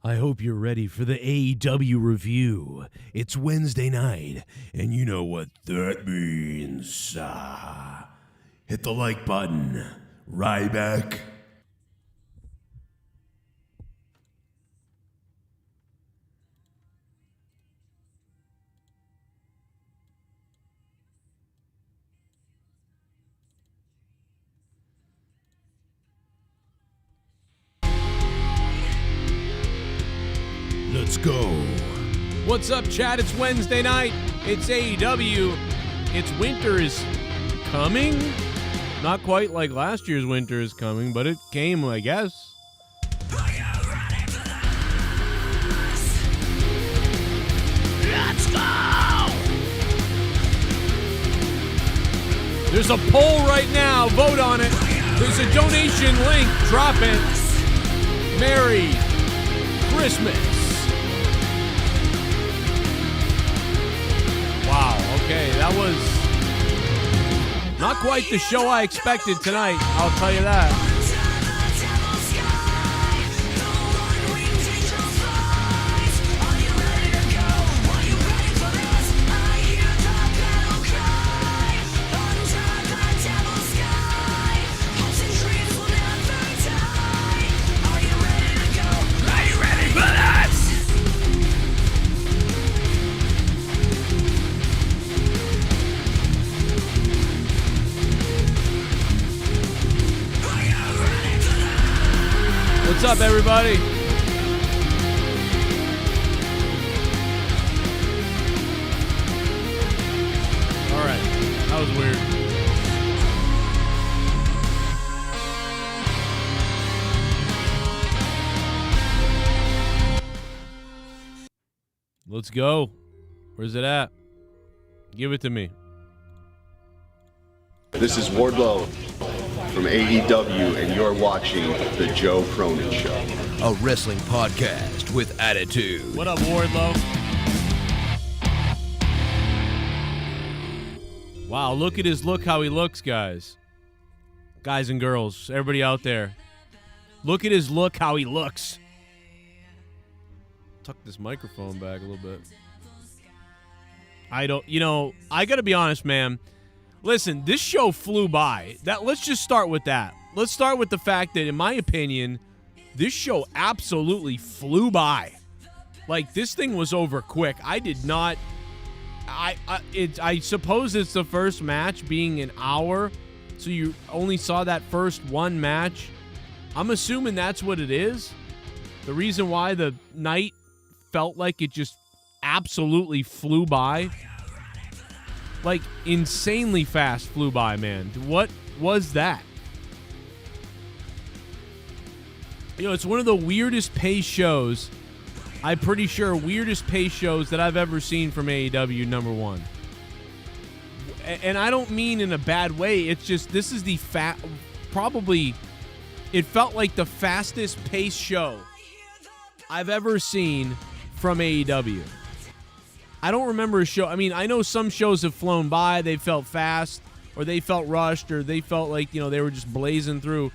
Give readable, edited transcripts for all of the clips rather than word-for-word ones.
I hope you're ready for the AEW review. It's Wednesday night, and you know what that means. Hit the like button. Ryback. Let's go. What's up, chat? It's Wednesday night. It's AEW. It's winter is coming. Not quite like last year's winter is coming, but it came, I guess. Let's go! There's a poll right now. Vote on it. There's a donation link. Drop it. Merry Christmas. Wow, okay, that was not quite the show I expected tonight, I'll tell you that. What's up, everybody? All right, that was weird. Let's go. Where's it at? Give it to me. This is Wardlow from AEW, and you're watching The Joe Cronin Show. A wrestling podcast with attitude. What up, Wardlow? Wow, look at his look, how he looks, guys. Guys and girls, everybody out there. Look at his look, how he looks. Tuck this microphone back a little bit. I gotta be honest, man. Listen, this show flew by. Let's just start with that. Let's start with the fact that, in my opinion, this show absolutely flew by. Like, this thing was over quick. I did not... I suppose it's the first match being an hour, so you only saw that first one match. I'm assuming that's what it is. The reason why the night felt like it just absolutely flew by. Like, insanely fast flew by, man. What was that? It's one of the weirdest pace shows, I'm pretty sure, weirdest pace shows that I've ever seen from AEW, number one. And I don't mean in a bad way. It's just, this is the probably, it felt like the fastest pace show I've ever seen from AEW. I don't remember a show. I mean, I know some shows have flown by. They felt fast, or they felt rushed, or they felt like, they were just blazing through.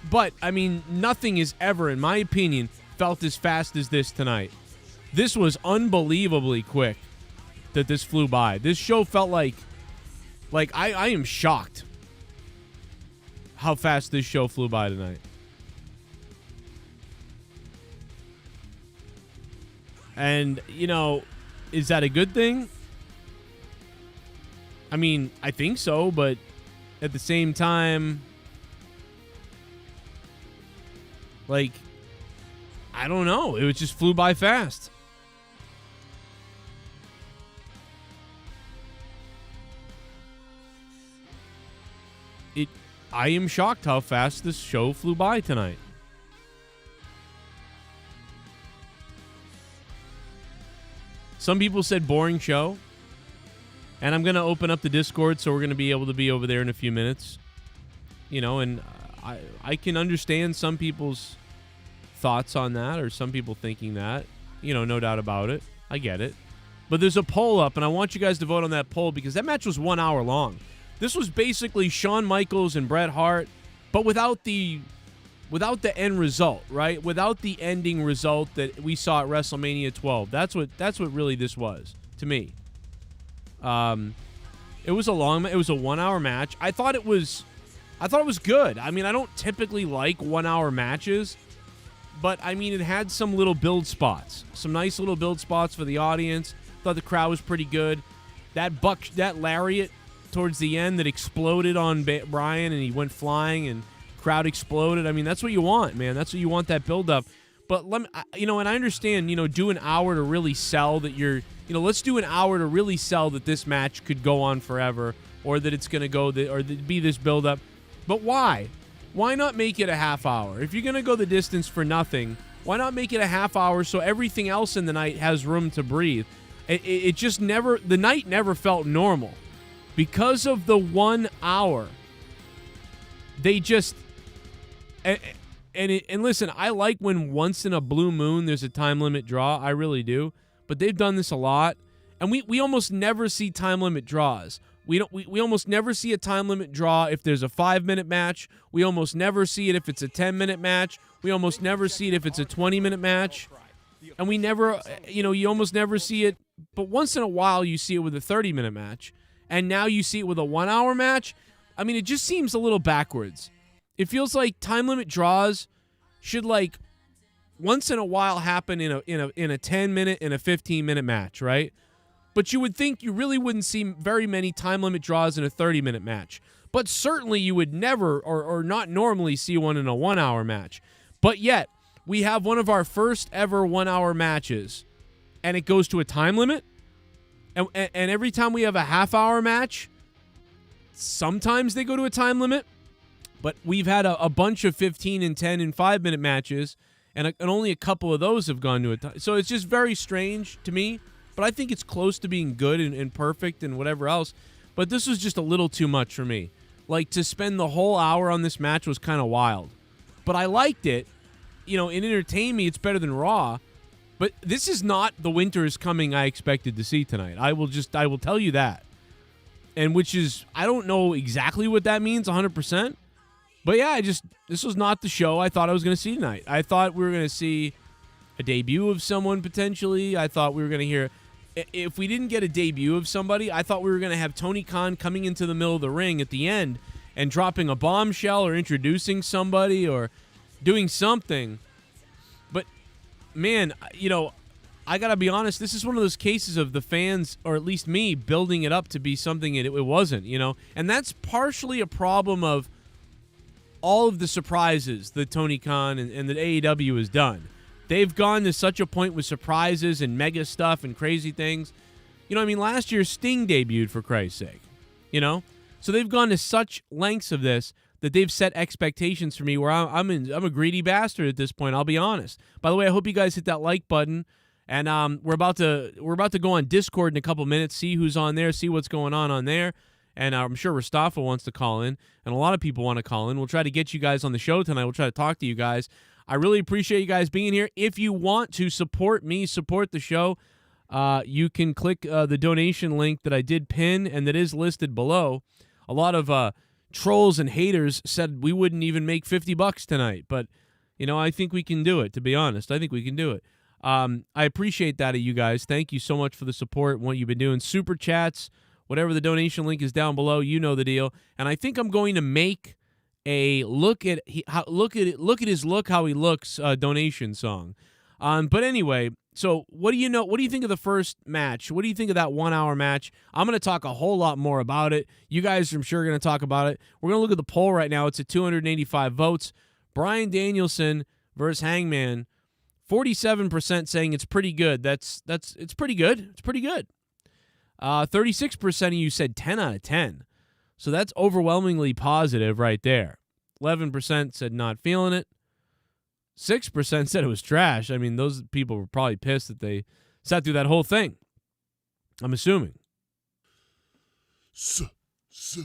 But, I mean, nothing is ever, in my opinion, felt as fast as this tonight. This was unbelievably quick that this flew by. This show felt like I am shocked how fast this show flew by tonight. And, is that a good thing? I mean, I think so, but at the same time, like, I don't know. It just flew by fast. I am shocked how fast this show flew by tonight. Some people said boring show. And I'm going to open up the Discord, so we're going to be able to be over there in a few minutes. And I can understand some people's thoughts on that, or some people thinking that. No doubt about it. I get it. But there's a poll up, and I want you guys to vote on that poll, because that match was 1 hour long. This was basically Shawn Michaels and Bret Hart, but without the without the end result, right? Without the ending result that we saw at WrestleMania 12. That's what really this was to me. It was a 1-hour match. I thought it was good. I mean, I don't typically like 1-hour matches, but I mean, it had some little build spots, some nice little build spots for the audience. Thought the crowd was pretty good. That lariat towards the end that exploded on Brian and he went flying and crowd exploded. I mean, that's what you want, man. That's what you want, that build up. But and I understand, do an hour to really sell that let's do an hour to really sell that this match could go on forever or that it's going to go or be this build up. But why? Why not make it a half hour? If you're going to go the distance for nothing, why not make it a half hour so everything else in the night has room to breathe? The night never felt normal. Because of the 1 hour, they just... And listen, I like when once in a blue moon there's a time limit draw. I really do. But they've done this a lot. And we almost never see time limit draws. We almost never see a time limit draw if there's a 5-minute match. We almost never see it if it's a 10-minute match. We almost never see it if it's a 20-minute match. And we never, you almost never see it. But once in a while you see it with a 30-minute match. And now you see it with a 1-hour match. I mean, it just seems a little backwards. It feels like time limit draws should once in a while happen in a 10-minute and a 15-minute match, right? But you would think you really wouldn't see very many time limit draws in a 30-minute match. But certainly you would never or not normally see one in a 1-hour match. But yet, we have one of our first ever 1-hour matches, and it goes to a time limit. And every time we have a half-hour match, sometimes they go to a time limit. But we've had a bunch of 15 and 10 and 5-minute matches, and only a couple of those have gone to a time. So it's just very strange to me. But I think it's close to being good and perfect and whatever else. But this was just a little too much for me. To spend the whole hour on this match was kind of wild. But I liked it. It entertained me. It's better than Raw. But this is not the winter is coming I expected to see tonight. I will tell you that. And which is, I don't know exactly what that means 100%. But yeah, this was not the show I thought I was going to see tonight. I thought we were going to see a debut of someone potentially. I thought we were going to hear... If we didn't get a debut of somebody, I thought we were going to have Tony Khan coming into the middle of the ring at the end and dropping a bombshell or introducing somebody or doing something. But, man, I got to be honest, this is one of those cases of the fans, or at least me, building it up to be something it wasn't, And that's partially a problem of all of the surprises that Tony Khan and that AEW has done. They've gone to such a point with surprises and mega stuff and crazy things. Last year Sting debuted, for Christ's sake. So they've gone to such lengths of this that they've set expectations for me where I'm a greedy bastard at this point, I'll be honest. By the way, I hope you guys hit that like button. And we're about to go on Discord in a couple minutes, see who's on there, see what's going on there. And I'm sure Mustafa wants to call in, and a lot of people want to call in. We'll try to get you guys on the show tonight. We'll try to talk to you guys. I really appreciate you guys being here. If you want to support me, support the show, you can click the donation link that I did pin and that is listed below. A lot of trolls and haters said we wouldn't even make $50 tonight, but I think we can do it, to be honest. I think we can do it. I appreciate that of you guys. Thank you so much for the support and what you've been doing. Super chats, whatever the donation link is down below, you know the deal. And I think I'm going to make a look at his look how he looks donation song. But anyway, so what do you think of the first match? What do you think of that 1-hour match? I'm going to talk a whole lot more about it. You guys, I'm sure, are going to talk about it. We're going to look at the poll right now. It's at 285 votes. Bryan Danielson versus Hangman. 47% saying it's pretty good. It's pretty good. It's pretty good. 36% of you said 10 out of 10. So that's overwhelmingly positive right there. 11% said not feeling it. 6% said it was trash. I mean, those people were probably pissed that they sat through that whole thing. I'm assuming.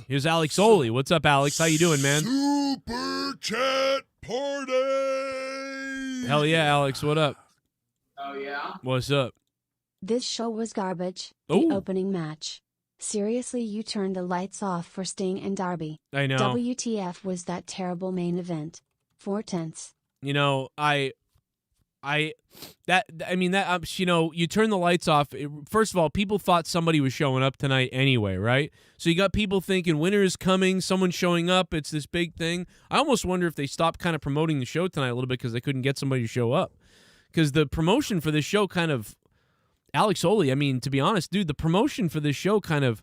Here's Alex Oli. What's up, Alex? How you doing, man? Super chat party. Hell yeah, Alex. What up? Oh, yeah? What's up? This show was garbage. Ooh. The opening match. Seriously, you turned the lights off for Sting and Darby. I know. WTF was that terrible main event. 4/10. You know, you turn the lights off. First of all, people thought somebody was showing up tonight anyway, right? So you got people thinking winter is coming, someone's showing up, it's this big thing. I almost wonder if they stopped kind of promoting the show tonight a little bit because they couldn't get somebody to show up. Because the promotion for this show kind of, Alex Oli, I mean, to be honest, dude, the promotion for this show kind of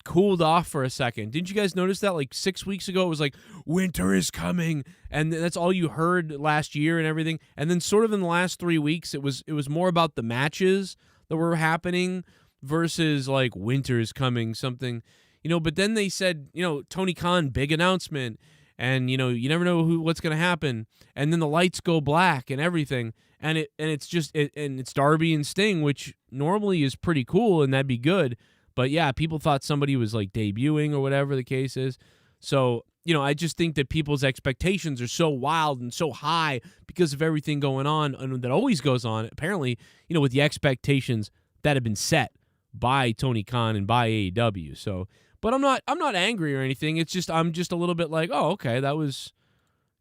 cooled off for a second. Didn't you guys notice that? Like 6 weeks ago, it was like, winter is coming. And that's all you heard last year and everything. And then sort of in the last 3 weeks, it was more about the matches that were happening versus like winter is coming, something, but then they said, Tony Khan, big announcement. And, you never know what's going to happen. And then the lights go black and everything. And it's Darby and Sting, which normally is pretty cool and that'd be good. But yeah, people thought somebody was like debuting or whatever the case is. So, I just think that people's expectations are so wild and so high because of everything going on and that always goes on, apparently, with the expectations that have been set by Tony Khan and by AEW. So, but I'm not angry or anything. It's just, I'm just a little bit like, oh, okay, that was,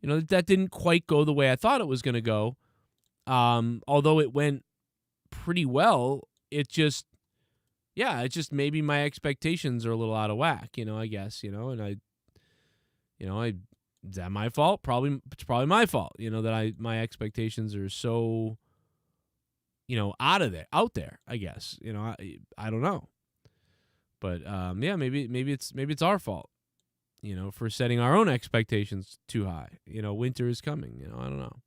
that didn't quite go the way I thought it was going to go. Although it went pretty well, it's just maybe my expectations are a little out of whack, I guess, and is that my fault? It's probably my fault, that my expectations are so, out there, I guess, I don't know. But, maybe it's our fault, for setting our own expectations too high. Winter is coming, I don't know.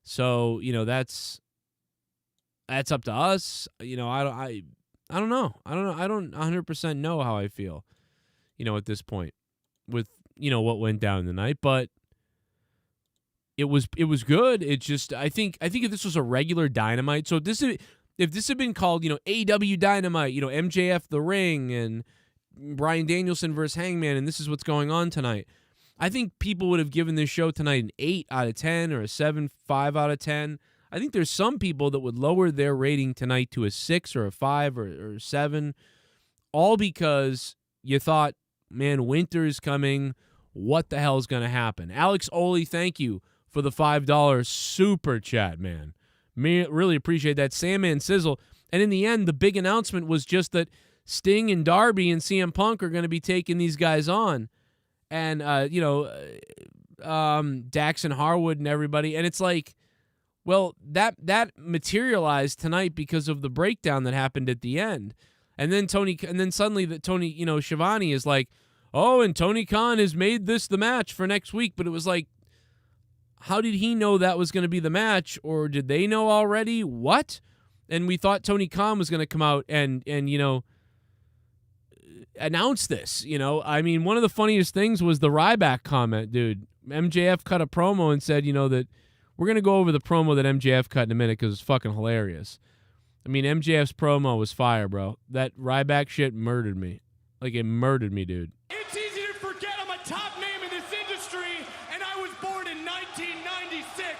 So, that's up to us. I don't know. I don't 100% know how I feel, at this point with, what went down tonight, but it was good. It just, I think if this was a regular Dynamite, so if this had been called, AEW Dynamite, MJF The Ring and Bryan Danielson versus Hangman, and this is what's going on tonight, I think people would have given this show tonight an 8 out of 10 or a 7.5 out of 10. I think there's some people that would lower their rating tonight to a 6 or a 5 or 7, all because you thought, man, winter is coming. What the hell is going to happen? Alex Oli, thank you for the $5 super chat, man. Really appreciate that. Sandman Sizzle. And in the end, the big announcement was just that Sting and Darby and CM Punk are going to be taking these guys on. And, Dax and Harwood and everybody. And it's like, well, that materialized tonight because of the breakdown that happened at the end. And then suddenly Tony, Schiavone is like, oh, and Tony Khan has made this the match for next week. But it was like, how did he know that was going to be the match? Or did they know already? What? And we thought Tony Khan was going to come out and announce this. I mean, one of the funniest things was the Ryback comment, dude. MJF cut a promo and said, that we're going to go over the promo that MJF cut in a minute because it's fucking hilarious. I mean, MJF's promo was fire, bro. That Ryback shit murdered me. Like, it murdered me, dude. It's easy to forget I'm a top name in this industry, and I was born in 1996.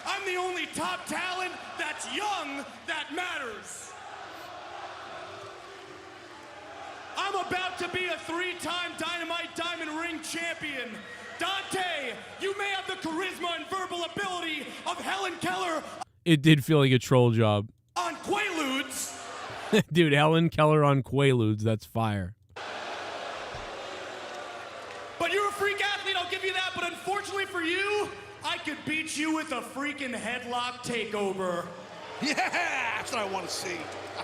I'm the only top talent that's young that matters. I'm about to be a 3-time Dynamite Diamond Ring champion. Dante, you may have the charisma and verbal ability of Helen Keller. It did feel like a troll job. On Quaaludes. Dude, Helen Keller on Quaaludes, that's fire. But you're a freak athlete, I'll give you that. But unfortunately for you, I could beat you with a freaking headlock takeover. Yeah, that's what I want to see.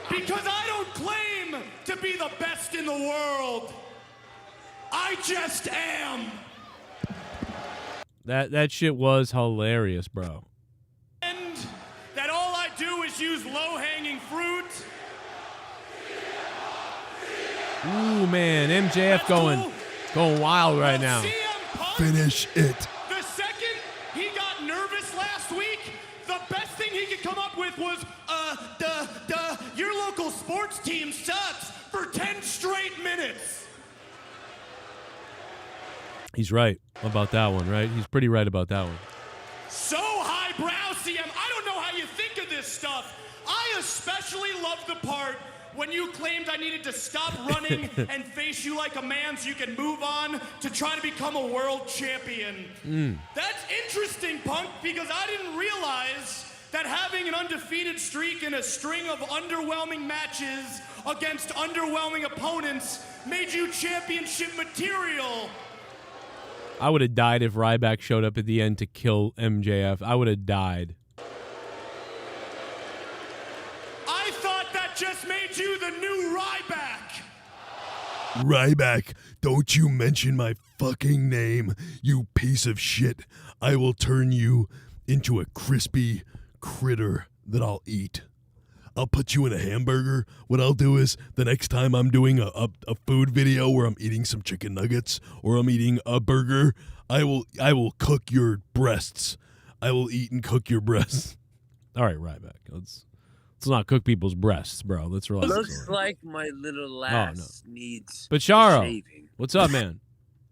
Because I don't claim to be the best in the world. I just am. That shit was hilarious, bro. And that all I do is use low-hanging fruit. Ooh, man, MJF going wild right now. Finish it. The second he got nervous last week, the best thing he could come up with was, your local sports team sucks for 10 straight minutes. He's right about that one, right? He's pretty right about that one. So highbrow, CM. I don't know how you think of this this stuff. I especially love the part when you claimed I needed to stop running and face you like a man so you can move on to try to become a world champion. That's interesting, Punk, because I didn't realize that having an undefeated streak and a string of underwhelming matches against underwhelming opponents made you championship material. I would have died if Ryback showed up at the end to kill MJF. I would have died. I thought that just made you the new Ryback. Ryback, don't you mention my fucking name, you piece of shit. I will turn you into a crispy critter that I'll eat. I'll put you in a hamburger. What I'll do is the next time I'm doing a food video where I'm eating some chicken nuggets or I'm eating a burger, I will cook your breasts. I will eat and cook your breasts. All right, Ryback. Let's not cook people's breasts, bro. Let's relax. Looks like my little ass needs But Charo, shaving. what's up, man?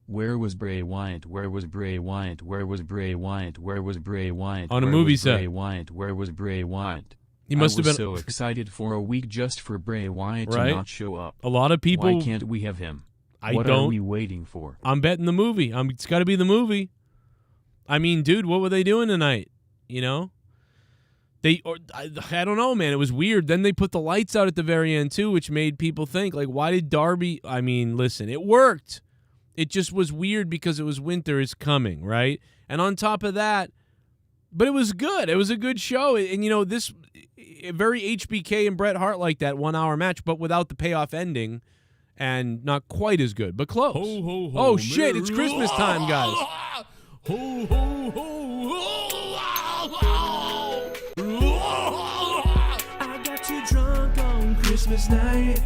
Where was Bray Wyatt? Where was Bray Wyatt? Where was Bray Wyatt? Where was Bray Wyatt? On a movie set. Bray Wyatt? Where was Bray Wyatt? He must have been so excited for a week just for Bray Wyatt to not show up. A lot of people. Why can't we have him? What are we waiting for? I'm betting the movie. It's got to be the movie. I mean, dude, what were they doing tonight? You know, I don't know, man. It was weird. Then they put the lights out at the very end too, which made people think like, why did Darby? I mean, listen, it worked. It just was weird because it was winter is coming, right? And on top of that, but it was good. It was a good show, and you know this. Very HBK and Bret Hart like that 1 hour match, but without the payoff ending, and not quite as good, but close. Ho, ho, ho, oh shit! It's Christmas time, guys. Ho, ho, ho, I got too drunk on Christmas night.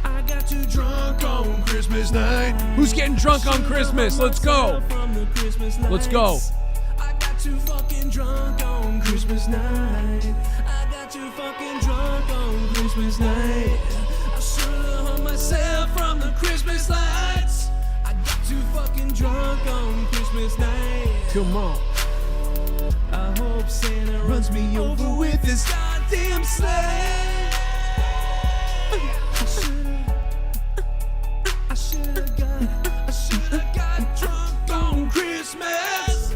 I got too drunk on Christmas night. Who's getting drunk on Christmas? Let's go. Let's go. I got too fucking drunk on Christmas night. I got too fucking drunk on Christmas night. I should've hung myself from the Christmas lights. I got too fucking drunk on Christmas night. Come on. I hope Santa runs me over with this goddamn sleigh. I should've got drunk on Christmas.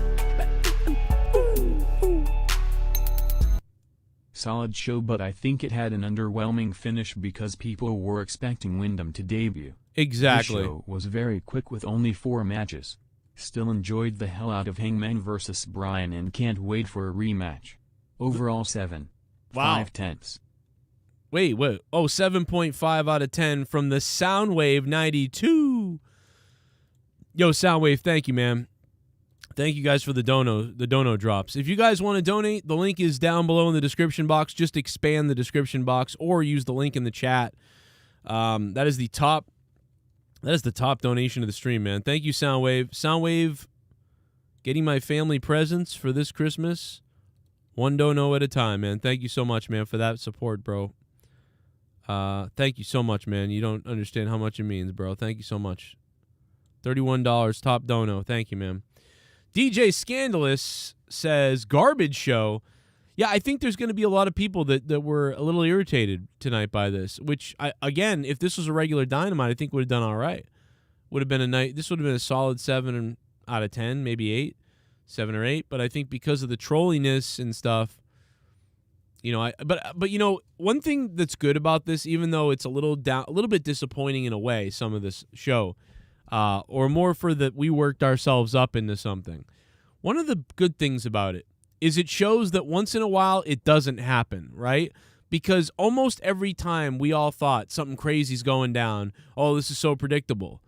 Solid show, but I think it had an underwhelming finish because people were expecting Wyndham to debut. Exactly. The show was very quick with only 4 matches. Still enjoyed the hell out of Hangman vs. Bryan and can't wait for a rematch. Overall 7. Wow. 5/10. Wait. Oh, 7.5 out of 10 from the Soundwave 92. Yo, Soundwave, thank you, man. Thank you guys for the dono drops. If you guys want to donate, the link is down below in the description box. Just expand the description box or use the link in the chat. That is the top donation of the stream, man. Thank you, Soundwave. Soundwave, getting my family presents for this Christmas, one dono at a time, man. Thank you so much, man, for that support, bro. Thank you so much, man. You don't understand how much it means, bro. Thank you so much. $31, top dono. Thank you, man. DJ Scandalous says, garbage show. Yeah, I think there's going to be a lot of people that were a little irritated tonight by this, which, again, if this was a regular Dynamite, I think would have done all right. Would have been a night. This would have been a solid 7 out of 10, maybe 8, 7 or 8. But I think because of the trolliness and stuff, you know, but you know, one thing that's good about this, even though it's a little bit disappointing in a way, some of this show, or more for that we worked ourselves up into something. One of the good things about it is it shows that once in a while it doesn't happen, right? Because almost every time we all thought something crazy's going down, oh, this is so predictable.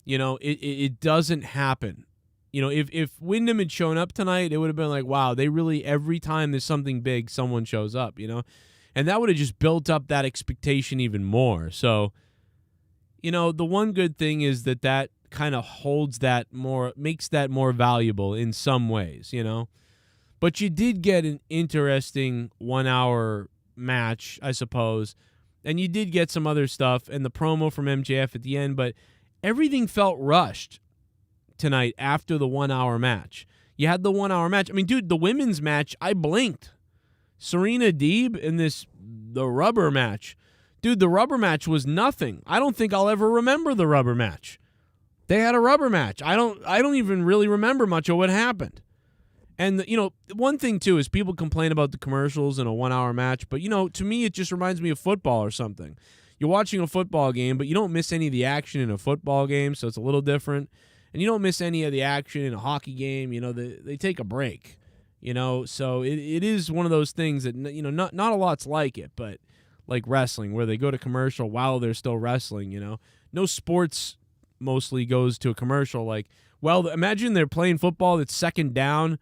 You know, it doesn't happen. You know, if Wyndham had shown up tonight, it would have been like, wow, they really, every time there's something big, someone shows up, you know? And that would have just built up that expectation even more. So, you know, the one good thing is that kind of holds that more, makes that more valuable in some ways, you know? But you did get an interesting 1 hour match, I suppose. And you did get some other stuff and the promo from MJF at the end, but everything felt rushed tonight after the 1 hour match. You had the 1 hour match. I mean, dude, the women's match, I blinked. Serena Deeb in the rubber match. Dude, the rubber match was nothing. I don't think I'll ever remember the rubber match. They had a rubber match. I don't even really remember much of what happened. And, one thing, too, is people complain about the commercials in a 1-hour match. But, to me, it just reminds me of football or something. You're watching a football game, but you don't miss any of the action in a football game, so it's a little different. And you don't miss any of the action in a hockey game. They take a break, So it is one of those things that, not a lot's like it, but like wrestling, where they go to commercial while they're still wrestling, No sports mostly goes to a commercial. Imagine they're playing football that's second down,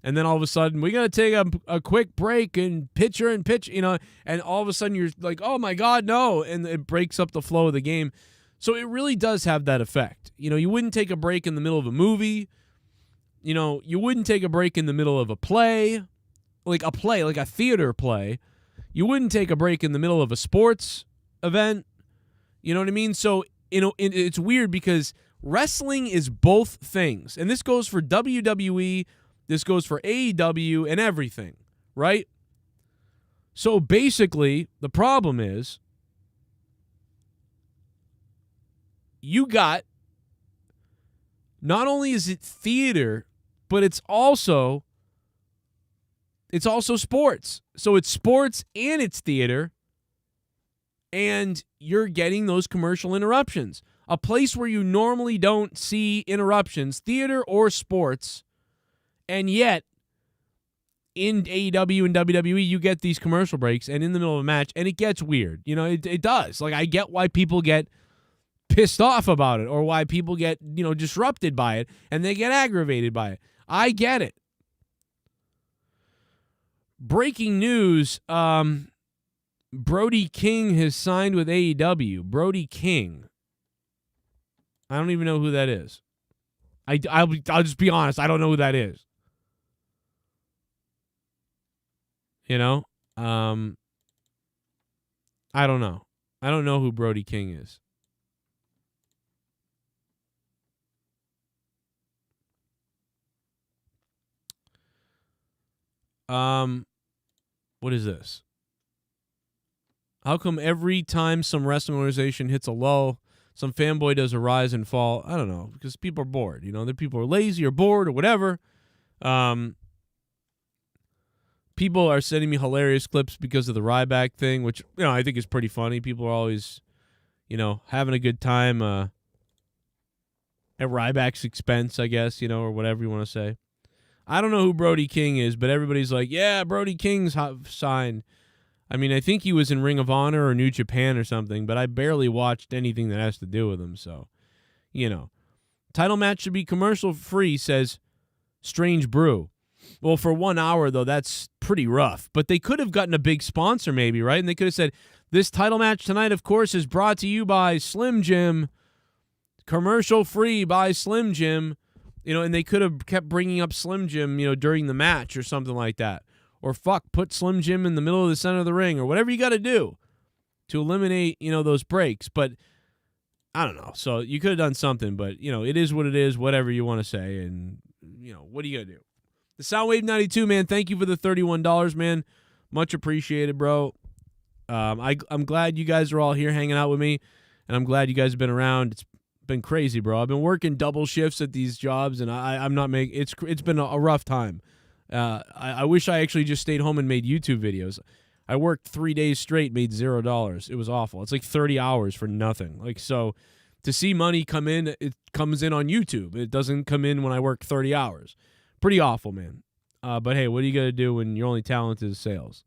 and then all of a sudden, we got to take a quick break and pitcher and pitch, and all of a sudden you're like, oh my God, no. And it breaks up the flow of the game. So it really does have that effect. You wouldn't take a break in the middle of a movie. You wouldn't take a break in the middle of a play, like a theater play. You wouldn't take a break in the middle of a sports event. You know what I mean? So, it's weird because wrestling is both things. And this goes for WWE, this goes for AEW and everything, right? So basically, the problem is you got, not only is it theater, but it's also sports. So it's sports and it's theater, and you're getting those commercial interruptions. A place where you normally don't see interruptions, theater or sports, and yet in AEW and WWE, you get these commercial breaks and in the middle of a match, and it gets weird. It does. I get why people get pissed off about it, or why people get, disrupted by it, and they get aggravated by it. I get it. Breaking news, Brody King has signed with AEW. Brody King. I don't even know who that is. I'll just be honest. I don't know who that is. I don't know. I don't know who Brody King is. What is this? How come every time some wrestling organization hits a low, some fanboy does a rise and fall? I don't know, because people are bored. The people are lazy or bored or whatever. People are sending me hilarious clips because of the Ryback thing, which I think is pretty funny. People are always, having a good time at Ryback's expense, I guess, or whatever you want to say. I don't know who Brody King is, but everybody's like, yeah, Brody King's signed. I mean, I think he was in Ring of Honor or New Japan or something, but I barely watched anything that has to do with him, so, Title match should be commercial free, says Strange Brew. Well, for 1 hour, though, that's pretty rough. But they could have gotten a big sponsor maybe, right? And they could have said, this title match tonight, of course, is brought to you by Slim Jim. Commercial free by Slim Jim. And they could have kept bringing up Slim Jim, during the match or something like that. Or put Slim Jim in the middle of the center of the ring or whatever you got to do to eliminate, those breaks. But I don't know. So you could have done something, but, it is what it is, whatever you want to say. And, what are you going to do? The Soundwave 92, man, thank you for the $31, man. Much appreciated, bro. I'm glad you guys are all here hanging out with me, and I'm glad you guys have been around. It's been crazy, bro. I've been working double shifts at these jobs, and I'm not making it's been a rough time. I wish I actually just stayed home and made YouTube videos. I worked 3 days straight, made $0. It was awful. It's like 30 hours for nothing. So to see money come in, it comes in on YouTube. It doesn't come in when I work 30 hours. Pretty awful, man. But hey, what are you going to do when your only talent is sales?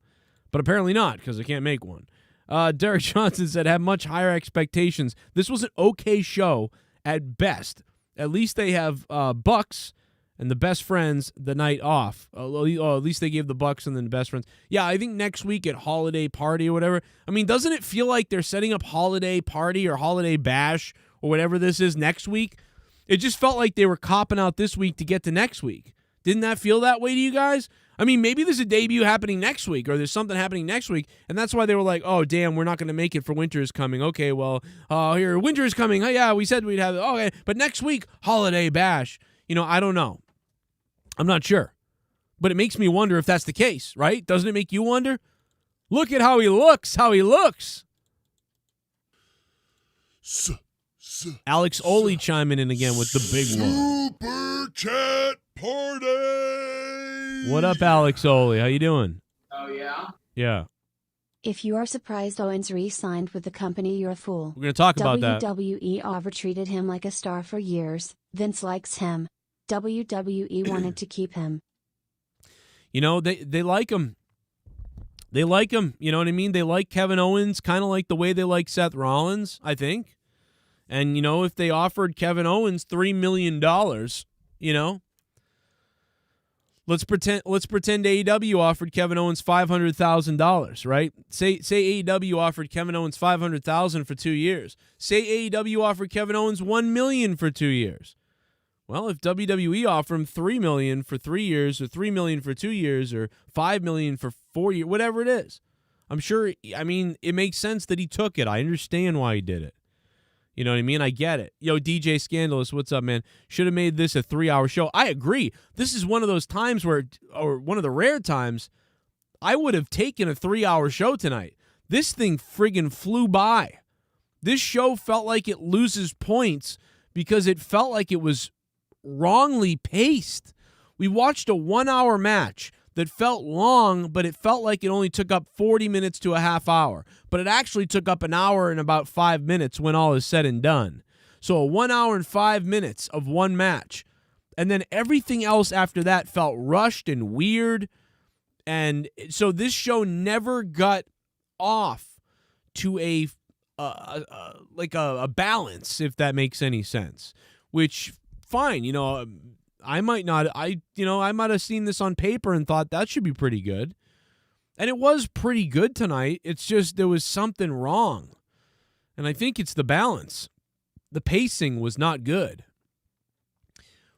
But apparently not, because I can't make one. Derek Johnson said, have much higher expectations. This was an okay show at best. At least they have Bucks and the Best Friends the night off. At least they gave the Bucks and then the Best Friends. Yeah, I think next week at Holiday Party or whatever. I mean, doesn't it feel like they're setting up Holiday Party or Holiday Bash or whatever this is next week? It just felt like they were copping out this week to get to next week. Didn't that feel that way to you guys? I mean, maybe there's a debut happening next week or there's something happening next week, and that's why they were like, oh, damn, we're not going to make it for Winter is Coming. Okay, well, here, Winter is Coming. Oh, yeah, we said we'd have it. Okay, but next week, Holiday Bash. I don't know. I'm not sure. But it makes me wonder if that's the case, right? Doesn't it make you wonder? Look at how he looks, Alex Oli chiming in again with the big one. Super chat party. What up, Alex Oli? How you doing? Oh, yeah? Yeah. If you are surprised Owens re-signed with the company, you're a fool. We're going to talk about that. WWE overtreated him like a star for years. Vince likes him. WWE wanted to keep him. You know, they like him. They like him. You know what I mean? They like Kevin Owens kind of like the way they like Seth Rollins, I think. And, you know, if they offered Kevin Owens $3 million, you know, let's pretend AEW offered Kevin Owens $500,000, right? Say AEW offered Kevin Owens $500,000 for 2 years. Say AEW offered Kevin Owens $1 million for 2 years. Well, if WWE offered him $3 million for 3 years, or $3 million for 2 years, or $5 million for 4 years, whatever it is, I'm sure. I mean, it makes sense that he took it. I understand why he did it. You know what I mean? I get it. Yo, DJ Scandalous, what's up, man? Should have made this a 3-hour show. I agree. This is one of those times where, or one of the rare times, I would have taken a 3-hour show tonight. This thing friggin' flew by. This show felt like it loses points because it felt like it was wrongly paced. We watched a 1-hour match that felt long, but it felt like it only took up 40 minutes to a half hour. But it actually took up an hour and about 5 minutes when all is said and done. So a 1 hour and 5 minutes of one match. And then everything else after that felt rushed and weird. And so this show never got off to a balance, if that makes any sense. Which, fine, you know, I might have seen this on paper and thought that should be pretty good. And it was pretty good tonight. It's just there was something wrong. And I think it's the balance. The pacing was not good.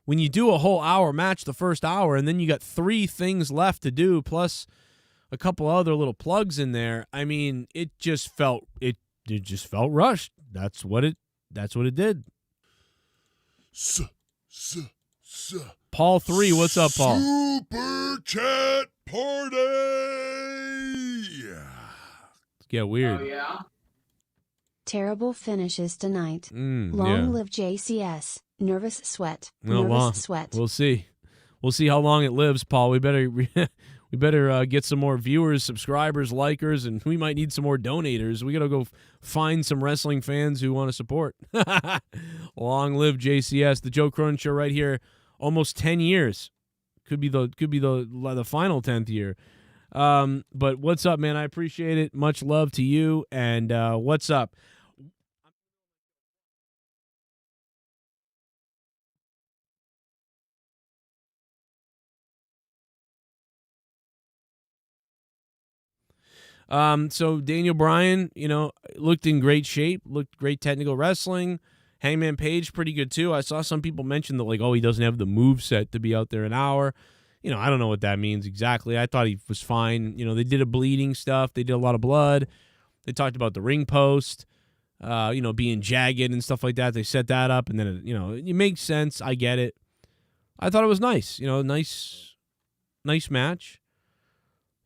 When you do a whole hour match the first hour and then you got 3 things left to do plus a couple other little plugs in there, I mean, it just felt rushed. That's what it did. Paul 3, what's up, Paul? Super chat party. Let's get weird. Oh, yeah? Terrible finishes tonight. Long live JCS. Nervous sweat. Sweat. We'll see. We'll see how long it lives, Paul. We better get some more viewers, subscribers, likers, and we might need some more donators. We got to go find some wrestling fans who want to support. Long live JCS. The Joe Cronin Show right here. Almost 10 years. Could be the final 10th year. But what's up, man? I appreciate it. Much love to you. And what's up? So Daniel Bryan, you know, looked in great shape, looked great technical wrestling. Hangman Page, pretty good too. I saw some people mention that, like, oh, he doesn't have the moveset to be out there an hour. You know, I don't know what that means exactly. I thought he was fine. You know, they did a bleeding stuff. They did a lot of blood. They talked about the ring post, you know, being jagged and stuff like that. They set that up, and then, it makes sense. I get it. I thought it was nice. You know, nice match.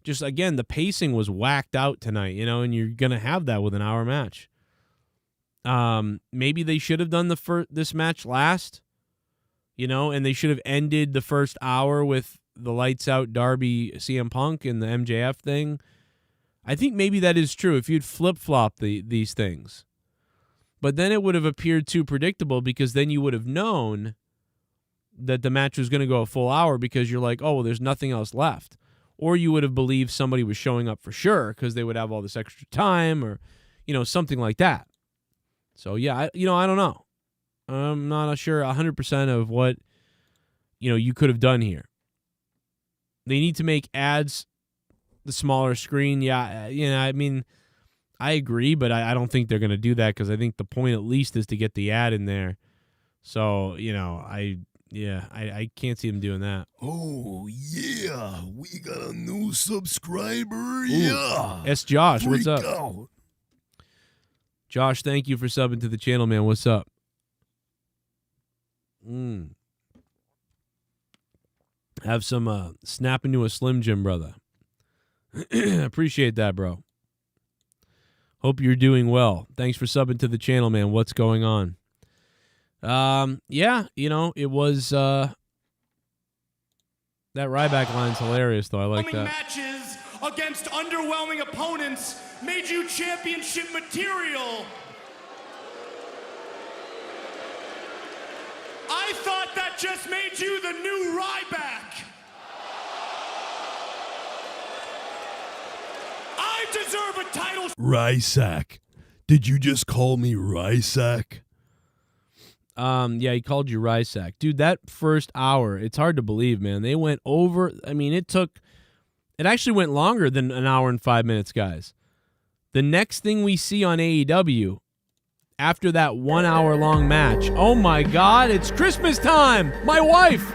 Just, again, the pacing was whacked out tonight, you know, and you're going to have that with an hour match. Maybe they should have done this match last, you know, and they should have ended the first hour with the lights out Darby CM Punk and the MJF thing. I think maybe that is true if you'd flip-flop these things. But then it would have appeared too predictable because then you would have known that the match was going to go a full hour because you're like, oh, well, there's nothing else left. Or you would have believed somebody was showing up for sure because they would have all this extra time or, you know, something like that. So, yeah, I don't know. I'm not sure 100% of what, you know, you could have done here. They need to make ads the smaller screen. Yeah, you know, I mean, I agree, but I don't think they're going to do that because I think the point at least is to get the ad in there. So, you know, I can't see them doing that. Oh, yeah. We got a new subscriber. Ooh. Yeah. It's Josh. What's up? Out. Josh, thank you for subbing to the channel, man. What's up? Have some snap into a Slim Jim, brother. Appreciate that, bro. Hope you're doing well. Thanks for subbing to the channel, man. What's going on? Yeah, it was that Ryback line's hilarious, though. I like that. Matches against underwhelming opponents made you championship material. I thought that just made you the new Ryback. I deserve a title. Rysack. Did you just call me Rysack? Yeah, he called you Rysack. Dude, that first hour, it's hard to believe, man. They went over, it actually went longer than an hour and 5 minutes, guys. The next thing we see on AEW, after that 1 hour long match, oh my God, it's Christmas time! My wife!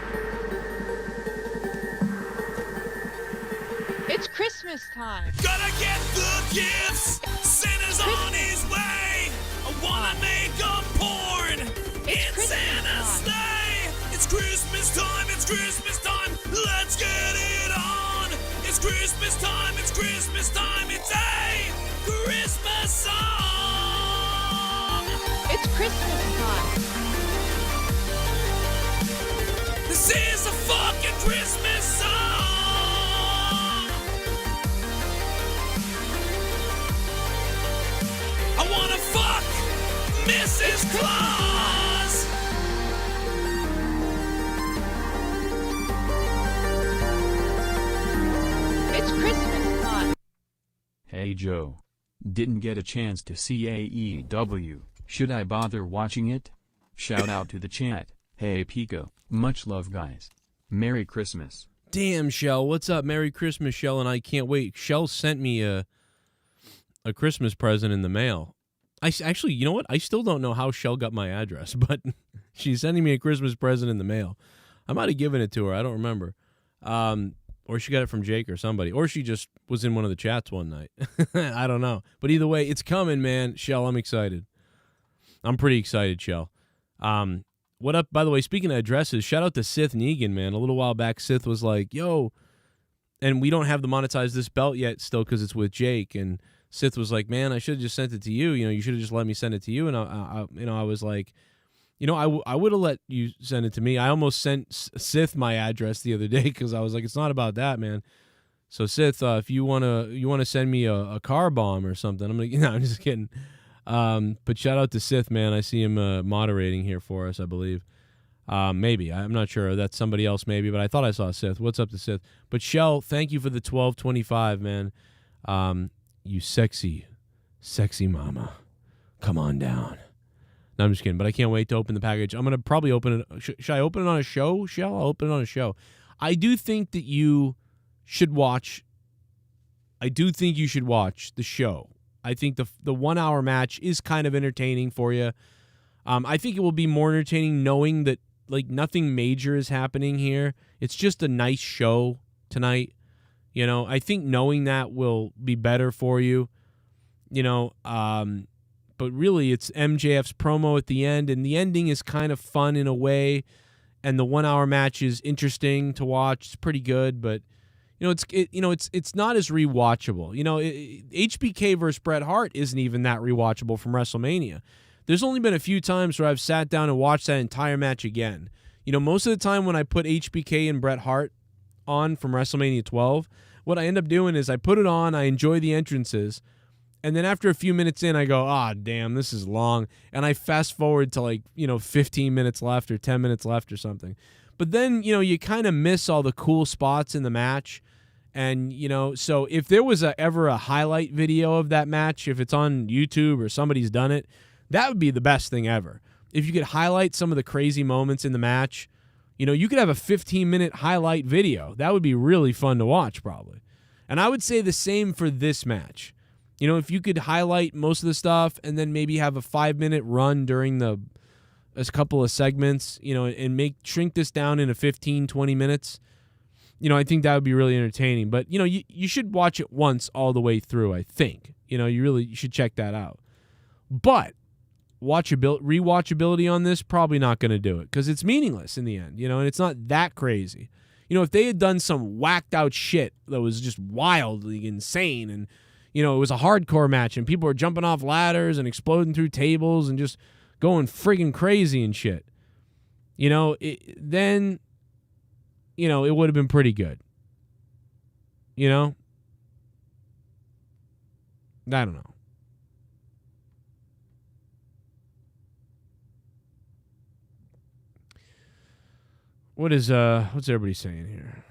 It's Christmas time. Gotta get the gifts. Santa's on his way. I wanna make a porn in Santa's sleigh. It's Christmas time. It's Christmas time. Let's get it on. It's Christmas time. It's Christmas time. It's a Christmas song. It's Christmas time. This is a fucking Christmas song. I wanna fuck Mrs. Claus. It's Christmas time. Hey Joe. Didn't get a chance to see AEW. Should I bother watching it? Shout out to the chat. Hey Pico. Much love, guys. Merry Christmas. Damn, Shell. What's up? Merry Christmas, Shell, and I can't wait. Shell sent me a Christmas present in the mail. Actually, you know what? I still don't know how Shell got my address, but she's sending me a Christmas present in the mail. I might have given it to her. I don't remember. Or she got it from Jake or somebody. Or she just was in one of the chats one night. I don't know. But either way, it's coming, man. Shell, I'm excited. I'm pretty excited, Shell. What up, by the way, speaking of addresses, shout out to SITH NEGAN, man. A little while back, SITH was like, yo, and we don't have the monetize this belt yet still because it's with Jake, and SITH was like, man, I should have just sent it to you. You should have just let me send it to you. And I was like, I would have let you send it to me. I almost sent SITH my address the other day because I was like, it's not about that, man. So SITH, if you wanna send me a car bomb or something, I'm just kidding. But shout out to SITH, man. I see him moderating here for us, I believe. Maybe. I'm not sure. That's somebody else maybe, but I thought I saw SITH. What's up to SITH? But Shell, thank you for the 1225, man. You sexy mama. Come on down. No, I'm just kidding, but I can't wait to open the package. I'm going to probably open it. Should I open it on a show, Shell? I'll open it on a show. I do think that you should watch the show. I think the 1 hour match is kind of entertaining for you. I think it will be more entertaining knowing that nothing major is happening here. It's just a nice show tonight. I think knowing that will be better for you. But really it's MJF's promo at the end, and the ending is kind of fun in a way, and the 1 hour match is interesting to watch. It's pretty good, but it's not as rewatchable. HBK versus Bret Hart isn't even that rewatchable from WrestleMania. There's only been a few times where I've sat down and watched that entire match again. Most of the time when I put HBK and Bret Hart on from WrestleMania 12, what I end up doing is I put it on, I enjoy the entrances, and then after a few minutes in, I go, damn, this is long, and I fast forward to 15 minutes left or 10 minutes left or something. But then, you kind of miss all the cool spots in the match. And, so if there was ever a highlight video of that match, if it's on YouTube or somebody's done it, that would be the best thing ever. If you could highlight some of the crazy moments in the match, you could have a 15-minute highlight video. That would be really fun to watch, probably. And I would say the same for this match. If you could highlight most of the stuff and then maybe have a 5-minute run during a couple of segments, and shrink this down into 15, 20 minutes, I think that would be really entertaining. But, you should watch it once all the way through, I think. You should check that out. But rewatchability on this, probably not going to do it because it's meaningless in the end, and it's not that crazy. if they had done some whacked out shit that was just wildly insane and, it was a hardcore match and people were jumping off ladders and exploding through tables and just going friggin' crazy and shit, then, it would have been pretty good. I don't know. What's everybody saying here?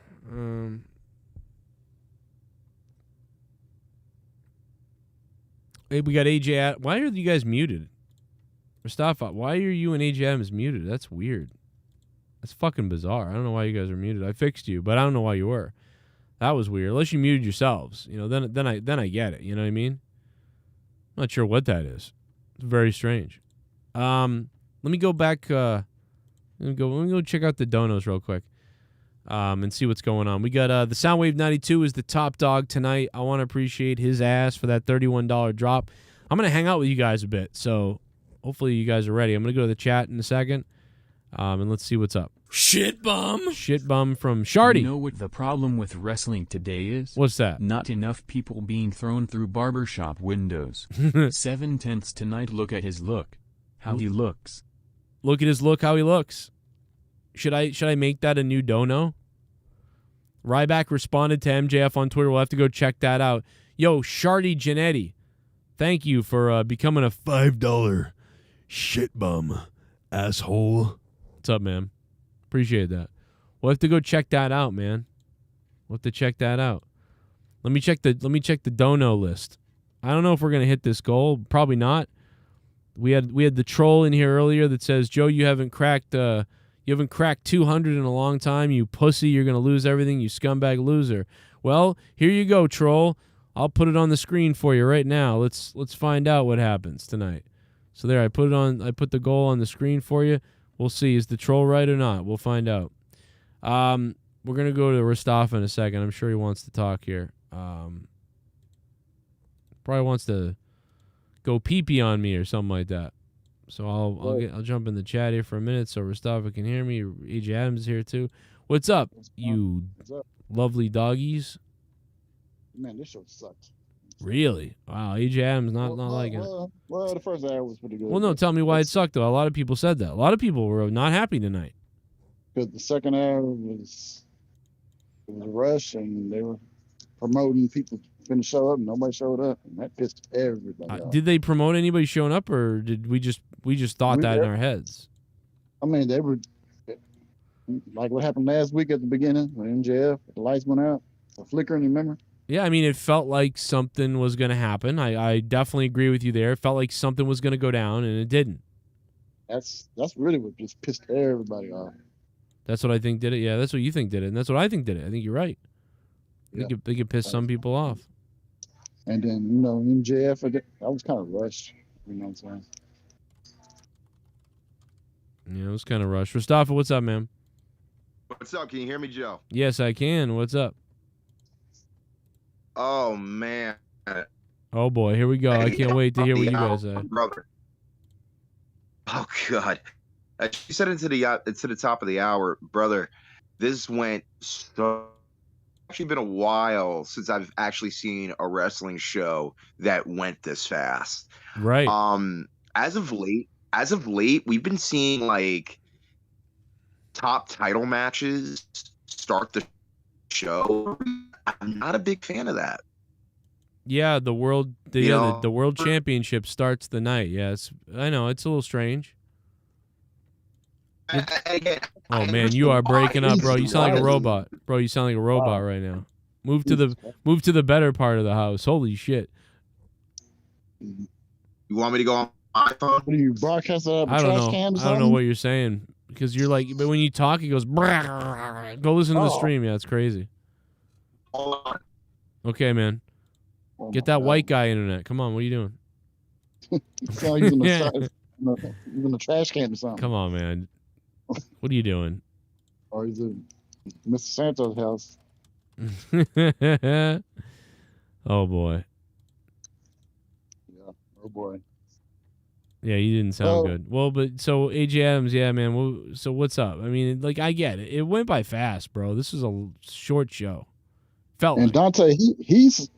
Hey, we got AJ. Why are you guys muted? Mustafa, why are you and AJ Adams muted? That's weird. That's fucking bizarre. I don't know why you guys are muted. I fixed you, but I don't know why you were. That was weird. Unless you muted yourselves, then I get it. You know what I mean? I'm not sure what that is. It's very strange. Let me go back. Let me go check out the donos real quick, and see what's going on. We got the Soundwave 92 is the top dog tonight. I want to appreciate his ass for that $31 drop. I'm gonna hang out with you guys a bit, so hopefully you guys are ready. I'm gonna go to the chat in a second, and let's see what's up. Shit bum from Shardy. You know what the problem with wrestling today is? What's that? Not enough people being thrown through barbershop windows. 7/10 tonight. Look at his look. How he looks. Look at his look, how he looks. Should I make that a new dono? Ryback responded to MJF on Twitter. We'll have to go check that out. Yo, Shardy Janetti, thank you for becoming a $5 shit bum, asshole. What's up, man? Appreciate that. We'll have to go check that out, man. We'll have to check that out. Let me check the dono list. I don't know if we're gonna hit this goal. Probably not. We had the troll in here earlier that says, Joe, you haven't cracked 200 in a long time. You pussy. You're gonna lose everything. You scumbag loser. Well, here you go, troll. I'll put it on the screen for you right now. Let's find out what happens tonight. So there, I put the goal on the screen for you. We'll see. Is the troll right or not? We'll find out. We're going to go to Rastaf in a second. I'm sure he wants to talk here. Probably wants to go pee-pee on me or something like that. So I'll jump in the chat here for a minute so Rastaf can hear me. AJ Adams is here too. What's up, you lovely doggies? Man, this show sucks. Really? Wow, AJ Adams not liking it. Well, the first hour was pretty good. Well, no, tell me why it sucked, though. A lot of people said that. A lot of people were not happy tonight. Because the second hour was a rush, and they were promoting people going to show up, and nobody showed up, and that pissed everybody off. Did they promote anybody showing up, or did we just thought that in our heads? I mean, they were like what happened last week at the beginning when MJF, the lights went out, the flickering, you remember? Yeah, I mean, it felt like something was going to happen. I definitely agree with you there. It felt like something was going to go down, and it didn't. That's really what just pissed everybody off. That's what I think did it. Yeah, that's what you think did it, and that's what I think did it. I think you're right. I think it pissed some people off. And then, MJF, that was kind of rushed. You know what I'm saying? Yeah, it was kind of rushed. Mustafa, what's up, man? What's up? Can you hear me, Joe? Yes, I can. What's up? Oh, man. Oh, boy. Here we go. I can't wait to hear what you guys say. Brother. Oh, God. You said it to the top of the hour, brother. This went so... It's actually been a while since I've actually seen a wrestling show that went this fast. Right. As of late, we've been seeing like top title matches start the show. I'm not a big fan of that. Yeah, the world championship starts the night. Yes, I know it's a little strange. Oh man, you are breaking up, bro. You sound like a robot, bro. You sound like a robot right now. Move to the better part of the house. Holy shit! You want me to go on my phone? What are you broadcasting up? I don't know. I don't know what you're saying because you're like, but when you talk, it goes. Go listen to the stream. Yeah, it's crazy. Okay, man. Get that white guy internet. Come on, what are you doing? He's in the trash can or something. Come on, man. What are you doing? Or he's in Mr. Santos' house. Oh boy. Yeah. Oh boy. Yeah, you didn't sound good. Well, but so AJ Adams, yeah, man. Well, so what's up? I mean, like, I get it. It went by fast, bro. This is a short show. Felt And like. Dante, he's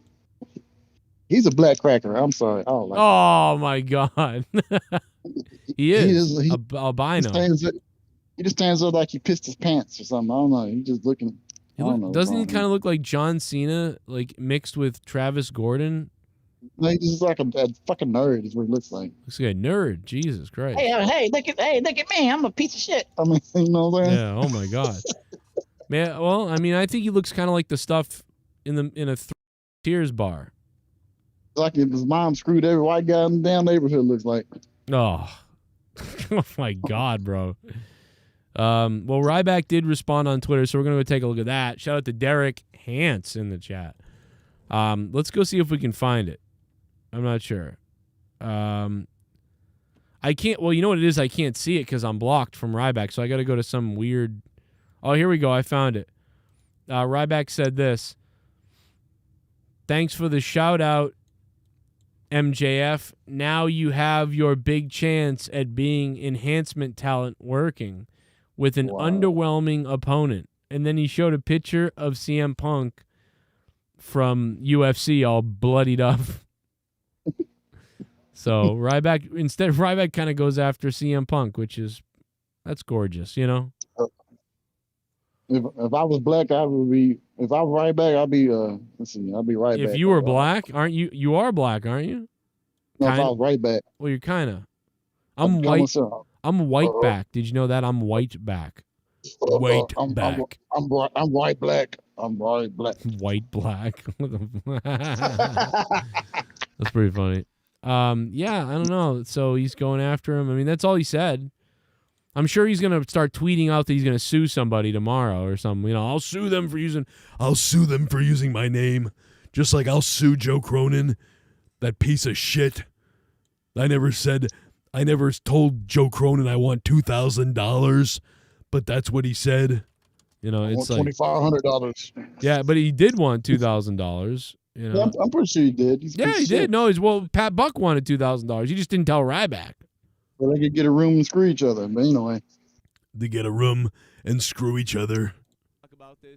a black cracker. I'm sorry. I don't like Oh my God. He is. He albino. He just stands there like he pissed his pants or something. I don't know. He's just looking. Doesn't he kind of look like John Cena, like mixed with Travis Gordon? No, he's just like a fucking nerd. Is what he looks like. Looks like a nerd. Jesus Christ. Hey, look at me. I'm a piece of shit. I mean, you know what I'm saying? Yeah. Oh my God. Man. Well, I mean, I think he looks kind of like the stuff in a Tears bar. Like if his mom screwed every white guy in the damn neighborhood. Looks like. Oh. Oh my God, bro. Well, Ryback did respond on Twitter, so we're gonna go take a look at that. Shout out to Derek Hance in the chat. Let's go see if we can find it. I'm not sure. I can't. Well, you know what it is? I can't see it because I'm blocked from Ryback, so I got to go to some weird. Oh, here we go. I found it. Ryback said this. Thanks for the shout out, MJF. Now you have your big chance at being enhancement talent working with an underwhelming opponent. And then he showed a picture of CM Punk from UFC all bloodied up. So Ryback kind of goes after CM Punk, that's gorgeous, you know? If I was black, I would be. If I was Ryback, I'd be. I'd be Ryback. If you were black, aren't you? You are black, aren't you? No, if I was Ryback. Well, you're kind of. I'm white. I'm white back. Did you know that I'm white back? White back. I'm white black. I'm white black. White black. That's pretty funny. Yeah, I don't know. So he's going after him. I mean, that's all he said. I'm sure he's gonna start tweeting out that he's gonna sue somebody tomorrow or something. You know, I'll sue them for using my name, just like I'll sue Joe Cronin, that piece of shit. I never told Joe Cronin I want $2,000, but that's what he said. You know, it's like $2,500. Yeah, but he did want $2,000. You know, yeah, I'm pretty sure he did. He did. No, Pat Buck wanted $2,000. He just didn't tell Ryback. Well, they could get a room and screw each other, but anyway. They get a room and screw each other. And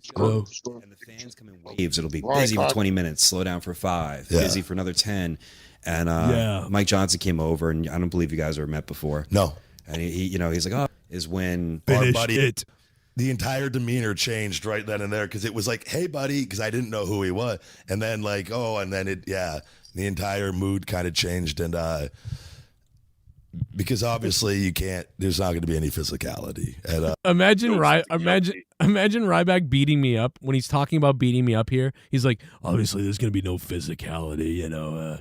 the fans come in waves. It'll be busy for 20 minutes, slow down for 5, busy for another 10. And Mike Johnson came over, and I don't believe you guys ever met before. No. And he's like, is when our buddy, the entire demeanor changed right then and there, because it was like, hey, buddy, because I didn't know who he was. And then the entire mood kind of changed. And because obviously there's not going to be any physicality. And, imagine Ryback beating me up when he's talking about beating me up here. He's like, obviously there's going to be no physicality, you know.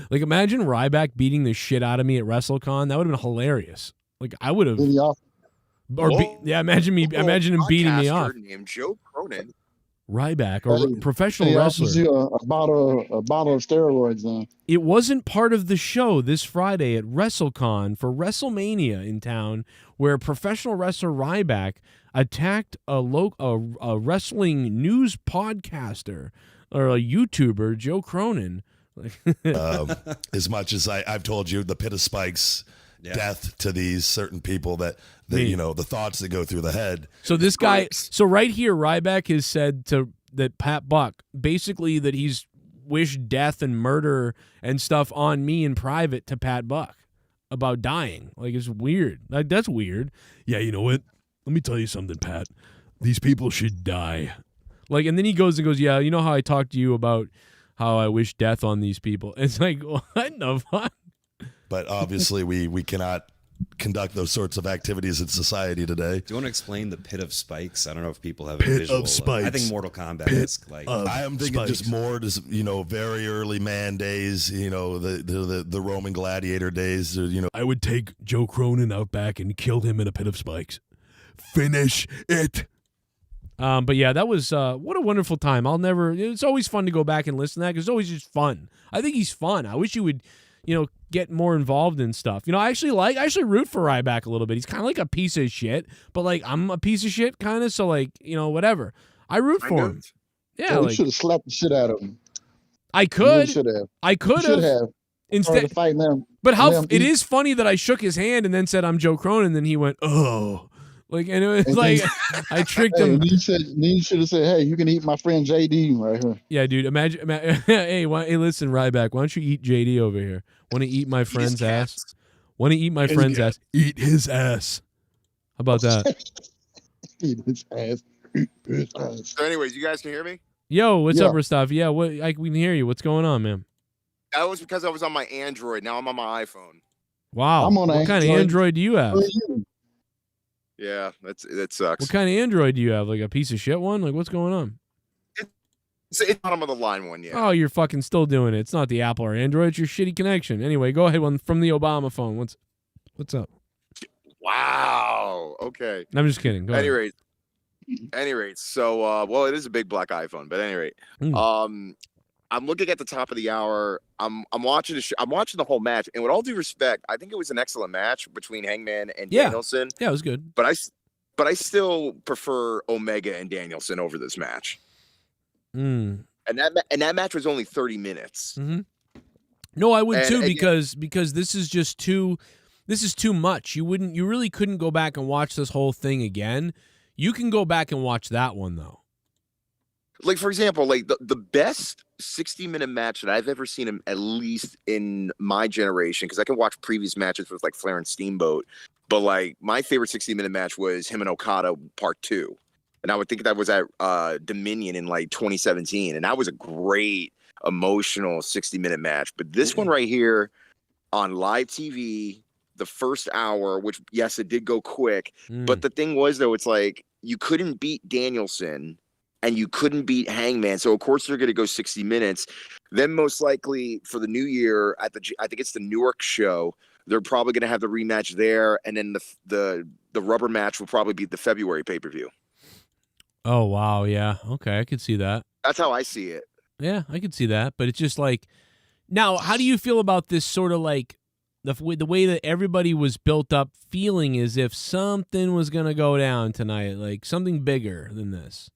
Like, imagine Ryback beating the shit out of me at WrestleCon. That would have been hilarious. Like, I would have. Imagine him beating me off. Named Joe Cronin. Ryback, or professional wrestler. A bottle of steroids. It wasn't part of the show this Friday at WrestleCon for WrestleMania in town, where professional wrestler Ryback attacked a wrestling news podcaster or a YouTuber, Joe Cronin. As much as I've told you, the pit of spikes. Death to these certain people that the thoughts that go through the head. So this guy, right here, Ryback has said that Pat Buck basically that he's wished death and murder and stuff on me in private to Pat Buck about dying. Like, it's weird. Like, that's weird. Yeah, you know what? Let me tell you something, Pat. These people should die. Like, and then he goes, yeah, you know how I talked to you about how I wish death on these people? It's like, what the fuck? But obviously, we cannot conduct those sorts of activities in society today. Do you want to explain the pit of spikes? I don't know if people have a visual. Of spikes. I think Mortal Kombat. I am thinking just more, very early man days. The Roman gladiator days. I would take Joe Cronin out back and kill him in a pit of spikes. Finish it. But yeah, that was what a wonderful time. It's always fun to go back and listen to that because it's always just fun. I think he's fun. I wish you would, get more involved in stuff. I actually root for Ryback a little bit. He's kind of like a piece of shit, but like I'm a piece of shit kind of. So like, whatever. I root for him. Yeah, you should have slapped the shit out of him. I could. Should have. I could have. Instead, to fight them. but how them it eat. is funny that I shook his hand and then said I'm Joe Cronin, and then he went, oh, like, and it was And like then- I tricked Hey, him. and you should have said, "Hey, you can eat my friend JD right here." Yeah, dude. Imagine. Hey, listen, Ryback. Why don't you eat JD over here? Want to eat my friend's ass? Want to eat my friend's ass? Eat his ass. How about that? Eat his ass. Eat his ass. So, anyways, you guys can hear me? Yo, what's Yeah. up, Rostov? Yeah, we can hear you. What's going on, man? That was because I was on my Android. Now I'm on my iPhone. Wow. I'm on what an kind of Android. Android do you have? Who are you? Yeah, that sucks. What kind of Android do you have? Like a piece of shit one? Like what's going on? It's bottom of the line one, yeah. Oh, you're fucking still doing it. It's not the Apple or Android. It's your shitty connection. Anyway, go ahead. One from the Obama phone. What's up? Wow. Okay. I'm just kidding. Go ahead. Any rate, so well, it is a big black iPhone, but at any rate, I'm looking at the top of the hour. I'm watching I'm watching the whole match, and with all due respect, I think it was an excellent match between Hangman and Danielson. Yeah, it was good. But I still prefer Omega and Danielson over this match. And that match was only 30 minutes. No, I would And- too and- because this is just too. This is too much. You really couldn't go back and watch this whole thing again. You can go back and watch that one though. Like, for example, like the best 60-minute match that I've ever seen, at least in my generation, because I can watch previous matches with like Flair and Steamboat, but like my favorite 60-minute match was him and Okada Part 2. And I would think that was at Dominion in like 2017. And that was a great emotional 60-minute match. But this one right here on live TV, the first hour, which, yes, it did go quick. But the thing was, though, it's like you couldn't beat Danielson and you couldn't beat Hangman. So, of course, they're going to go 60 minutes. Then most likely for the new year, I think it's the Newark show, they're probably going to have the rematch there. And then the rubber match will probably be the February pay-per-view. Oh wow, yeah, okay, I could see that. That's how I see it. Yeah, I could see that, but it's just like, now, how do you feel about this sort of like the way that everybody was built up, feeling as if something was gonna go down tonight, like something bigger than this?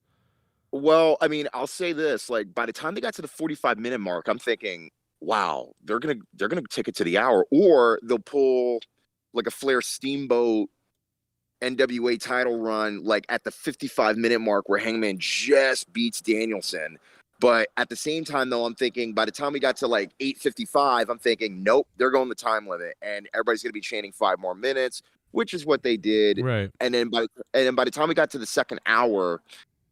Well, I mean, I'll say this: like by the time they got to the 45-minute mark, I'm thinking, wow, they're gonna take it to the hour, or they'll pull like a Flair Steamboat NWA title run like at the 55-minute mark where Hangman just beats Danielson. But at the same time, though, I'm thinking by the time we got to like 8:55, I'm thinking, nope, they're going the time limit, and everybody's going to be chanting 5 more minutes, which is what they did. Right. And then by the time we got to the second hour,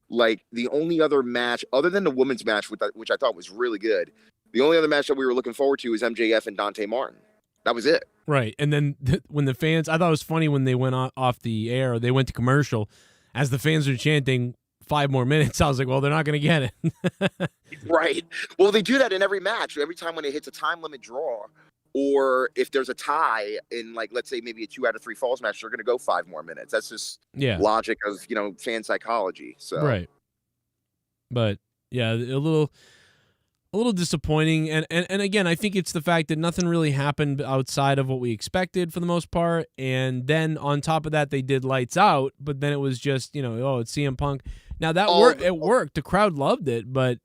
like the only other match other than the women's match, which I thought was really good, the only other match that we were looking forward to was MJF and Dante Martin. That was it. Right, and then when the fans, I thought it was funny when they went off the air, they went to commercial, as the fans are chanting 5 more minutes, I was like, well, they're not going to get it. Right. Well, they do that in every match. Every time when it hits a time limit draw, or if there's a tie in, like, let's say maybe a 2 out of 3 falls match, they're going to go 5 more minutes. That's just logic of, fan psychology. So Right. But yeah, a little disappointing, and again, I think it's the fact that nothing really happened outside of what we expected for the most part, and then on top of that, they did Lights Out, but then it was just it's CM Punk. Now that it worked, the crowd loved it, but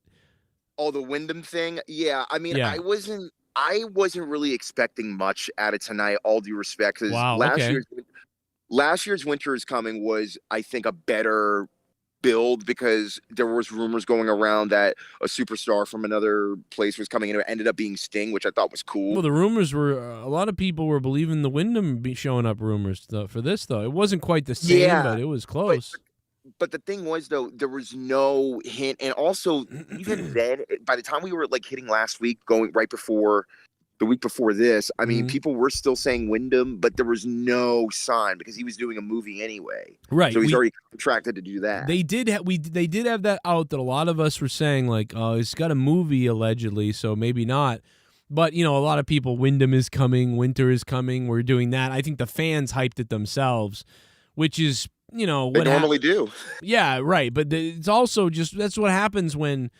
the Wyndham thing, yeah. I mean, Yeah. I wasn't really expecting much out of tonight. All due respect, because Wow, last year's Winter is Coming was, I think, a better build because there was rumors going around that a superstar from another place was coming in. It ended up being Sting, which I thought was cool. well, the rumors were a lot of people were believing the Wyndham be showing up rumors for this though. It wasn't quite the same, but it was close. But the thing was, though, there was no hint. And also, even then, by the time we were like hitting last week, going right before the week before this, I mean, people were still saying Wyndham, but there was no sign because he was doing a movie anyway. Right. So he's already contracted to do that. They did have that out that a lot of us were saying, like, oh, he's got a movie allegedly, so maybe not. But, a lot of people, Wyndham is coming, Winter is coming, we're doing that. I think the fans hyped it themselves, which is, they normally do. Yeah, right. But it's also just, that's what happens when,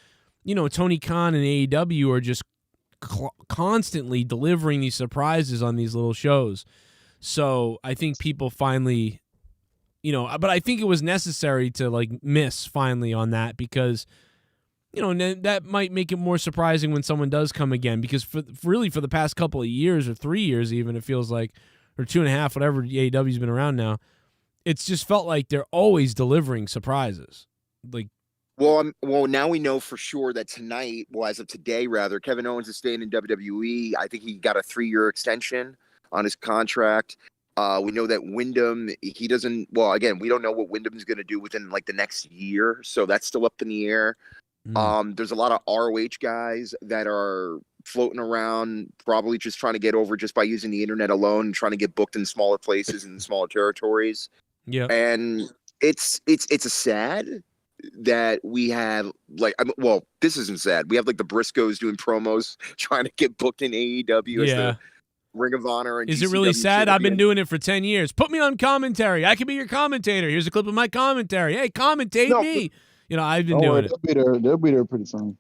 Tony Khan and AEW are just constantly delivering these surprises on these little shows. So I think people finally, but I think it was necessary to like miss finally on that because, and that might make it more surprising when someone does come again, because for the past couple of years or 3 years even, it feels like, or 2.5, whatever AEW's been around now, it's just felt like they're always delivering surprises. Like, well, now we know for sure that tonight, well, as of today, rather, Kevin Owens is staying in WWE. I think he got a 3-year extension on his contract. We know that Wyndham, he doesn't. Well, again, we don't know what Wyndham's going to do within like the next year, so that's still up in the air. There's a lot of ROH guys that are floating around, probably just trying to get over just by using the internet alone, and trying to get booked in smaller places and smaller territories. Yeah, and it's a sad that we have this isn't sad. We have like the Briscoes doing promos trying to get booked in AEW as the Ring of Honor. And is it really sad? I've been doing it for 10 years. Put me on commentary. I can be your commentator. Here's a clip of my commentary. Hey, commentate me. I've been doing it. They'll be there pretty soon.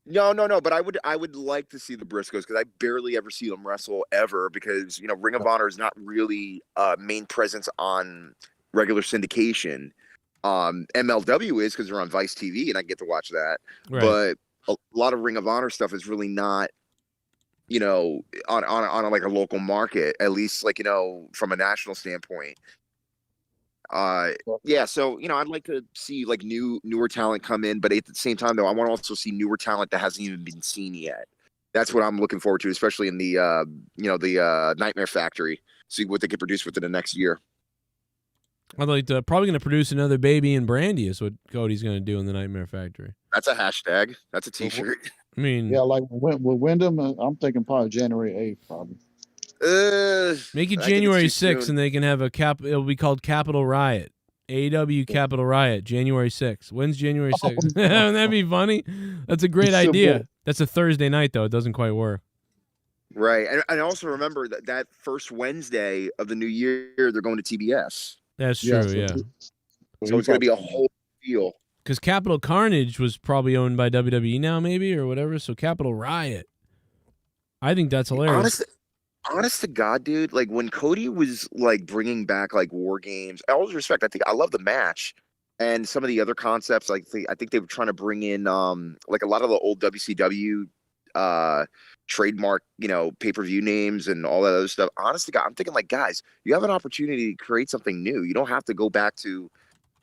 No. But I would like to see the Briscoes, because I barely ever see them wrestle ever, because Ring of Honor is not really main presence on regular syndication. MLW is, because they're on Vice TV and I get to watch that. Right. But a lot of Ring of Honor stuff is really not, on like a local market, at least from a national standpoint. So I'd like to see like newer talent come in, but at the same time though, I want to also see newer talent that hasn't even been seen yet. That's what I'm looking forward to, especially in the Nightmare Factory. See what they can produce within the next year. I'd like to probably going to produce another Baby and Brandy is what Cody's going to do in the Nightmare Factory. That's a hashtag. That's a T-shirt. I mean, yeah, like with Wyndham, I'm thinking probably January 8th, probably. Make it January 6th, and they can have it'll be called Capital Riot. AEW Capital Riot, January 6th. When's January 6th? Wouldn't that be funny? That's a great idea. That's a Thursday night, though. It doesn't quite work. Right. And also remember that first Wednesday of the new year, they're going to TBS. That's true, yeah. So it's going to be a whole deal. Because Capital Carnage was probably owned by WWE now, maybe, or whatever. So Capital Riot. I think that's hilarious. Honest to God, dude, like when Cody was like bringing back like War Games, I always respect. I love the match and some of the other concepts. Like I think they were trying to bring in like a lot of the old WCW trademark, pay-per-view names and all that other stuff. Honest to God, I'm thinking like, guys, you have an opportunity to create something new. You don't have to go back to,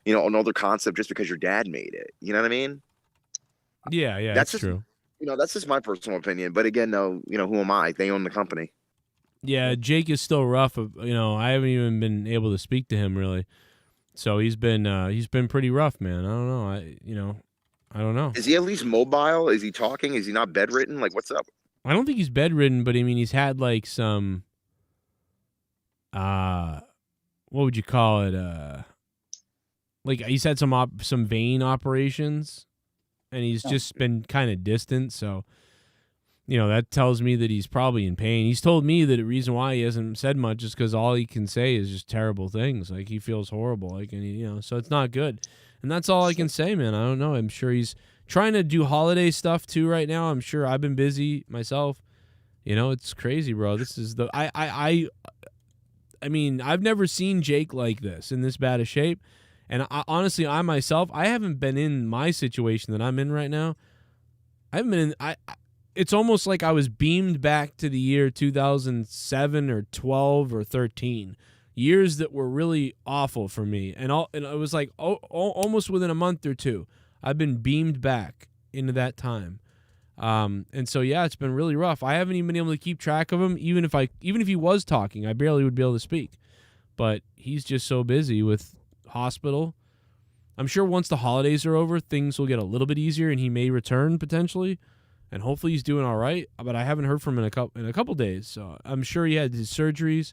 another concept just because your dad made it. You know what I mean? Yeah, that's true. That's just my personal opinion. But again, though, who am I? They own the company. Yeah, Jake is still rough. I haven't even been able to speak to him really. So he's been pretty rough, man. I don't know. I don't know. Is he at least mobile? Is he talking? Is he not bedridden? Like, what's up? I don't think he's bedridden, but I mean, he's had like some, what would you call it? Like he's had some vein operations, and he's just been kind of distant. So, that tells me that he's probably in pain. He's told me that the reason why he hasn't said much is because all he can say is just terrible things. Like he feels horrible. Like, and so it's not good. And that's all I can say, man. I don't know. I'm sure he's trying to do holiday stuff too right now. I'm sure I've been busy myself. It's crazy, bro. This is I mean, I've never seen Jake like this in this bad a shape. And honestly, I myself, I haven't been in my situation that I'm in right now. I haven't been in. It's almost like I was beamed back to the year 2007 or 12 or 13, years that were really awful for me. And it was like almost within a month or two, I've been beamed back into that time. And so, yeah, it's been really rough. I haven't even been able to keep track of him. Even if he was talking, I barely would be able to speak. But he's just so busy with hospital. I'm sure once the holidays are over, things will get a little bit easier and he may return potentially. And hopefully he's doing all right, but I haven't heard from him in a couple days. So I'm sure he had his surgeries,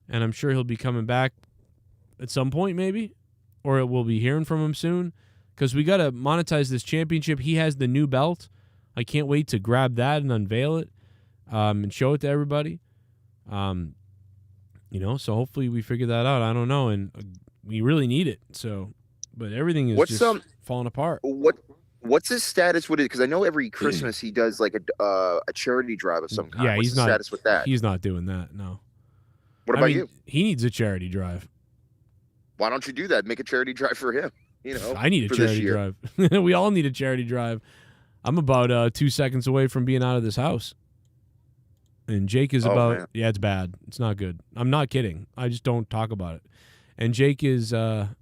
and I'm sure he'll be coming back at some point maybe, or we'll be hearing from him soon, because we got to monetize this championship. He has the new belt. I can't wait to grab that and unveil it and show it to everybody. So hopefully we figure that out. I don't know, and we really need it. So, but everything is just falling apart. What's his status with it? Because I know every Christmas he does like a charity drive of some kind. Yeah, What's he's the not. Status with that? He's not doing that. No. What about you? He needs a charity drive. Why don't you do that? Make a charity drive for him. I need a charity drive. We all need a charity drive. I'm about 2 seconds away from being out of this house. And Jake is man. yeah, it's bad. It's not good. I'm not kidding. I just don't talk about it. And Jake is about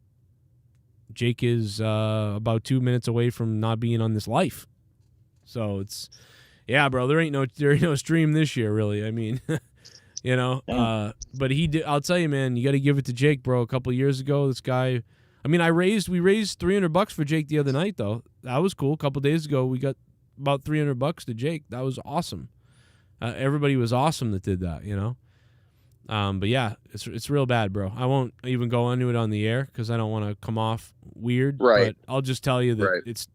2 minutes away from not being on this life. So it's, yeah, bro, there ain't no stream this year, really. I mean, you know, but I'll tell you, man, you got to give it to Jake, bro. A couple of years ago, this guy, I mean, we raised $300 for Jake the other night, though. That was cool. A couple of days ago, we got about $300 to Jake. That was awesome. Everybody was awesome that did that, you know. But yeah, it's real bad, bro. I won't even go into it on the air because I don't want to come off weird. Right. But I'll just tell you that it's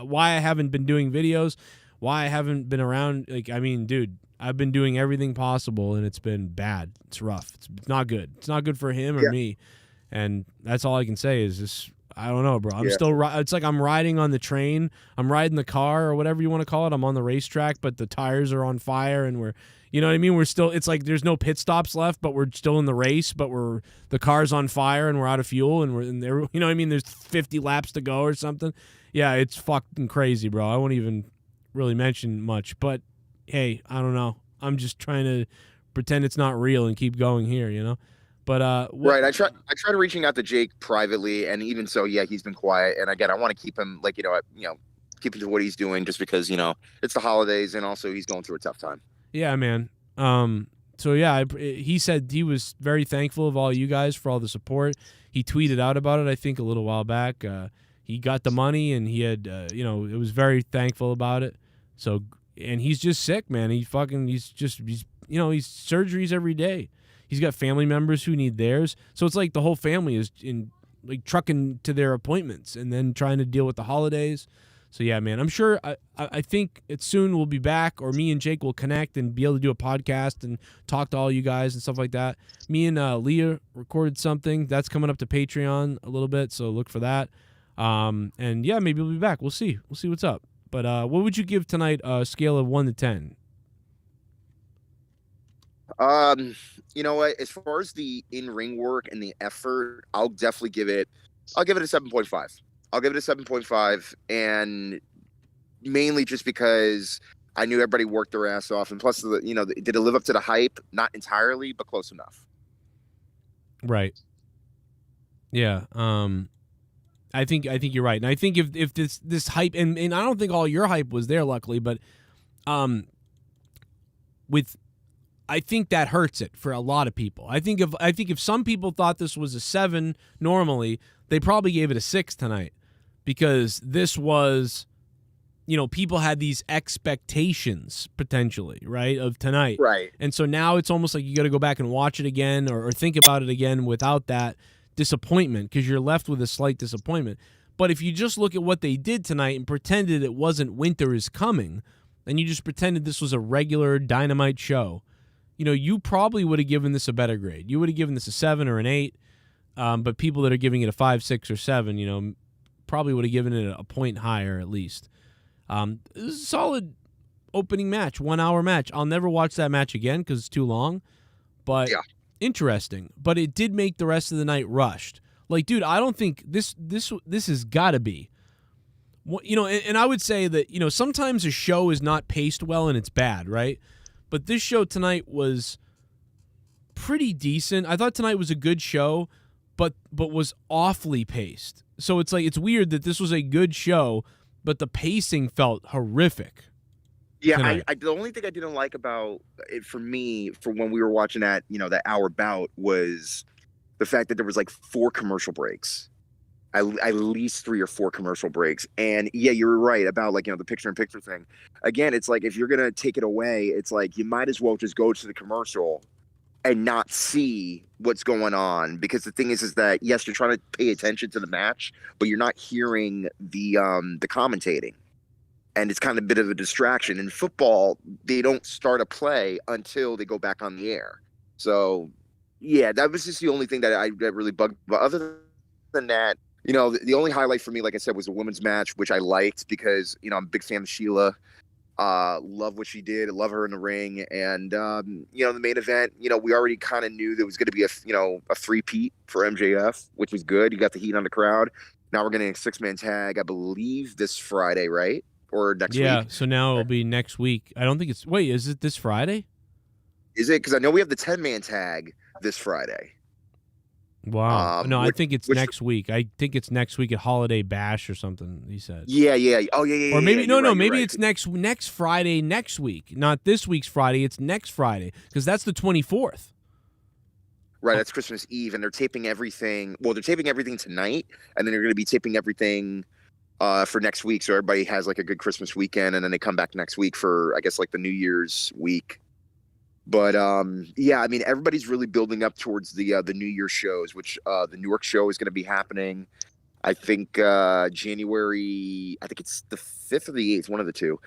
why I haven't been doing videos, why I haven't been around. Like, I mean, dude, I've been doing everything possible, and it's been bad. It's rough. It's not good. It's not good for him or me. And that's all I can say is just, I don't know, bro. I'm still, it's like I'm riding on the train. I'm riding the car or whatever you want to call it. I'm on the racetrack, but the tires are on fire and we're, you know what I mean? We're still, it's like there's no pit stops left, but we're still in the race, but the car's on fire and we're out of fuel and there, you know what I mean? There's 50 laps to go or something. Yeah, it's fucking crazy, bro. I won't even really mention much, but hey, I don't know. I'm just trying to pretend it's not real and keep going here, you know? But right, I tried reaching out to Jake privately, and even so, yeah, he's been quiet. And again, I want to keep him like keep him to what he's doing, just because it's the holidays, and also he's going through a tough time. Yeah, man. So yeah, he said he was very thankful of all you guys for all the support. He tweeted out about it, I think, a little while back. He got the money, and he had, it was very thankful about it. So, and he's just sick, man. He's surgeries every day. He's got family members who need theirs. So it's like the whole family is trucking to their appointments and then trying to deal with the holidays. So yeah, man, I'm sure, I think it soon we'll be back, or me and Jake will connect and be able to do a podcast and talk to all you guys and stuff like that. Me and Leah recorded something that's coming up to Patreon a little bit, so look for that. And yeah, maybe we'll be back. We'll see what's up. But what would you give tonight a scale of 1 to 10? You know what? As far as the in-ring work and the effort, I'll give it a 7.5. I'll give it a 7.5, and mainly just because I knew everybody worked their ass off, and plus, did it live up to the hype? Not entirely, but close enough. Right. Yeah. I think you're right, and I think if this hype, and I don't think all your hype was there, luckily, but I think that hurts it for a lot of people. I think if some people thought this was a 7 normally, they probably gave it a 6 tonight, because this was, people had these expectations potentially, right, of tonight. Right. And so now it's almost like you got to go back and watch it again or think about it again without that disappointment, because you're left with a slight disappointment. But if you just look at what they did tonight and pretended it wasn't Winter is Coming, and you just pretended this was a regular Dynamite show, you probably would have given this a better grade. You would have given this a 7 or an 8, but people that are giving it a 5, 6, or 7, probably would have given it a point higher at least. This is a solid opening match, 1 hour match. I'll never watch that match again because it's too long, but interesting. But it did make the rest of the night rushed. Like, dude, I don't think this has got to be. And I would say that, sometimes a show is not paced well and it's bad, right? But this show tonight was pretty decent. I thought tonight was a good show, but was awfully paced. So it's like, it's weird that this was a good show, but the pacing felt horrific. Yeah, the only thing I didn't like about it for me, for when we were watching that, that hour bout, was the fact that there was like 4 commercial breaks. At least 3 or 4 commercial breaks. And yeah, you're right about the picture-in-picture thing. Again, it's like, if you're going to take it away, it's like you might as well just go to the commercial and not see what's going on. Because the thing is that, yes, you're trying to pay attention to the match, but you're not hearing the commentating. And it's kind of a bit of a distraction. In football, they don't start a play until they go back on the air. So yeah, that was just the only thing that really bugged. But other than that, the only highlight for me, like I said, was a women's match, which I liked because, I'm a big fan of Sheila. Love what she did. Love her in the ring. And, the main event, we already kind of knew there was going to be a three-peat for MJF, which was good. You got the heat on the crowd. Now we're getting a 6-man tag, I believe, this Friday, right? or next Yeah, week. so now it'll be next week. I don't think it's. Wait, is it this Friday? Is it? Because I know we have the 10-man tag this Friday. Wow. No, I think it's which- next week. I think it's next week at Holiday Bash or something, he said. Yeah. Oh, yeah. Or maybe, yeah, no, you're right, maybe you're it's next Friday next week. Not this week's Friday, it's next Friday, because that's the 24th. Right, that's Christmas Eve, and they're taping everything. Well, they're taping everything tonight, and then they're going to be taping everything for next week, so everybody has like a good Christmas weekend, and then they come back next week for, I guess, like the New Year's week. But yeah, I mean, everybody's really building up towards the New Year shows, which the Newark show is going to be happening. I think January. I think it's the 5th or the 8th, one of the two.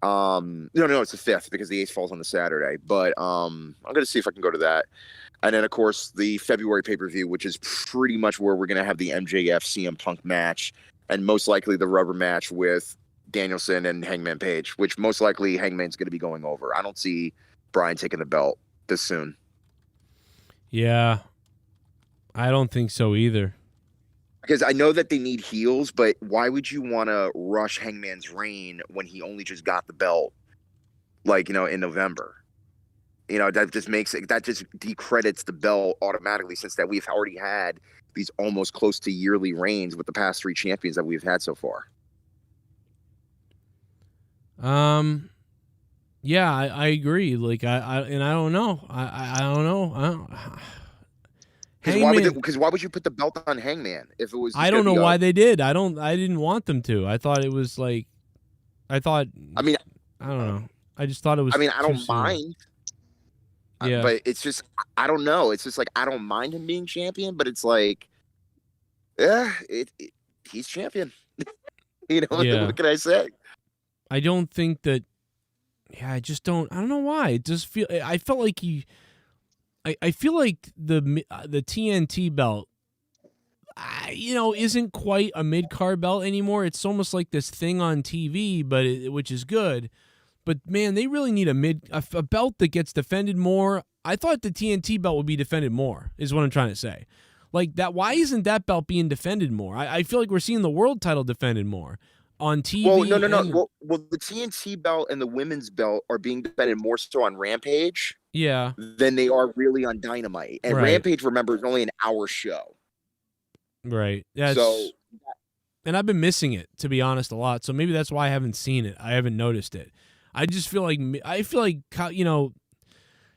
No, it's the 5th because the 8th falls on the Saturday. But I'm going to see if I can go to that. And then, of course, the February pay-per-view, which is pretty much where we're going to have the MJF CM Punk match, and most likely the rubber match with Danielson and Hangman Page, which most likely Hangman's going to be going over. I don't see Bryan taking the belt this soon. Yeah, I don't think so either. Because I know that they need heels, but why would you want to rush Hangman's reign when he only just got the belt, like, in November? That just decredits the belt automatically, since that we've already had these almost close to yearly reigns with the past 3 champions that we've had so far. Yeah, I agree. Like I don't know. I don't know. Because why would you put the belt on Hangman if it was? I don't know why they did. I didn't want them to. I thought it was like, I mean, I don't know. I just thought it was. I mean, I don't soon. mind. Yeah. But it's just, I don't know. It's just like, I don't mind him being champion, but it's like, yeah, he's champion. Yeah. What can I say? I don't think that. Yeah, I just don't. I don't know why. It just feel. I felt like I feel like the TNT belt, isn't quite a mid-card belt anymore. It's almost like this thing on TV, which is good. But man, they really need a belt that gets defended more. I thought the TNT belt would be defended more, is what I'm trying to say. Like that. Why isn't that belt being defended more? I feel like we're seeing the world title defended more on TV. Well, no. Well, the TNT belt and the women's belt are being defended more so on Rampage. Yeah. Than they are really on Dynamite. And right. Rampage, remember, is only an hour show. Right. And I've been missing it, to be honest, a lot. So maybe that's why I haven't seen it. I haven't noticed it. I just feel like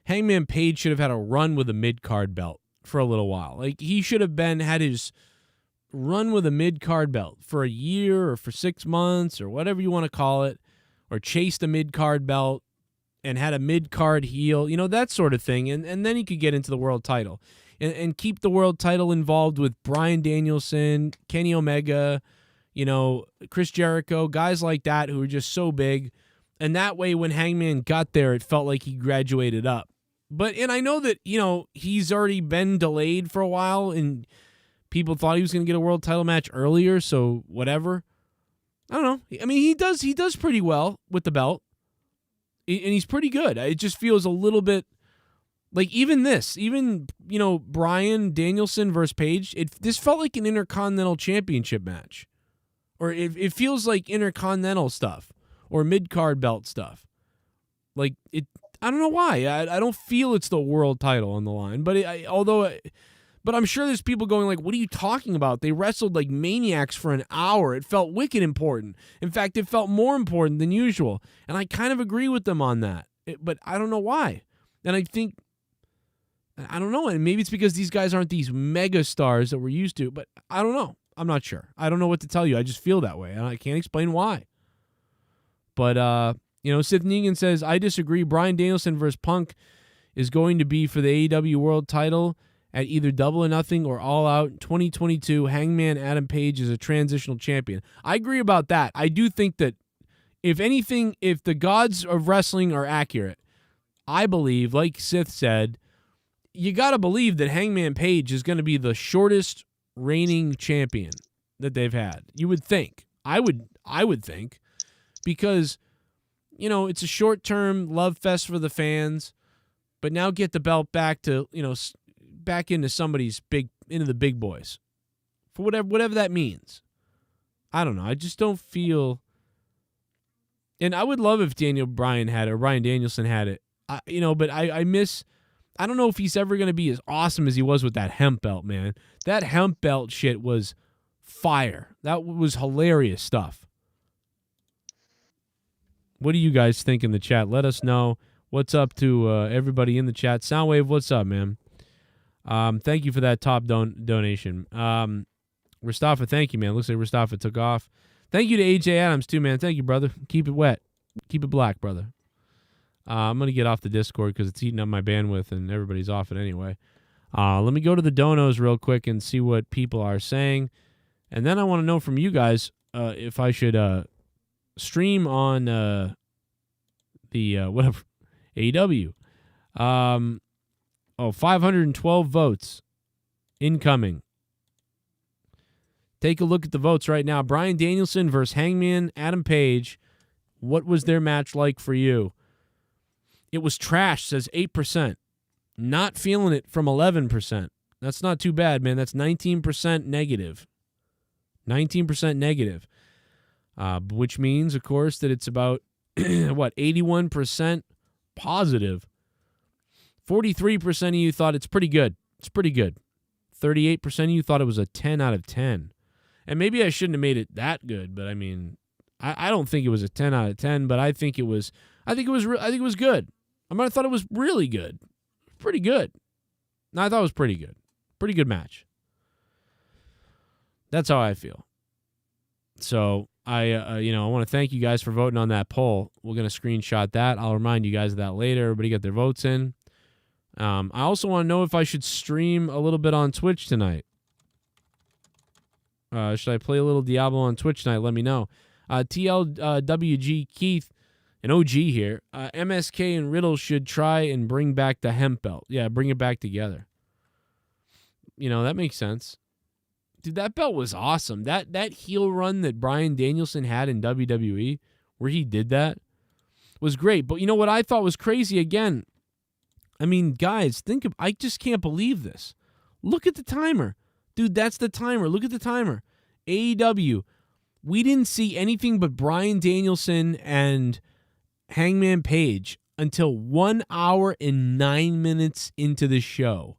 Hangman Page should have had a run with a mid-card belt for a little while. Like he should have had his run with a mid-card belt for a year or for 6 months or whatever you want to call it, or chased a mid-card belt and had a mid-card heel, that sort of thing. And then he could get into the world title and keep the world title involved with Bryan Danielson, Kenny Omega, Chris Jericho, guys like that who are just so big. And that way, when Hangman got there, it felt like he graduated up. And I know that, he's already been delayed for a while and people thought he was going to get a world title match earlier. So whatever. I don't know. I mean, he does pretty well with the belt and he's pretty good. It just feels a little bit like Bryan Danielson versus Page. This felt like an Intercontinental Championship match, or it feels like Intercontinental stuff. Or mid-card belt stuff. Like, I don't know why. I don't feel it's the world title on the line. But I'm sure there's people going like, what are you talking about? They wrestled like maniacs for an hour. It felt wicked important. In fact, it felt more important than usual. And I kind of agree with them on that. But I don't know why. And I don't know. And maybe it's because these guys aren't these mega stars that we're used to. But I don't know. I'm not sure. I don't know what to tell you. I just feel that way. And I can't explain why. But, SITH NEGAN says, I disagree. Bryan Danielson versus Punk is going to be for the AEW World title at either Double or Nothing or All Out. 2022, Hangman Adam Page is a transitional champion. I agree about that. I do think that, if anything, if the gods of wrestling are accurate, I believe, like Sith said, you got to believe that Hangman Page is going to be the shortest reigning champion that they've had. You would think. I would think. Because, it's a short-term love fest for the fans, but now get the belt back to, back into into the big boys, for whatever that means. I don't know. I just don't feel And I would love if Daniel Bryan had it or Bryan Danielson had it. But I miss. I don't know if he's ever going to be as awesome as he was with that hemp belt, man. That hemp belt shit was fire. That was hilarious stuff. What do you guys think in the chat? Let us know. What's up to everybody in the chat? Soundwave, what's up, man? Thank you for that top donation. Mustafa, thank you, man. Looks like Mustafa took off. Thank you to AJ Adams, too, man. Thank you, brother. Keep it wet. Keep it black, brother. I'm going to get off the Discord because it's eating up my bandwidth and everybody's off it anyway. Let me go to the donos real quick and see what people are saying. And then I want to know from you guys if I should stream on the whatever AEW. 512 votes incoming. Take a look at the votes right now. Bryan Danielson versus Hangman Adam Page. What was their match like for you? It was trash, says 8%. Not feeling it from 11%. That's not too bad, man. That's 19% negative. 19% negative. Which means, of course, that it's about, 81% positive. 43% of you thought it's pretty good. It's pretty good. 38% of you thought it was a 10 out of 10. And maybe I shouldn't have made it that good, but I mean, I don't think it was a 10 out of 10, but I think it was good. I thought it was really good. Pretty good. No, I thought it was pretty good. Pretty good match. That's how I feel. So I want to thank you guys for voting on that poll. We're going to screenshot that. I'll remind you guys of that later. Everybody get their votes in. I also want to know if I should stream a little bit on Twitch tonight. Should I play a little Diablo on Twitch tonight? Let me know. TLWG Keith, an OG here. MSK and Riddle should try and bring back the hemp belt. Yeah, bring it back together. That makes sense. Dude, that belt was awesome. That heel run that Bryan Danielson had in WWE, where he did that, was great. But you know what I thought was crazy again? I mean, guys, I just can't believe this. Look at the timer. Dude, that's the timer. Look at the timer. AEW. We didn't see anything but Bryan Danielson and Hangman Page until 1 hour and 9 minutes into the show.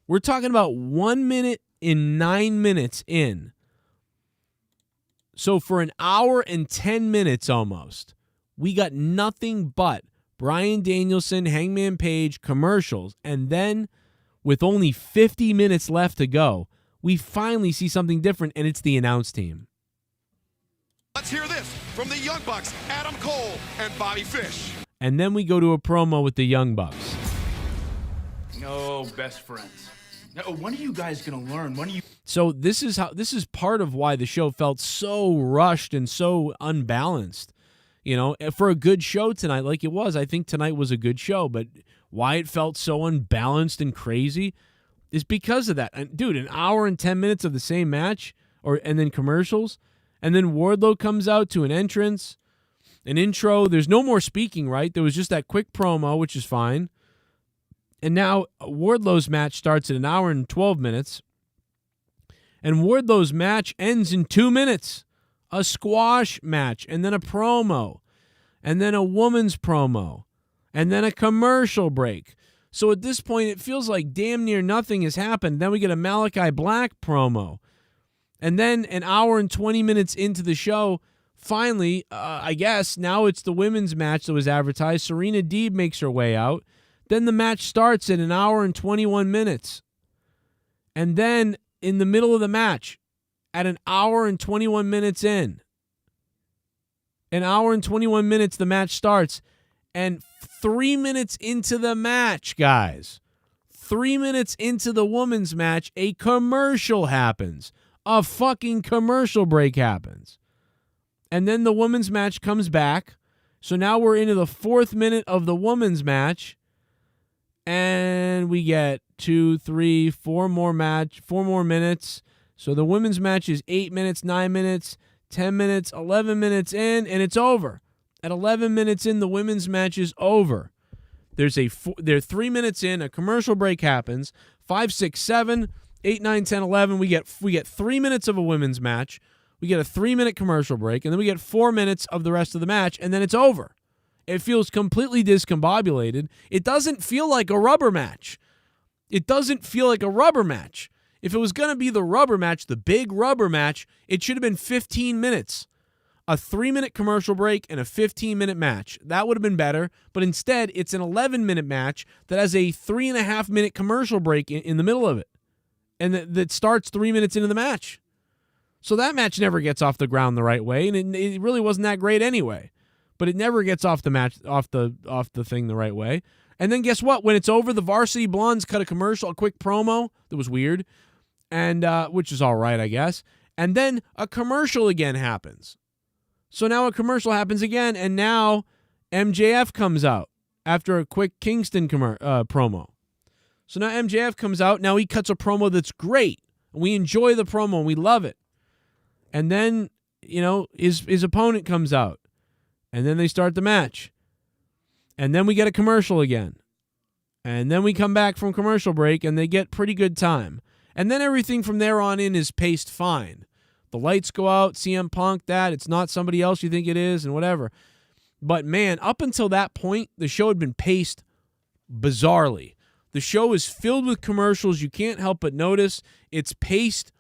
We're talking about 1 minute and 9 minutes in. So for an hour and 10 minutes almost, we got nothing but Bryan Danielson, Hangman Page commercials. And then with only 50 minutes left to go, we finally see something different, and it's the announce team. Let's hear this from the Young Bucks, Adam Cole and Bobby Fish. And then we go to a promo with the Young Bucks. No, best friends. Now, when are you guys going to learn? So this is part of why the show felt so rushed and so unbalanced. For a good show tonight like it was, I think tonight was a good show, but why it felt so unbalanced and crazy is because of that. And dude, an hour and 10 minutes of the same match and then commercials, and then Wardlow comes out to an entrance, an intro. There's no more speaking, right? There was just that quick promo, which is fine. And now Wardlow's match starts at an hour and 12 minutes. And Wardlow's match ends in 2 minutes. A squash match, and then a promo, and then a woman's promo, and then a commercial break. So at this point, it feels like damn near nothing has happened. Then we get a Malachi Black promo. And then an hour and 20 minutes into the show, finally, I guess, now it's the women's match that was advertised. Serena Deeb makes her way out. Then the match starts at an hour and 21 minutes. And then in the middle of the match, at an hour and 21 minutes in, an hour and 21 minutes, the match starts. And 3 minutes into the match, guys, 3 minutes into the women's match, a commercial happens. A fucking commercial break happens. And then the women's match comes back. So now we're into the 4th minute of the women's match. And we get 2, 3, 4 more minutes. So the women's match is 8 minutes, 9 minutes, 10 minutes, 11 minutes in, and it's over. At 11 minutes in, the women's match is over. They're 3 minutes in, a commercial break happens. 5, 6, 7, 8, 9, 10, 11. We get 3 minutes of a women's match, We get a 3-minute commercial break, and then we get 4 minutes of the rest of the match, and then it's over. It feels completely discombobulated. It doesn't feel like a rubber match. It doesn't feel like a rubber match. If it was going to be the rubber match, the big rubber match, it should have been 15 minutes. A 3-minute commercial break and a 15-minute match. That would have been better, but instead, it's an 11-minute match that has a 3.5-minute commercial break in the middle of it, and that starts 3 minutes into the match. So that match never gets off the ground the right way, and it really wasn't that great anyway. But it never gets off the thing the right way. And then guess what? When it's over, the Varsity Blondes cut a quick promo that was weird, and which is all right, I guess. And then a commercial again happens. So now a commercial happens again, and now MJF comes out after a quick Kingston promo. So now MJF comes out. Now he cuts a promo that's great. We enjoy the promo, and we love it. And then, his opponent comes out. And then they start the match. And then we get a commercial again. And then we come back from commercial break, and they get pretty good time. And then everything from there on in is paced fine. The lights go out, CM Punk, it's not somebody else you think it is, and whatever. But man, up until that point, the show had been paced bizarrely. The show is filled with commercials. You can't help but notice it's paced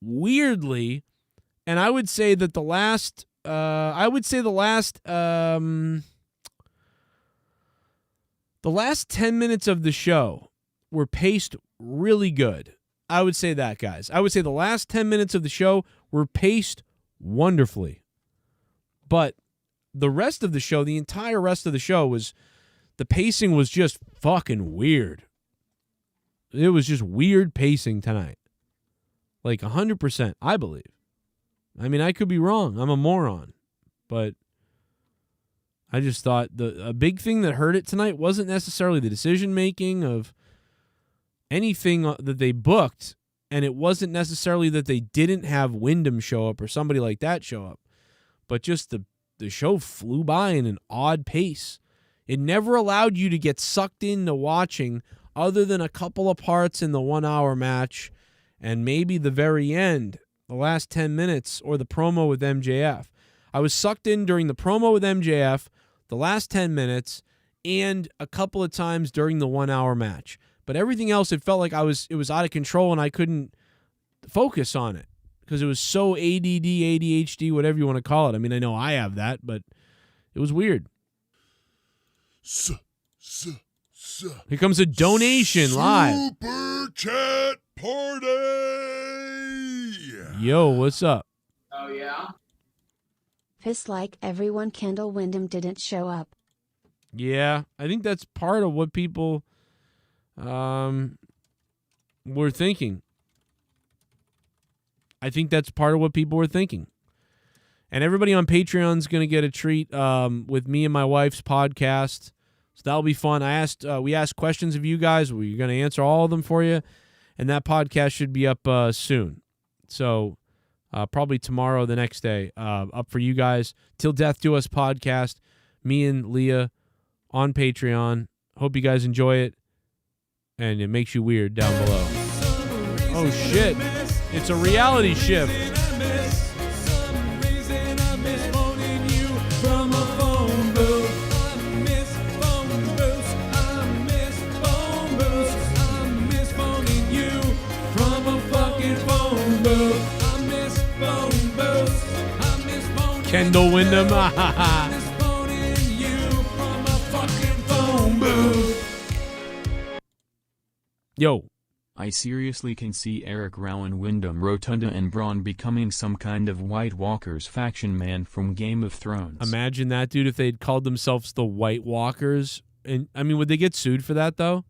weirdly. And I would say that the last 10 minutes of the show were paced really good. I would say that, guys. I would say the last 10 minutes of the show were paced wonderfully. But the rest of the show, the entire rest of the show, the pacing was just fucking weird. It was just weird pacing tonight. Like 100%, I believe. I mean, I could be wrong. I'm a moron. But I just thought a big thing that hurt it tonight wasn't necessarily the decision-making of anything that they booked, and it wasn't necessarily that they didn't have Wyndham show up or somebody like that show up, but just the show flew by in an odd pace. It never allowed you to get sucked into watching other than a couple of parts in the 1-hour match and maybe the very end, the last 10 minutes, or the promo with MJF. I was sucked in during the promo with MJF, the last 10 minutes, and a couple of times during the 1-hour match. But everything else, it felt like it was out of control and I couldn't focus on it because it was so ADD, ADHD, whatever you want to call it. I mean, I know I have that, but it was weird. Here comes a donation live. Super chat party. Yo, what's up? Oh, yeah? Fist like everyone, Kendall Wyndham didn't show up. Yeah, I think that's part of what people were thinking. I think that's part of what people were thinking. And everybody on Patreon's going to get a treat with me and my wife's podcast. So that'll be fun. We asked questions of you guys. We're going to answer all of them for you. And that podcast should be up soon. So probably tomorrow, the next day, up for you guys. Till Death Do Us podcast. Me and Leah on Patreon. Hope you guys enjoy it. And it makes you weird down below. Oh, shit. It's a reality shift. Kendall Wyndham. Yo. I seriously can see Eric Rowan, Wyndham Rotunda, and Braun becoming some kind of White Walkers faction man from Game of Thrones. Imagine that, dude, if they'd called themselves the White Walkers. And I mean, would they get sued for that, though?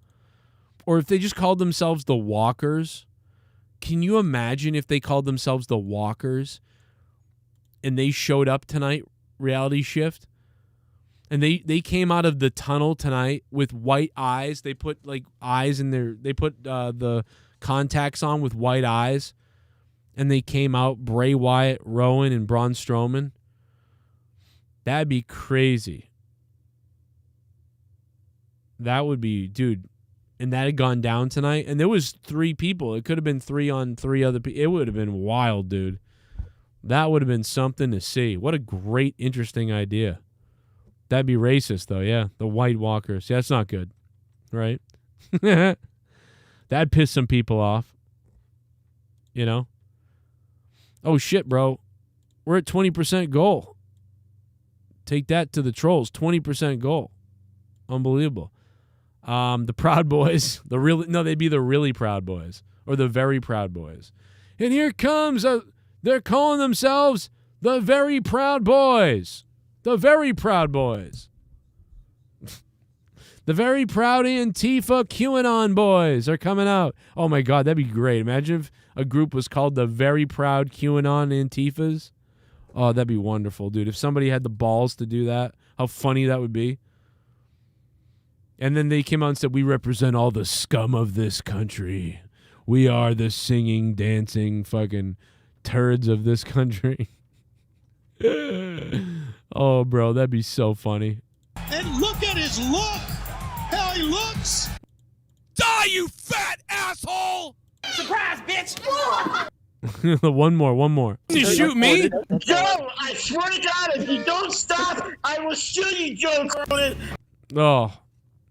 Or if they just called themselves the Walkers? Can you imagine if they called themselves the Walkers and they showed up tonight, Reality Shift? And they came out of the tunnel tonight with white eyes. They put like eyes in their. They put the contacts on with white eyes, and they came out Bray Wyatt, Rowan, and Braun Strowman. That'd be crazy. That would be, dude. And that had gone down tonight, and there was 3 people. It could have been 3 on 3 other people. It would have been wild, dude. That would have been something to see. What a great, interesting idea. That'd be racist, though, yeah. The White Walkers. Yeah, that's not good, right? That'd piss some people off, you know? Oh, shit, bro. We're at 20% goal. Take that to the trolls. 20% goal. Unbelievable. The Proud Boys. They'd be the really Proud Boys. Or the Very Proud Boys. And here comes, they're calling themselves the Very Proud Boys. The Very Proud Boys. The Very Proud Antifa QAnon Boys are coming out. Oh, my God, that'd be great. Imagine if a group was called the Very Proud QAnon Antifas. Oh, that'd be wonderful, dude. If somebody had the balls to do that, how funny that would be. And then they came out and said, we represent all the scum of this country. We are the singing, dancing, fucking turds of this country. Oh, bro, that'd be so funny. And look at his look. How he looks. Die, you fat asshole! Surprise, bitch. One more. You shoot me? Joe, I swear to God, if you don't stop, I will shoot you, Joe Cronin. Oh,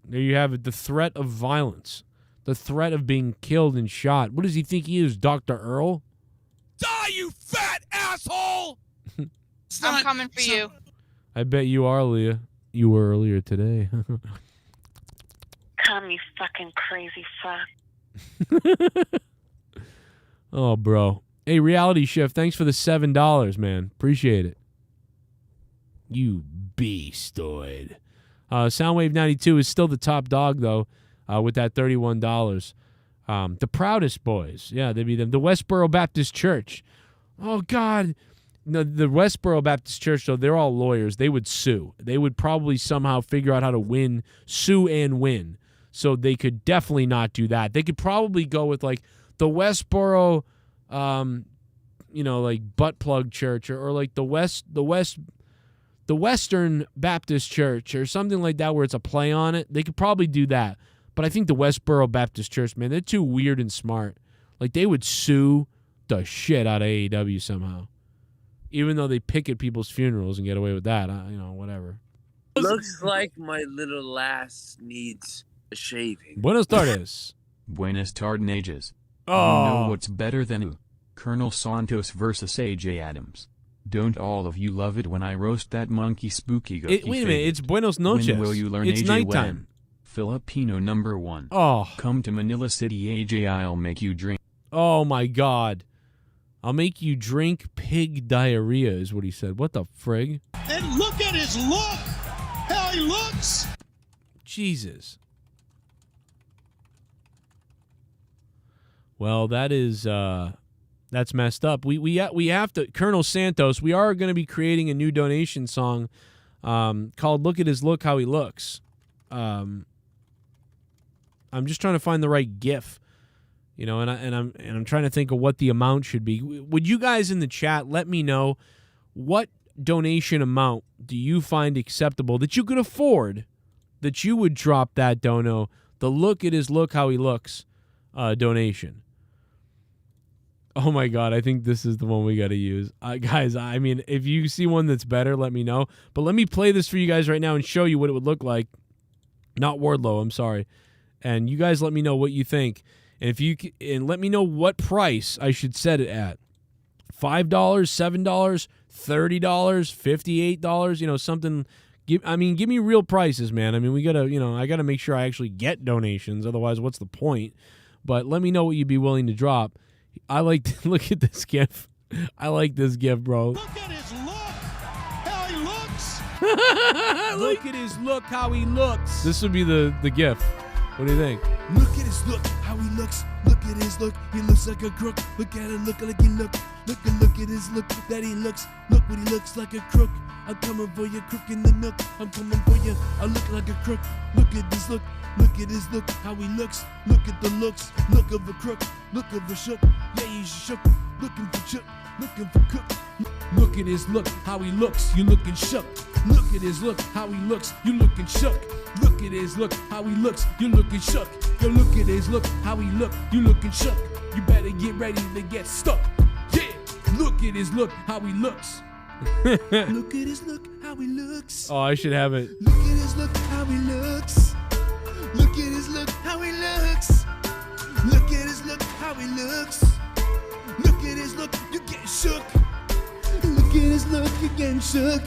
there you have it. The threat of violence. The threat of being killed and shot. What does he think he is, Dr. Earl? Die, you fat asshole! I'm coming for you. I bet you are, Leah. You were earlier today. Come, you fucking crazy fuck. Oh, bro. Hey, Reality Chef, thanks for the $7, man. Appreciate it. You beastoid. Soundwave 92 is still the top dog, though, with that $31. The Proudest Boys. Yeah, they'd be them. The Westboro Baptist Church. Oh, God. No, the Westboro Baptist Church, though, they're all lawyers. They would sue. They would probably somehow figure out how to sue and win. So they could definitely not do that. They could probably go with, like, the Westboro, like butt plug church or like the Western Baptist Church or something like that where it's a play on it. They could probably do that. But I think the Westboro Baptist Church, man, they're too weird and smart. Like they would sue the shit out of AEW somehow. Even though they pick at people's funerals and get away with that, whatever. Looks like my little lass needs a shaving. Buenos tardes. Buenas tardes. Oh. You know what's better than Colonel Santos versus AJ Adams? Don't all of you love it when I roast that monkey spooky goofy Wait a minute, it's Buenos Noches. When will you learn it's AJ nighttime. when? Filipino number 1. Oh. Come to Manila City, AJ, I'll make you drink. Oh, my God. I'll make you drink pig diarrhea is what he said. What the frig? And look at his look. How he looks. Jesus. Well, that's messed up. We have to, Colonel Santos, we are going to be creating a new donation song called Look at His Look, How He Looks. I'm just trying to find the right GIF, and I'm trying to think of what the amount should be. Would you guys in the chat let me know what donation amount do you find acceptable that you could afford, that you would drop that dono, the Look at His Look, How He Looks donation? Oh, my God. I think this is the one we got to use. Guys, I mean, if you see one that's better, let me know. But let me play this for you guys right now and show you what it would look like. Not Wardlow, I'm sorry. And you guys let me know what you think. And let me know what price I should set it at. $5, $7, $30, $58, something. Give me real prices, man. I mean, we got to, I got to make sure I actually get donations. Otherwise, what's the point? But let me know what you'd be willing to drop. I like to look at this GIF. I like this GIF, bro. Look at his look. How he looks. Look at his look, how he looks. This would be the GIF. What do you think? Look at his look, how he looks. Look at his look, he looks like a crook. Look at him, look like he look. Look at his look, that he looks. Look what he looks like a crook. I'm coming for you, crook in the nook. I'm coming for you, I look like a crook. Look at this look, look at his look, how he looks. Look at the looks, look of a crook. Look of a shook, yeah he's shook. Looking for chook, looking for cook. Look at his look, how he looks, you looking shook. Look at his look, how he looks, you looking shook. Look at his look, how he looks, you looking shook. Yo, look at his look, how he look, you looking shook. You better get ready to get stuck. Yeah, Look at his look, how he looks. Look at his look, how he looks. Oh, I should have it. Look at his look, how he looks. Look at his look, how he looks. Look at his look, how he looks. Look at his look, you get shook. Look at his look, you getting shook.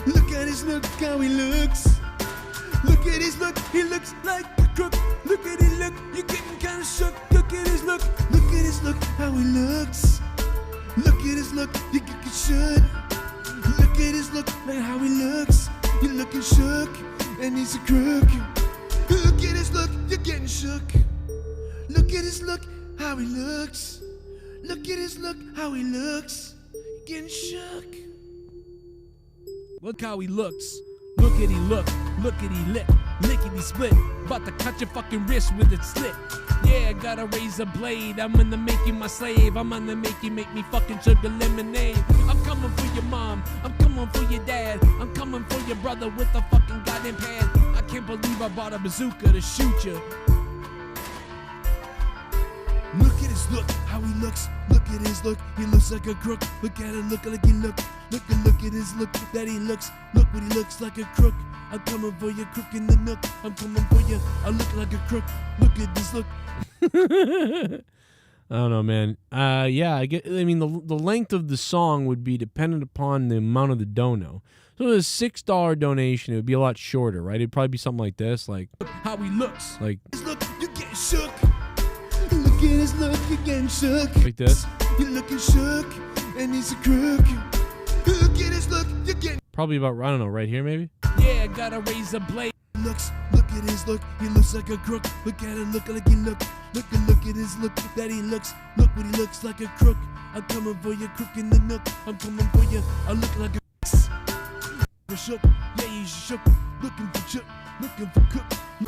Look at his look, how he looks. Look at his look, he looks like a crook. Look at his look, you getting kinda shook. Look at his look, how he looks. Look at his look, you get shook. Look at his look, like how he looks. You're looking shook, and he's a crook. Look at his look, you're getting shook. Look at his look, how he looks. Look at his look, how he looks. You're getting shook. Look how he looks. Look at he look. Look at he lip. Lickety split. About to cut your fucking wrist with it slit. Yeah, I got a razor blade. I'm gonna make you my slave. I'm gonna make you make me fucking sugar lemonade. I'm coming for your mom. I'm coming for your dad. I'm coming for your brother with a fucking goddamn pad. I can't believe I bought a bazooka to shoot you. Look at his look, how he looks. Look at his look, he looks like a crook. Look at him, look like he look. Look at his look that he looks. Look what he looks like a crook. I'm coming for you, crook in the nook. I'm coming for you, I look like a crook. Look at this look. I don't know, man. Yeah, I mean, the length of the song would be dependent upon the amount of the dono. So a $6 donation, it would be a lot shorter, right? It'd probably be something like this, like how he looks. Like his look, you get shook. Look at his look, you getting shook. Like this. You're looking shook, and he's a crook. Look at his look, you getting. Probably about, I don't know, right here maybe? Yeah, I got a razor blade. Look at his look, he looks like a crook. Look at him, look like he look. Look at his look that he looks. Look what he looks like a crook. I'm coming for you, crook in the nook. I'm coming for you, I look like a shook. Yeah, he's shook. Looking for shook, looking for cook.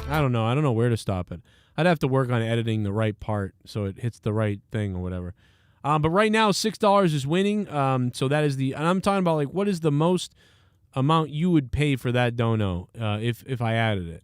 I don't know where to stop it. I'd have to work on editing the right part so it hits the right thing or whatever. But right now, $6 is winning. So that is and I'm talking about like what is the most amount you would pay for that dono if I added it.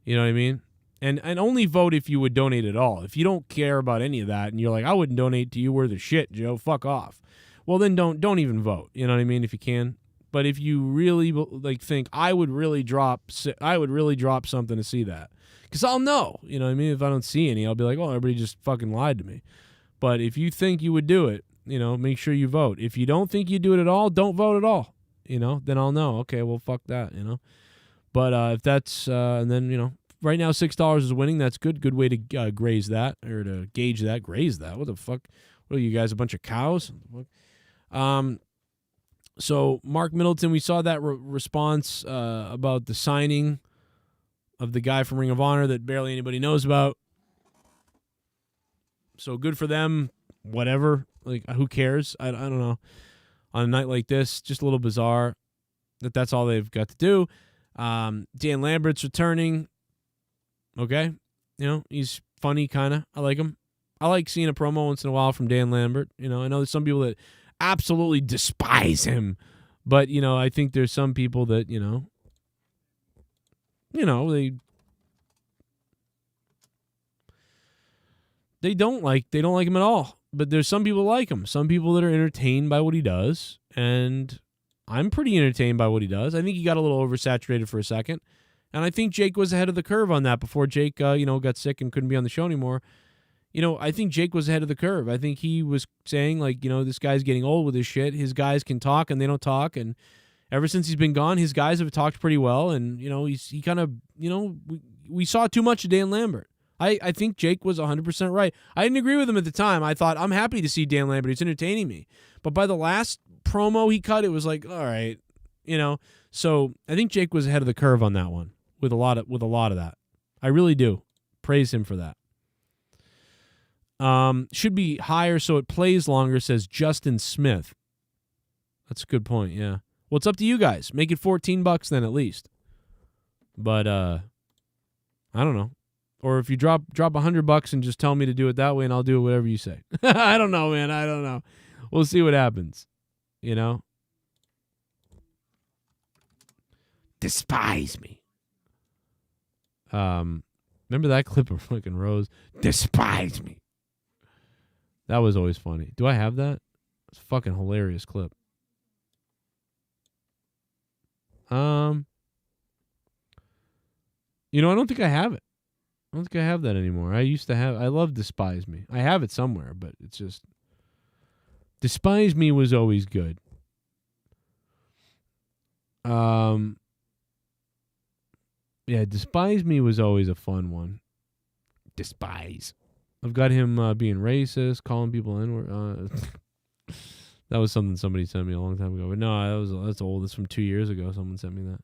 You know what I mean? And only vote if you would donate at all. If you don't care about any of that and you're like, I wouldn't donate to you worth of shit, Joe, fuck off. Well, then don't even vote. You know what I mean? If you can. But if you really like think I would really drop something to see that. Because I'll know. You know what I mean? If I don't see any, I'll be like, oh, everybody just fucking lied to me. But if you think you would do it, you know, make sure you vote. If you don't think you do it at all, don't vote at all. You know, then I'll know. Okay, well, fuck that, you know. But if that's, and then, you know, right now $6 is winning. That's good. Good way to graze that, or to gauge that. Graze that. What the fuck? What are you guys, a bunch of cows? So Mark Middleton, we saw that response about the signing of the guy from Ring of Honor that barely anybody knows about. So good for them. Whatever. Like, who cares? I don't know. On a night like this, just a little bizarre that's all they've got to do. Dan Lambert's returning. Okay. You know, he's funny, kind of. I like him. I like seeing a promo once in a while from Dan Lambert. You know, I know there's some people that absolutely despise him. But, you know, I think there's some people that, you know, they don't like him at all. But there's some people like him. Some people that are entertained by what he does. And I'm pretty entertained by what he does. I think he got a little oversaturated for a second. And I think Jake was ahead of the curve on that before Jake, got sick and couldn't be on the show anymore. You know, I think Jake was ahead of the curve. I think he was saying, like, you know, this guy's getting old with his shit. His guys can talk and they don't talk. And ever since he's been gone, his guys have talked pretty well. And, you know, he kind of, you know, we saw too much of Dan Lambert. I think Jake was 100% right. I didn't agree with him at the time. I thought, I'm happy to see Dan Lambert. He's entertaining me. But by the last promo he cut, it was like, all right, you know. So I think Jake was ahead of the curve on that one with a lot of that. I really do. Praise him for that. Should be higher so it plays longer, says Justin Smith. That's a good point, yeah. Well, it's up to you guys. Make it $14 then at least. But I don't know. Or if you drop $100 and just tell me to do it that way, and I'll do whatever you say. I don't know, man. I don't know. We'll see what happens. You know? Despise me. Remember that clip of fucking Rose? Despise me. That was always funny. Do I have that It's a fucking hilarious clip. You know, I don't think I have it. I don't think I have that anymore. I love Despise Me. I have it somewhere, but it's just, Despise Me was always good. Yeah, Despise Me was always a fun one. Despise. I've got him being racist, calling people N-word. That was something somebody sent me a long time ago. But no, that's old. That's from 2 years ago. Someone sent me that.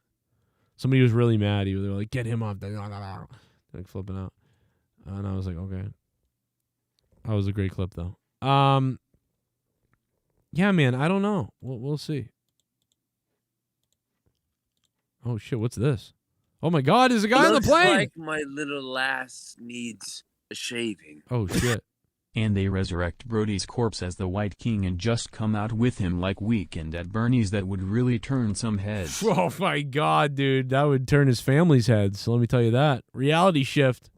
Somebody was really mad. They were like, get him off. Like flipping out. And I was like, okay. That was a great clip, though. Yeah, man, I don't know. We'll see. Oh, shit, what's this? Oh, my God, there's a guy on the plane! Looks like my little lass needs a shaving. Oh, shit. And they resurrect Brody's corpse as the White King and just come out with him like Weekend at Bernie's. That would really turn some heads. Oh, my God, dude. That would turn his family's heads. So let me tell you that. Reality shift.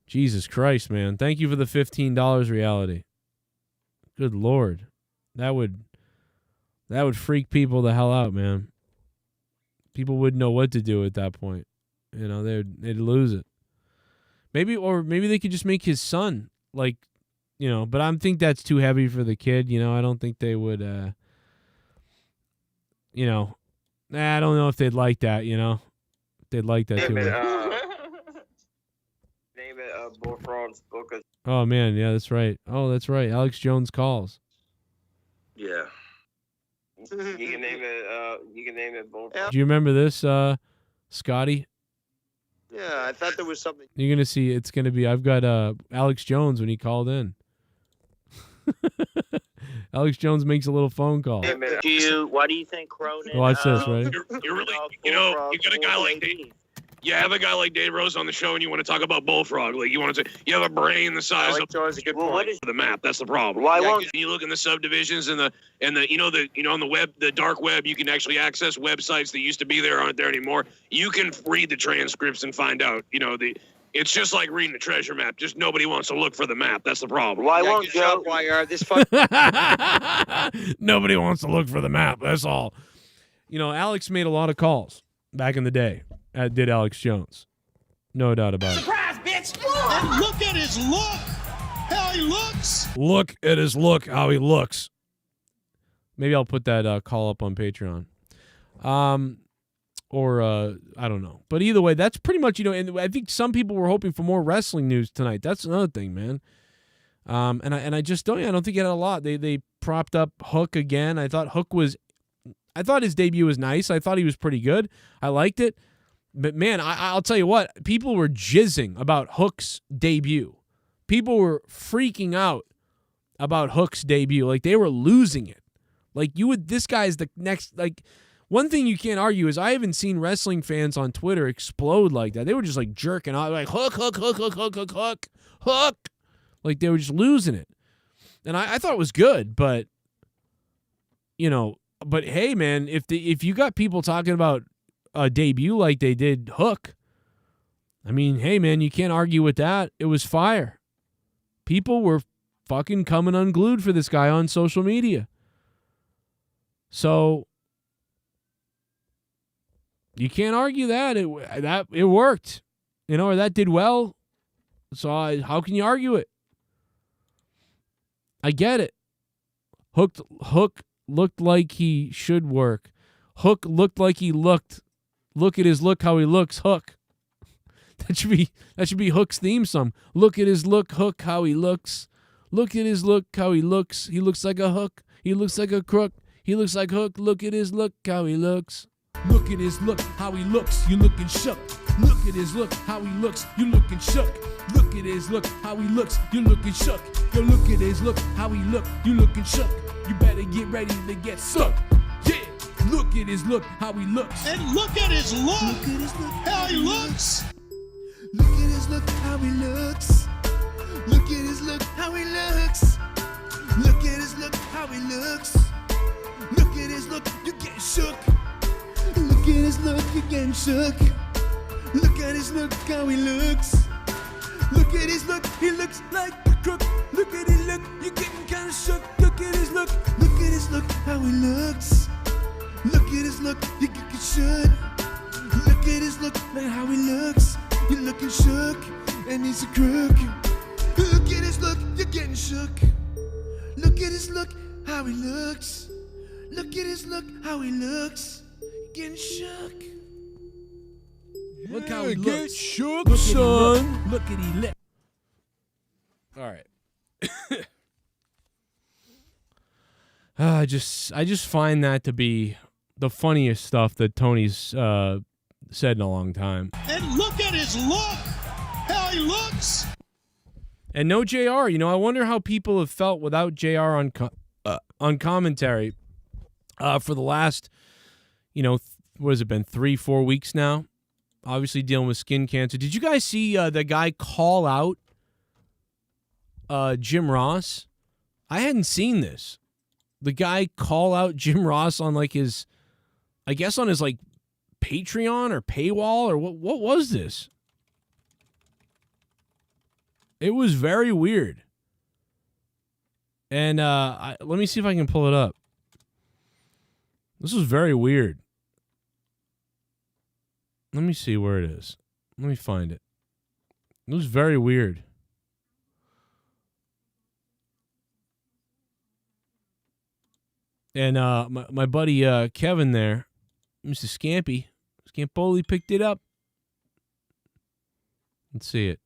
Jesus Christ, man. Thank you for the $15, Reality. Good Lord. That would freak people the hell out, man. People wouldn't know what to do at that point. You know, they'd lose it. Maybe they could just make his son, like, you know, but I think that's too heavy for the kid. You know, I don't think they would, you know, I don't know if they'd like that, you know. They'd like that too much. Name it Bullfrog's Book of... Oh, man, yeah, that's right. Oh, that's right. Alex Jones Calls. Yeah. You can name it Bullfrog. Do you remember this, Scotty? Yeah, I thought there was something. You're going to see, it's going to be, I've got Alex Jones when he called in. Alex Jones makes a little phone call. Why do you think Cronin... Watch this, right? You're really, you know, you got a guy like Dave. You have a guy like Dave Rose on the show, and you want to talk about Bullfrog. Like, you want to say, you have a brain the size of the map. That's the problem. Why won't you look in the subdivisions and the you know on the web, the dark web, you can actually access websites that used to be there, aren't there anymore. You can read the transcripts and find out. You know, it's just like reading a treasure map. Just nobody wants to look for the map. That's the problem. Why won't Joe? Why are this fucking... Nobody wants to look for the map. That's all. You know, Alex made a lot of calls back in the day. Did Alex Jones. No doubt about it. Surprise, bitch! And look at his look! How he looks! Look at his look, how he looks. Maybe I'll put that call up on Patreon. Or I don't know. But either way, that's pretty much, you know, and I think some people were hoping for more wrestling news tonight. That's another thing, man. And I just don't think it had a lot. They propped up Hook again. I thought his debut was nice. I thought he was pretty good. I liked it. But, man, I'll tell you what. People were jizzing about Hook's debut. People were freaking out about Hook's debut. Like, they were losing it. Like, this guy's the next, like, one thing you can't argue is I haven't seen wrestling fans on Twitter explode like that. They were just, like, jerking out. Like, Hook, Hook, Hook, Hook, Hook, Hook, Hook, Hook. Like, they were just losing it. And I thought it was good, but, you know, but, hey, man, if you got people talking about a debut like they did Hook, I mean, hey, man, you can't argue with that. It was fire. People were fucking coming unglued for this guy on social media. So you can't argue that. It worked, you know, or that did well. So how can you argue it? I get it. Hook looked like he should work. Hook looked like he looked. Look at his look, how he looks, Hook. That should be Hook's theme song. Look at his look, Hook, how he looks. Look at his look, how he looks. He looks like a hook. He looks like a crook. He looks like Hook. Look at his look, how he looks. Look at his look, how he looks. You looking shook. Look at his look, how he looks. You looking shook. Look at his look, how he looks. You looking shook. Yo, look at his look, how he look. You looking shook. You better get ready to get stuck. Yeah. Look at his look, how he looks. And look at his look! Look at his look, how he looks! Look at his look, how he looks. Look at his look, how he looks. Look at his look, how he looks. Look at his look, you get shook. Look at his look, you getting shook. Look at his look, how he looks. Look at his look, he looks like a crook. Look at his look, you getting kinda shook. Look at his look, look at his look, how he looks. Look at his look, you should. Look at his look, man, how he looks. You're looking shook, and he's a crook. Look at his look, you're getting shook. Look at his look, how he looks. Look at his look, how he looks. You're getting shook. Look how he looks. Get shook, look son. Look at he lip. All right. I just find that to be the funniest stuff that Tony's said in a long time. And look at his look, how he looks. And no JR. You know, I wonder how people have felt without JR on commentary for the last, what has it been, 3-4 weeks now? Obviously dealing with skin cancer. Did you guys see the guy call out Jim Ross? I hadn't seen this. The guy call out Jim Ross on like his, I guess on his like Patreon or paywall or what was this? It was very weird. And let me see if I can pull it up. This was very weird. Let me see where it is. Let me find it. It was very weird. And my buddy Kevin there, Mr. Scampoli picked it up. Let's see it.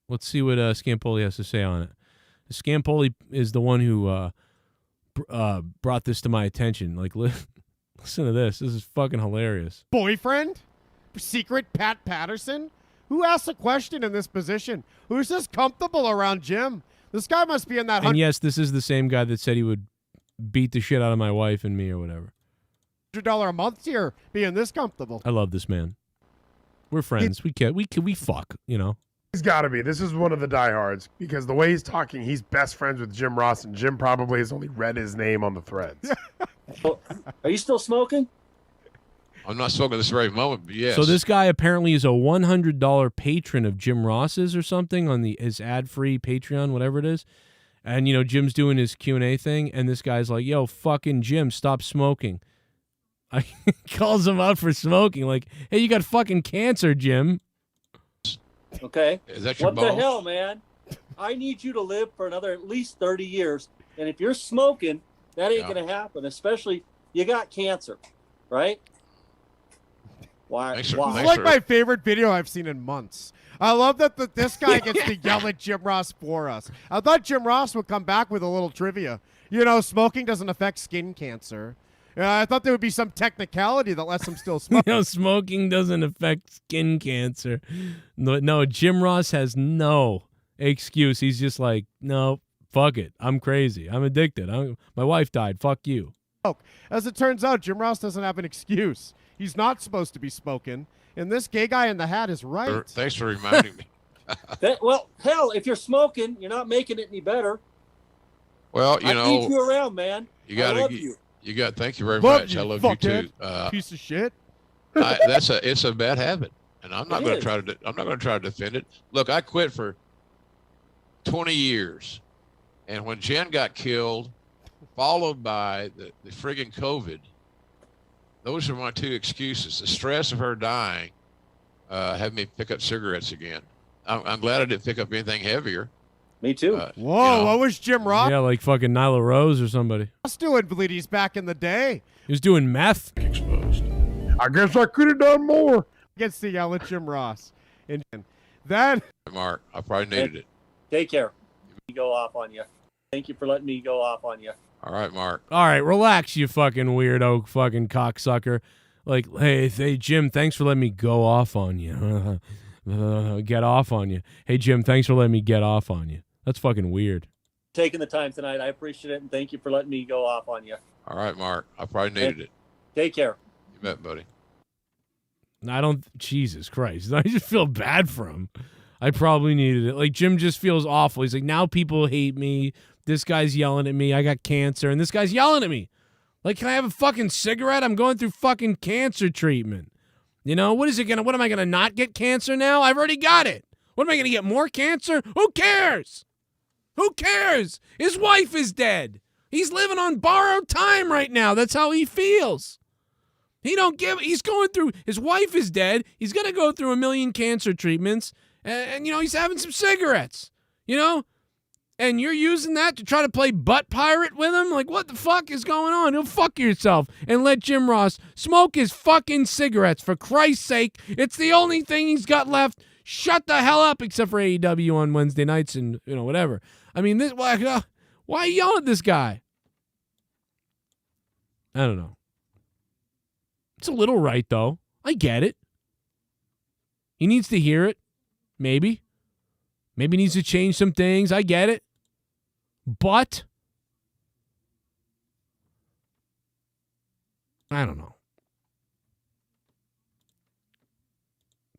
Let's see what Scampoli has to say on it. Scampoli is the one who brought this to my attention. Like, listen to this. This is fucking hilarious. Boyfriend? Secret Pat Patterson? Who asked a question in this position? Who's just comfortable around Jim? This guy must be in that And yes, this is the same guy that said he would beat the shit out of my wife and me or whatever. $100 a month tier being this comfortable. I love this man. We're friends. We fuck, He's got to be. This is one of the diehards because the way he's talking, he's best friends with Jim Ross, and Jim probably has only read his name on the threads. Are you still smoking? I'm not smoking this very moment, but yes. So this guy apparently is a $100 patron of Jim Ross's or something on his ad-free Patreon, whatever it is. And, Jim's doing his Q&A thing, and this guy's like, yo, fucking Jim, stop smoking. Calls him out for smoking. Like, hey, you got fucking cancer, Jim. Okay. Is that your What boss? the hell, man? I need you to live for another at least 30 years. And if you're smoking, that ain't going to happen, especially you got cancer, right? Why? It's like my favorite video I've seen in months. I love that this guy gets to yell at Jim Ross for us. I thought Jim Ross would come back with a little trivia. Smoking doesn't affect skin cancer. I thought there would be some technicality that lets him still smoke. Smoking doesn't affect skin cancer. No, Jim Ross has no excuse. He's just like, no, fuck it. I'm crazy. I'm addicted. My wife died. Fuck you. As it turns out, Jim Ross doesn't have an excuse. He's not supposed to be smoking. And this gay guy in the hat is right. Thanks for reminding me. Well, hell, if you're smoking, you're not making it any better. Well, I need you around, man. You got I love you. Thank you very Love much. you, I love you too. piece of shit. It's a bad habit, and I'm not It going is. to try to defend it. Look, I quit for 20 years, and when Jen got killed, followed by the friggin' COVID, those are my two excuses. The stress of her dying had me pick up cigarettes again. I'm glad I didn't pick up anything heavier. Me too. Whoa, what was Jim Ross Yeah, like fucking Nyla Rose or somebody. doing, Bleedies, back in the day? He was doing meth. I guess I could have done more. Gets to yell at Jim Ross. And that... Mark, I probably needed it. Take care. Let me go off on you. Thank you for letting me go off on you. All right, Mark. All right, relax, you fucking weirdo fucking cocksucker. Like, hey, Jim, thanks for letting me go off on you. Get off on you. Hey, Jim, thanks for letting me get off on you. That's fucking weird. Taking the time tonight. I appreciate it, and thank you for letting me go off on you. All right, Mark. I probably needed it. Take care. You bet, buddy. Jesus Christ. I just feel bad for him. I probably needed it. Like, Jim just feels awful. He's like, now people hate me. This guy's yelling at me. I got cancer, and this guy's yelling at me. Like, can I have a fucking cigarette? I'm going through fucking cancer treatment. What am I gonna not get cancer now? I've already got it. What am I gonna get more cancer? Who cares? Who cares? His wife is dead. He's living on borrowed time right now. That's how he feels. He's going through, his wife is dead. He's going to go through 1 million cancer treatments. And, he's having some cigarettes, And you're using that to try to play butt pirate with him? Like, what the fuck is going on? You'll fuck yourself and let Jim Ross smoke his fucking cigarettes, for Christ's sake. It's the only thing he's got left. Shut the hell up, except for AEW on Wednesday nights and, whatever. I mean, why are you yelling at this guy? I don't know. It's a little right, though. I get it. He needs to hear it. Maybe. Maybe needs to change some things. I get it. But I don't know.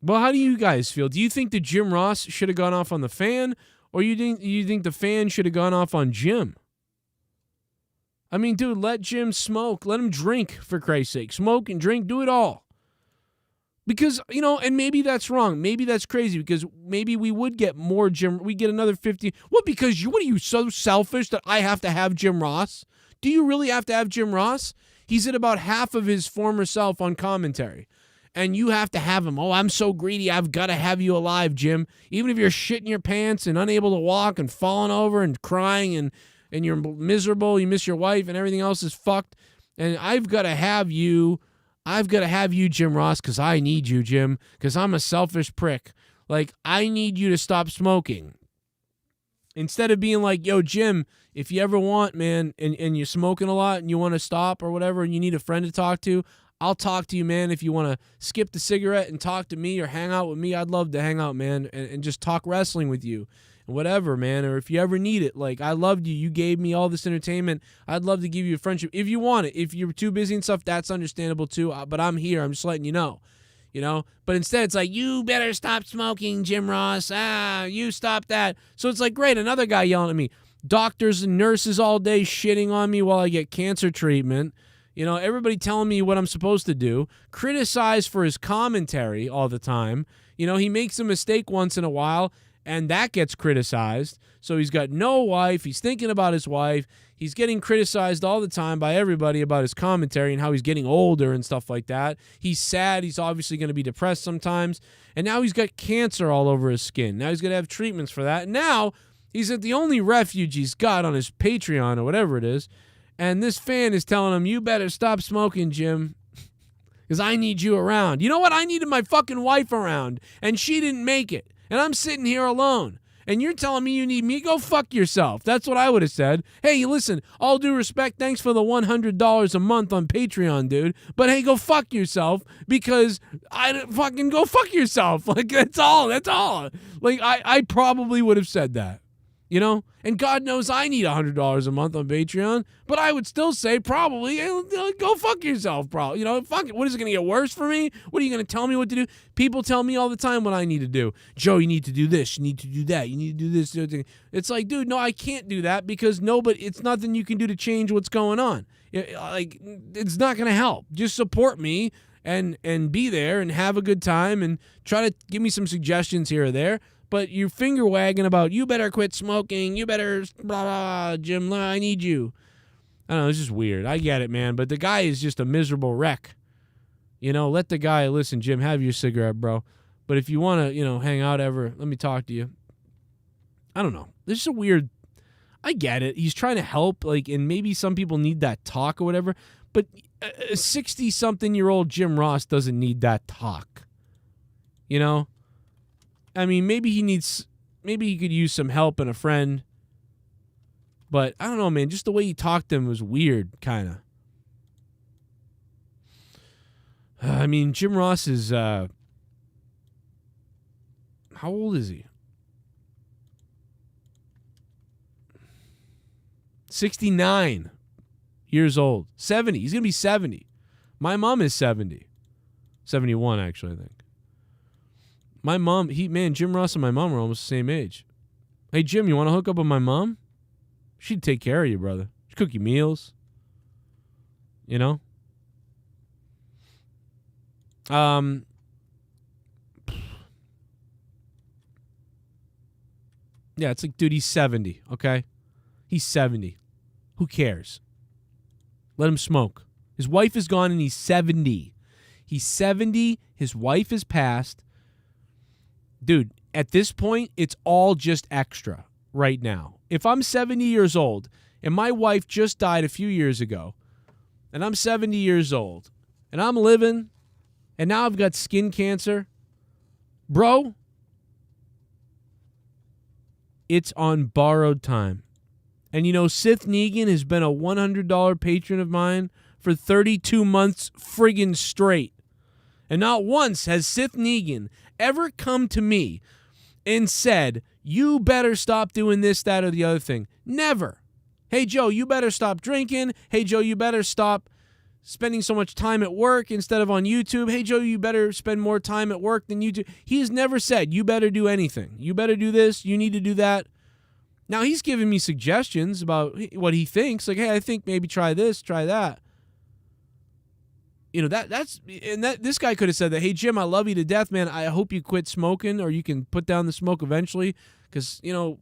Well, how do you guys feel? Do you think that Jim Ross should have gone off on the fan, or you think the fan should have gone off on Jim? I mean, dude, let Jim smoke. Let him drink, for Christ's sake. Smoke and drink. Do it all. Because, and maybe that's wrong. Maybe that's crazy, because maybe we would get more Jim. We get another 50. What, because what are you, so selfish that I have to have Jim Ross? Do you really have to have Jim Ross? He's at about half of his former self on commentary. And you have to have him. Oh, I'm so greedy. I've got to have you alive, Jim. Even if you're shitting your pants and unable to walk and falling over and crying and you're miserable, you miss your wife and everything else is fucked. And I've got to have you. I've got to have you, Jim Ross, because I need you, Jim, because I'm a selfish prick. Like, I need you to stop smoking. Instead of being like, yo, Jim, if you ever want, man, and you're smoking a lot and you want to stop or whatever and you need a friend to talk to, I'll talk to you, man. If you want to skip the cigarette and talk to me or hang out with me, I'd love to hang out, man, and just talk wrestling with you. Whatever, man, or if you ever need it. Like, I loved you. You gave me all this entertainment. I'd love to give you a friendship. If you want it. If you're too busy and stuff, that's understandable too. But I'm here. I'm just letting you know. But instead, it's like, you better stop smoking, Jim Ross. You stop that. So it's like, great, another guy yelling at me. Doctors and nurses all day shitting on me while I get cancer treatment. Everybody telling me what I'm supposed to do. Criticize for his commentary all the time. He makes a mistake once in a while, and that gets criticized. So he's got no wife. He's thinking about his wife. He's getting criticized all the time by everybody about his commentary and how he's getting older and stuff like that. He's sad. He's obviously going to be depressed sometimes. And now he's got cancer all over his skin. Now he's going to have treatments for that. And now he's at the only refuge he's got on his Patreon or whatever it is. And this fan is telling him, you better stop smoking, Jim, because I need you around. You know what? I needed my fucking wife around, and she didn't make it. And I'm sitting here alone. And you're telling me you need me? Go fuck yourself. That's what I would have said. Hey, listen, all due respect, thanks for the $100 a month on Patreon, dude. But hey, go fuck yourself, because I fucking go fuck yourself. Like, that's all. That's all. Like, I probably would have said that. And God knows I need $100 a month on Patreon, but I would still say probably, go fuck yourself, probably. Fuck it. What is it going to get worse for me? What are you going to tell me what to do? People tell me all the time what I need to do. Joe, you need to do this. You need to do that. You need to do this. It's like, dude, no, I can't do that, because it's nothing you can do to change what's going on. It's not going to help. Just support me and be there and have a good time and try to give me some suggestions here or there. But you're finger wagging about, you better quit smoking, you better, blah, blah, Jim, I need you. I don't know, it's just weird. I get it, man. But the guy is just a miserable wreck. Let the guy, listen, Jim, have your cigarette, bro. But if you want to, hang out ever, let me talk to you. I don't know. This is a weird, I get it. He's trying to help, and maybe some people need that talk or whatever. But a 60-something-year-old Jim Ross doesn't need that talk. I mean, maybe he could use some help and a friend. But I don't know, man. Just the way he talked to him was weird, kind of. I mean, Jim Ross is, how old is he? 69 years old. 70. He's going to be 70. My mom is 70. 71, actually, I think. My mom, Jim Ross and my mom are almost the same age. Hey, Jim, you want to hook up with my mom? She'd take care of you, brother. She'd cook you meals. Yeah, it's like, dude, he's 70, okay? He's 70. Who cares? Let him smoke. His wife is gone and he's 70. He's 70. His wife is passed. Dude, at this point, it's all just extra right now. If I'm 70 years old and my wife just died a few years ago and I'm 70 years old and I'm living and now I've got skin cancer, bro, it's on borrowed time. And you know, SITH NEGAN has been a $100 patron of mine for 32 months friggin' straight. And not once has SITH NEGAN ever come to me and said, you better stop doing this, that, or the other thing. Never. Hey, Joe, you better stop drinking. Hey, Joe, you better stop spending so much time at work instead of on YouTube. Hey, Joe, you better spend more time at work than you do. He has never said, you better do anything. You better do this. You need to do that. Now, he's giving me suggestions about what he thinks. Like, hey, I think maybe try this, try that. You know, this guy could have said that, hey, Jim, I love you to death, man. I hope you quit smoking or you can put down the smoke eventually because, you know,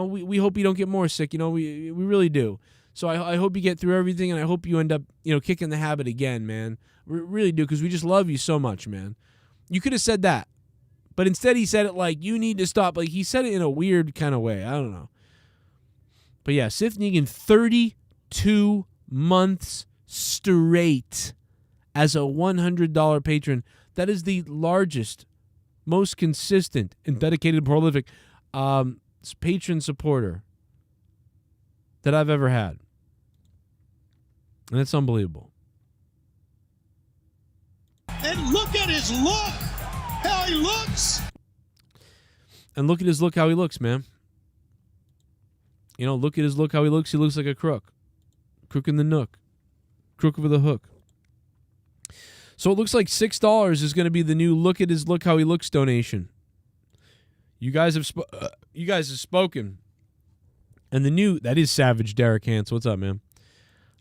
we hope you don't get more sick. You know, we really do. So I hope you get through everything, and I hope you end up, you know, kicking the habit again, man. We really do, because we just love you so much, man. You could have said that, but instead he said it like, you need to stop. Like, he said it in a weird kind of way. I don't know. But yeah, SITH NEGAN, 32 months straight as a $100 patron. That is the largest, most consistent, and dedicated, prolific patron supporter that I've ever had. And that's unbelievable. And look at his look. How he looks. And look at his look how he looks, man. You know, look at his look how he looks. He looks like a crook. Crook in the nook. Crook over the hook. So it looks like $6 is going to be the new look at his look how he looks donation. You guys have spoken. And the new, that is Savage Derek Hans. What's up, man?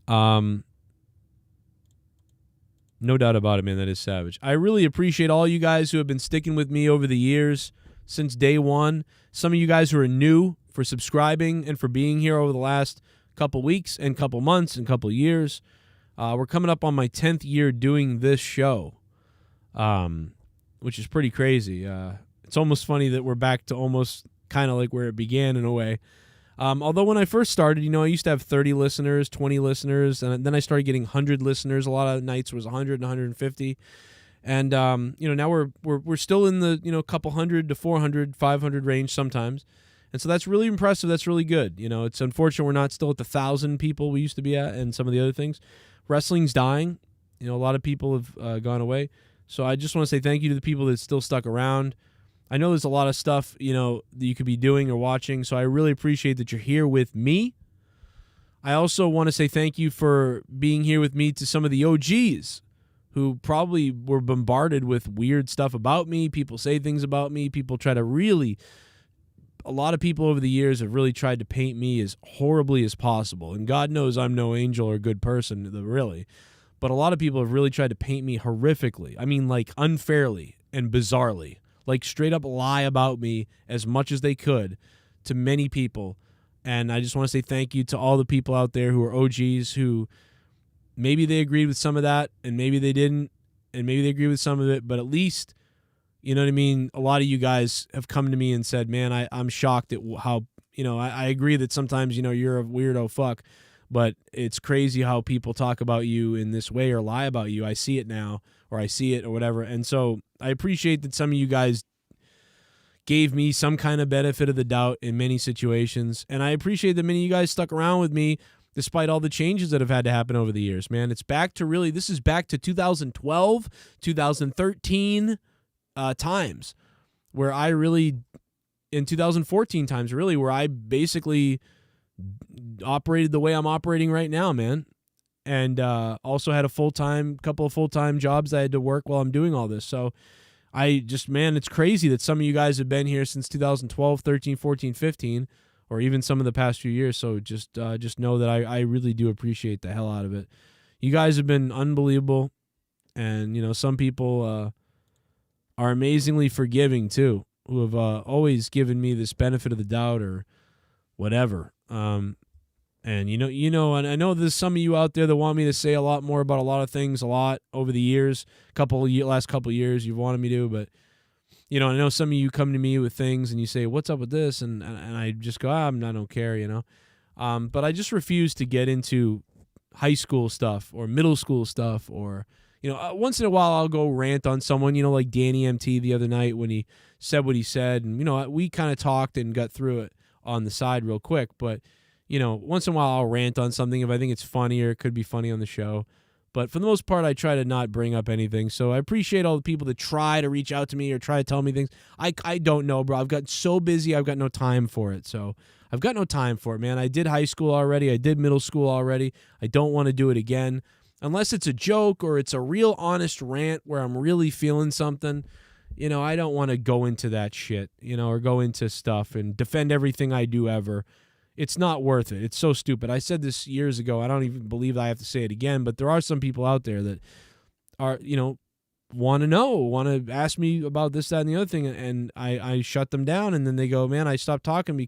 No doubt about it, man. That is savage. I really appreciate all you guys who have been sticking with me over the years since day one. Some of you guys who are new, for subscribing and for being here over the last couple weeks and couple months and couple years. We're coming up on my 10th year doing this show, which is pretty crazy. It's almost funny that we're back to almost kind of like where it began in a way. Although when I first started, you know, I used to have 30 listeners, 20 listeners, and then I started getting 100 listeners. A lot of nights was 100 and 150. And, you know, now we're still in the, you know, couple hundred to 400, 500 range sometimes. And so that's really impressive. That's really good. You know, it's unfortunate we're not still at the 1,000 people we used to be at and some of the other things. Wrestling's dying. You know, a lot of people have gone away. So I just want to say thank you to the people that still stuck around. I know there's a lot of stuff, you know, that you could be doing or watching, so I really appreciate that you're here with me. I also want to say thank you for being here with me to some of the OGs who probably were bombarded with weird stuff about me. People say things about me. People try to really... A lot of people over the years have really tried to paint me as horribly as possible. And God knows I'm no angel or good person, really. But a lot of people have really tried to paint me horrifically. I mean, like, unfairly and bizarrely. Like, straight up lie about me as much as they could to many people. And I just want to say thank you to all the people out there who are OGs who maybe they agreed with some of that and maybe they didn't. And maybe they agree with some of it. But at least... You know what I mean? A lot of you guys have come to me and said, man, I'm shocked at how, you know, I agree that sometimes, you know, you're a weirdo fuck, but it's crazy how people talk about you in this way or lie about you. I see it now, or I see it or whatever. And so I appreciate that some of you guys gave me some kind of benefit of the doubt in many situations. And I appreciate that many of you guys stuck around with me despite all the changes that have had to happen over the years, man. It's back to really, this is back to 2012, 2013, times where I really, in 2014 times really, where I basically operated the way I'm operating right now, man. And also had couple of full-time jobs I had to work while I'm doing all this. So I just, man, it's crazy that some of you guys have been here since 2012, 13, 14, 15, or even some of the past few years. So just know that I really do appreciate the hell out of it. You guys have been unbelievable. And, you know, some people, are amazingly forgiving too, who have always given me this benefit of the doubt or whatever. And and I know there's some of you out there that want me to say a lot more about a lot of things a lot over the years. Last couple of years you've wanted me to, but I know some of you come to me with things and you say, "What's up with this?" and I just go, I don't care, But I just refuse to get into high school stuff or middle school stuff, or once in a while I'll go rant on someone, like Danny MT the other night when he said what he said, and we kind of talked and got through it on the side real quick, but once in a while I'll rant on something if I think it's funny or it could be funny on the show. But for the most part, I try to not bring up anything. So I appreciate all the people that try to reach out to me or try to tell me things. I don't know, bro. I've got so busy. I've got no time for it. So I've got no time for it, man. I did high school already. I did middle school already. I don't want to do it again. Unless it's a joke or it's a real honest rant where I'm really feeling something, I don't want to go into that shit, or go into stuff and defend everything I do ever. It's not worth it. It's so stupid. I said this years ago. I don't even believe I have to say it again, but there are some people out there that are, want to ask me about this, that, and the other thing, and I shut them down, and then they go, man, I stopped talking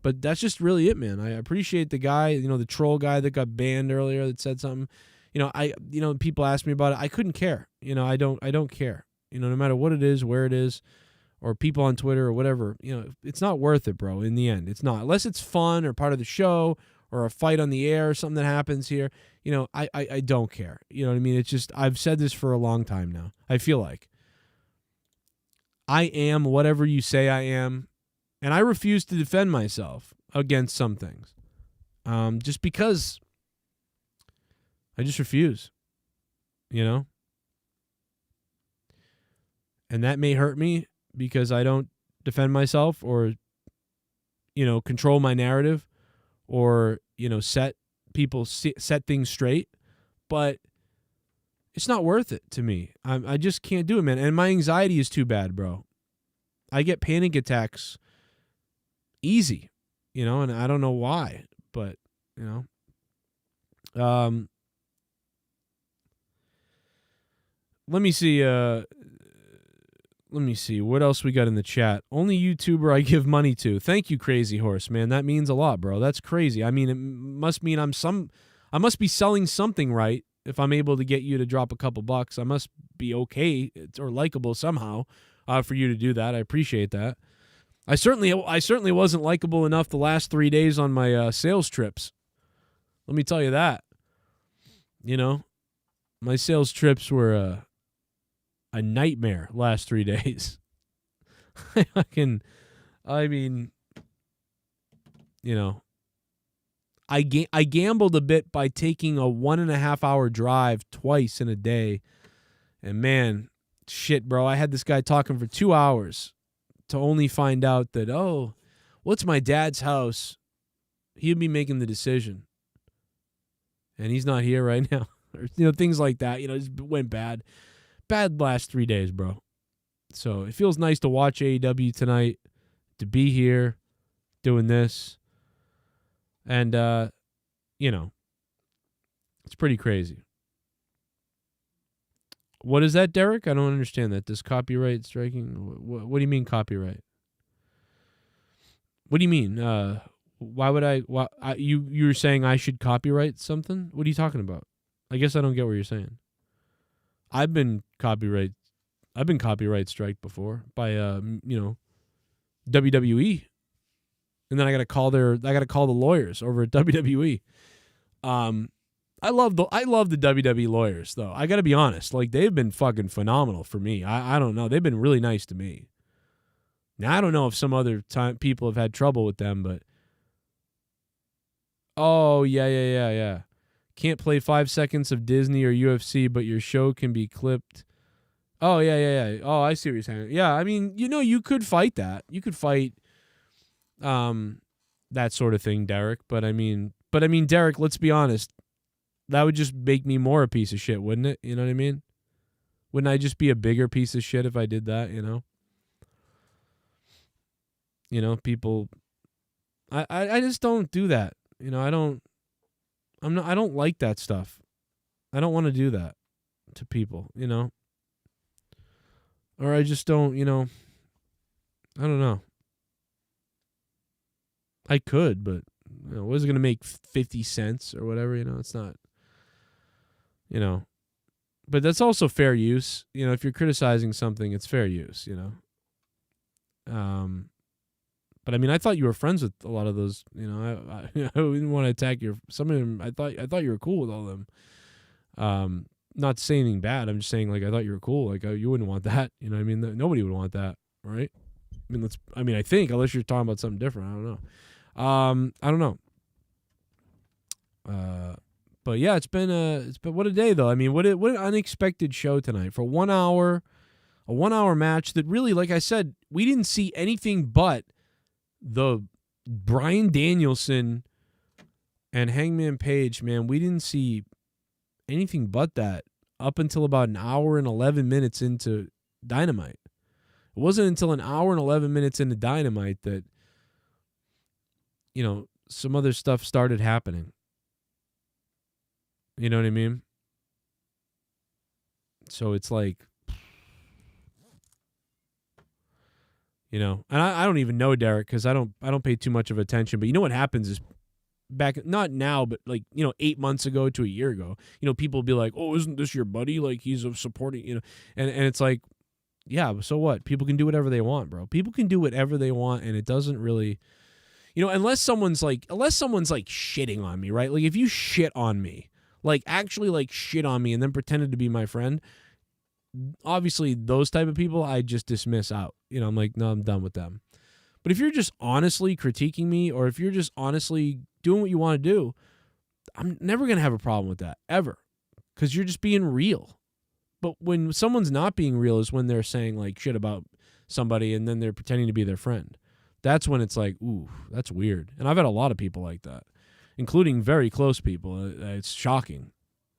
but that's just really it, man. I appreciate the guy, the troll guy that got banned earlier that said something. People ask me about it. I couldn't care. I don't care. No matter what it is, where it is, or people on Twitter or whatever, it's not worth it, bro. In the end, it's not. Unless it's fun or part of the show or a fight on the air or something that happens here, I don't care. You know what I mean? It's just, I've said this for a long time now. I feel like I am whatever you say I am, and I refuse to defend myself against some things, just because I just refuse, and that may hurt me because I don't defend myself or, control my narrative or, set things straight, but it's not worth it to me. I just can't do it, man. And my anxiety is too bad, bro. I get panic attacks easy, and I don't know why, but, let me see. Let me see. What else we got in the chat? Only YouTuber I give money to. Thank you, Crazy Horse, man. That means a lot, bro. That's crazy. I mean, it must mean I must be selling something right if I'm able to get you to drop a couple bucks. I must be okay or likable somehow for you to do that. I appreciate that. I certainly wasn't likable enough the last 3 days on my sales trips. Let me tell you that. My sales trips were a nightmare last 3 days. I gambled a bit by taking a 1.5 hour drive twice in a day. And man, shit, bro, I had this guy talking for 2 hours to only find out that, oh, what's my dad's house? He'd be making the decision. And he's not here right now. Or, things like that. It went bad. Bad last 3 days, bro. So it feels nice to watch AEW tonight, to be here doing this. And, it's pretty crazy. What is that, Derek? I don't understand that. Does copyright striking? What do you mean copyright? What do you mean? Why would you were saying I should copyright something? What are you talking about? I guess I don't get what you're saying. I've been copyright striked before by WWE, and then I got to call the lawyers over at WWE. I love the WWE lawyers though. I got to be honest, like they've been fucking phenomenal for me. I don't know, they've been really nice to me. Now I don't know if some other people have had trouble with them, but oh yeah. Can't play 5 seconds of Disney or UFC, but your show can be clipped. Oh, yeah. Oh, I see what you're saying. Yeah, I mean, you could fight that. You could fight that sort of thing, Derek. But I mean, Derek, let's be honest. That would just make me more a piece of shit, wouldn't it? You know what I mean? Wouldn't I just be a bigger piece of shit if I did that, people... I just don't do that. I don't like that stuff. I don't want to do that to people, Or I just don't, I don't know. I could, but was it going to make 50 cents or whatever? It's not. But that's also fair use. If you're criticizing something, it's fair use. But I mean, I thought you were friends with a lot of those. I didn't want to attack some of them. I thought you were cool with all of them. Not to say anything bad. I'm just saying, like, I thought you were cool. Like, you wouldn't want that. You know what I mean? Nobody would want that, right? I think, unless you're talking about something different. I don't know. I don't know. But yeah, it's been what a day though. I mean, what an unexpected show tonight for 1 hour, a 1 hour match that really, like I said, we didn't see anything but the Bryan Danielson and Hangman Page, man. We didn't see anything but that up until about an hour and 11 minutes into Dynamite. It wasn't until an hour and 11 minutes into Dynamite that, some other stuff started happening. You know what I mean? So it's like, and I don't even know Derek because I don't pay too much of attention. But you know what happens is back, not now, but 8 months ago to a year ago, people will be like, oh, isn't this your buddy? Like he's supporting, and it's like, yeah, so what? People can do whatever they want, bro. People can do whatever they want, and it doesn't really, unless someone's like shitting on me, right? Like if you shit on me, like actually like shit on me and then pretended to be my friend, obviously those type of people I just dismiss out. I'm like, no, I'm done with them. But if you're just honestly critiquing me, or if you're just honestly doing what you want to do, I'm never going to have a problem with that, ever. Because you're just being real. But when someone's not being real is when they're saying like shit about somebody and then they're pretending to be their friend. That's when it's like, ooh, that's weird. And I've had a lot of people like that, including very close people. It's shocking.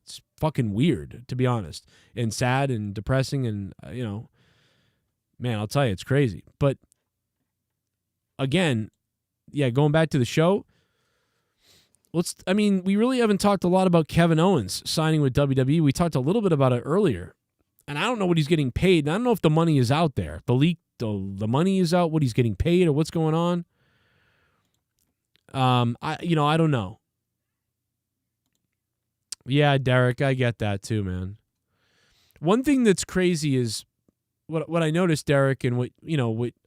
It's fucking weird, to be honest, and sad and depressing. And, man, I'll tell you, it's crazy. But again, yeah, going back to the show, we really haven't talked a lot about Kevin Owens signing with WWE. We talked a little bit about it earlier, and I don't know what he's getting paid. And I don't know if the money is out there. The leak, the money is out, what he's getting paid or what's going on. I don't know. Yeah, Derek, I get that too, man. One thing that's crazy is what I noticed, Derek, and what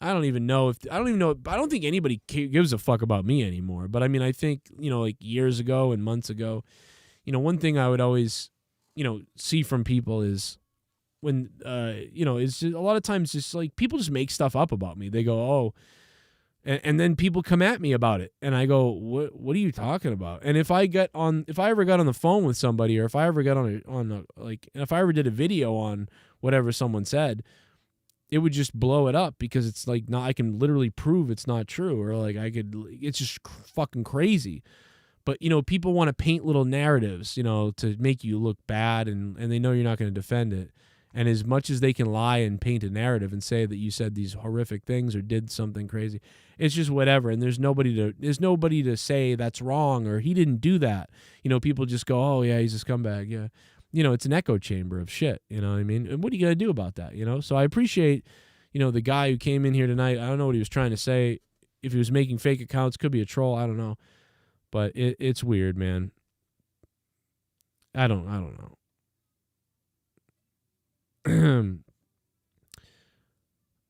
I don't even know. I don't think anybody gives a fuck about me anymore. But I mean, I think, like years ago and months ago, one thing I would always, see from people is when, it's just, a lot of times just like people just make stuff up about me. They go, oh, and then people come at me about it, and I go, what are you talking about? And if I ever got on the phone with somebody, or if I ever got if I ever did a video on whatever someone said, it would just blow it up because it's like, I can literally prove it's not true, or like it's just fucking crazy. But, people want to paint little narratives, to make you look bad, and they know you're not going to defend it. And as much as they can lie and paint a narrative and say that you said these horrific things or did something crazy, it's just whatever. And there's nobody to say that's wrong or he didn't do that. People just go, oh yeah, he's a scumbag. Yeah. It's an echo chamber of shit. You know what I mean? And what are you going to do about that? So I appreciate, the guy who came in here tonight. I don't know what he was trying to say. If he was making fake accounts, could be a troll. I don't know. But it's weird, man. I don't know. Who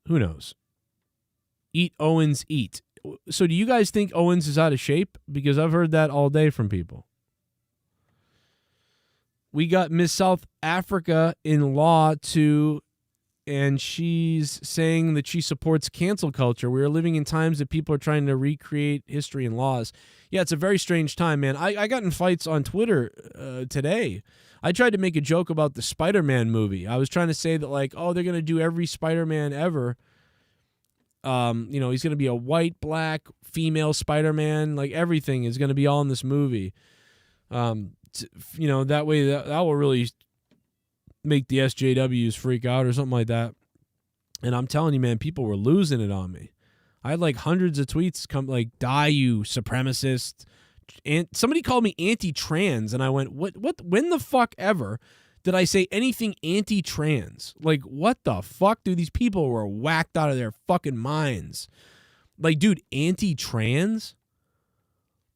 knows? Eat Owens, eat. So do you guys think Owens is out of shape? Because I've heard that all day from people. We got Miss South Africa in law too, and she's saying that she supports cancel culture. We are living in times that people are trying to recreate history and laws. Yeah, it's a very strange time, man. I got in fights on Twitter today. I tried to make a joke about the Spider-Man movie. I was trying to say that, like, oh, they're going to do every Spider-Man ever. He's going to be a white, black, female Spider-Man. Like, everything is going to be all in this movie. That way that will really make the SJWs freak out or something like that. And I'm telling you, man, people were losing it on me. I had like hundreds of tweets come like, die, you supremacist. And somebody called me anti-trans, and I went, what, when the fuck ever did I say anything anti-trans. Like, what the fuck, dude? These people were whacked out of their fucking minds. Like, dude, anti-trans?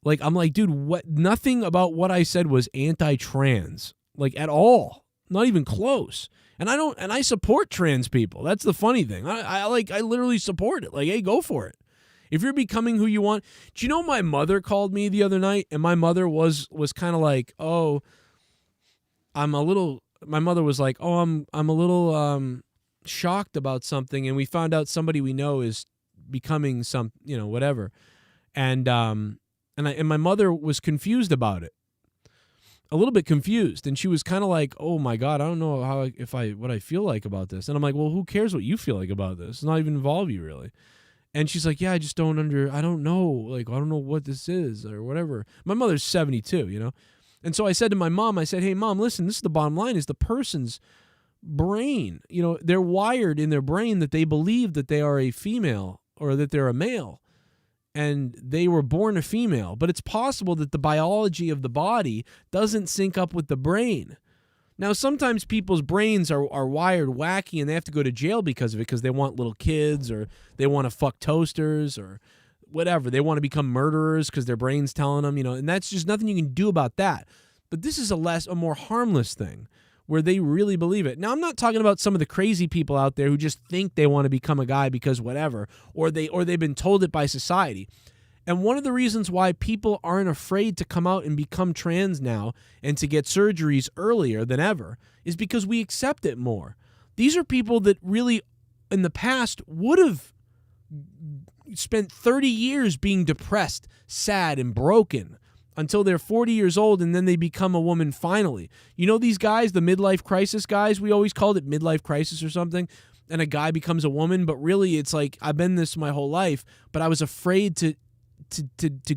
Like, I'm like, dude, what? Nothing about what I said was anti-trans. Like, at all. Not even close. And I support trans people. That's the funny thing. I literally support it. Like, hey, go for it. If you're becoming who you want. Do you know my mother called me the other night? And my mother was kind of like, oh, my mother was like, oh, I'm a little shocked about something. And we found out somebody we know is becoming some, whatever. And my mother was confused about it. A little bit confused, and she was kind of like, "Oh my God, I don't know what I feel like about this." And I'm like, "Well, who cares what you feel like about this? It's not even involve you really." And she's like, "Yeah, I don't know, like I don't know what this is or whatever." My mother's 72, and so I said to my mom, I said, "Hey, Mom, listen, this is the bottom line: is the person's brain, they're wired in their brain that they believe that they are a female or that they're a male." And they were born a female, but it's possible that the biology of the body doesn't sync up with the brain. Now, sometimes people's brains are wired wacky and they have to go to jail because of it, because they want little kids or they want to fuck toasters or whatever. They want to become murderers because their brain's telling them, and that's just nothing you can do about that. But this is a more harmless thing where they really believe it. Now, I'm not talking about some of the crazy people out there who just think they want to become a guy because whatever, or they've been told it by society. And one of the reasons why people aren't afraid to come out and become trans now and to get surgeries earlier than ever is because we accept it more. These are people that really, in the past, would have spent 30 years being depressed, sad, and broken until they're 40 years old, and then they become a woman finally. These guys, the midlife crisis guys, we always called it midlife crisis or something, and a guy becomes a woman, but really it's like, I've been this my whole life, but I was afraid to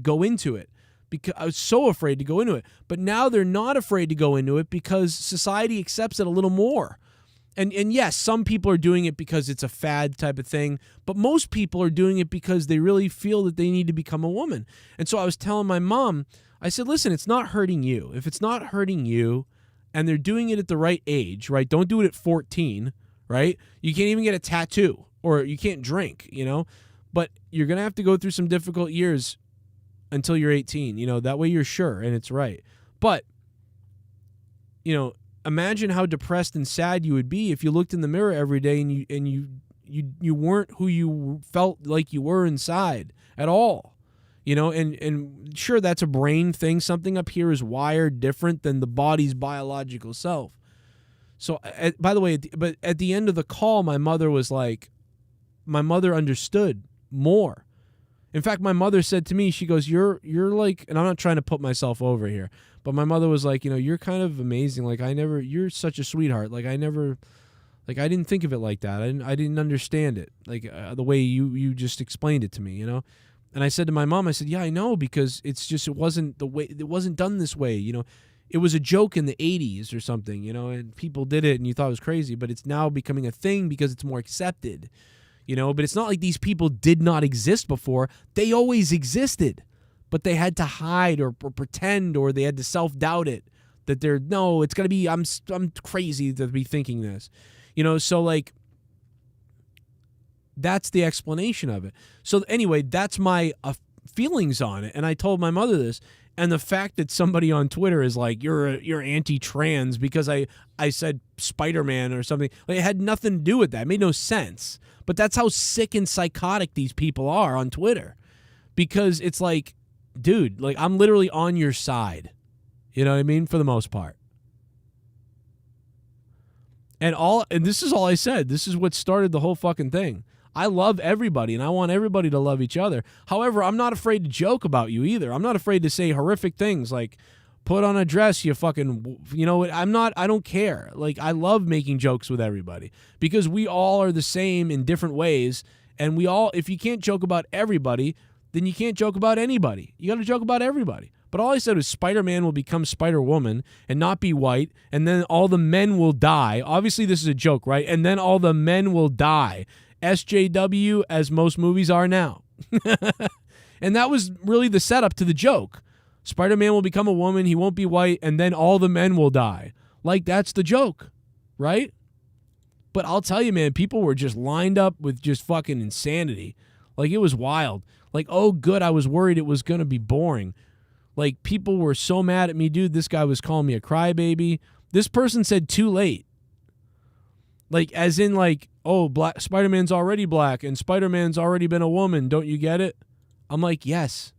go into it because I was so afraid to go into it. But now they're not afraid to go into it because society accepts it a little more. And yes, some people are doing it because it's a fad type of thing, but most people are doing it because they really feel that they need to become a woman. And so I was telling my mom, I said, listen, it's not hurting you. If it's not hurting you and they're doing it at the right age, right? Don't do it at 14, right? You can't even get a tattoo or you can't drink, but you're going to have to go through some difficult years until you're 18, that way you're sure and it's right. But, imagine how depressed and sad you would be if you looked in the mirror every day and you weren't who you felt like you were inside at all. And sure, that's a brain thing. Something up here is wired different than the body's biological self. So, by the way, but at the end of the call, my mother understood more. In fact, my mother said to me, she goes, you're like, and I'm not trying to put myself over here, but my mother was like, you're kind of amazing. Like, you're such a sweetheart. Like, I didn't think of it like that. I didn't understand it. Like, the way you just explained it to me, And I said to my mom, I said, yeah, I know, because it wasn't done this way, It was a joke in the 80s or something, and people did it and you thought it was crazy, but it's now becoming a thing because it's more accepted, but it's not like these people did not exist before. They always existed, but they had to hide or pretend, or they had to self-doubt it that it's going to be, I'm crazy to be thinking this, so like, that's the explanation of it. So anyway, that's my feelings on it. And I told my mother this. And the fact that somebody on Twitter is like, you're anti-trans because I said Spider-Man or something, like, it had nothing to do with that. It made no sense. But that's how sick and psychotic these people are on Twitter. Because it's like, dude, like, I'm literally on your side. You know what I mean? For the most part. And this is all I said. This is what started the whole fucking thing. I love everybody, and I want everybody to love each other. However, I'm not afraid to joke about you either. I'm not afraid to say horrific things like, put on a dress, you fucking, I don't care. Like, I love making jokes with everybody because we all are the same in different ways. And if you can't joke about everybody, then you can't joke about anybody. You got to joke about everybody. But all I said was Spider-Man will become Spider-Woman and not be white, and then all the men will die. Obviously, this is a joke, right? And then all the men will die. SJW, as most movies are now. And that was really the setup to the joke. Spider-Man will become a woman, he won't be white, and then all the men will die. Like, that's the joke, right? But I'll tell you, man, people were just lined up with just fucking insanity. Like, it was wild. Like, oh, good, I was worried it was going to be boring. Like, people were so mad at me, dude. This guy was calling me a crybaby. This person said too late. Like, as in, like, oh, Spider-Man's already black and Spider-Man's already been a woman. Don't you get it? I'm like, yes.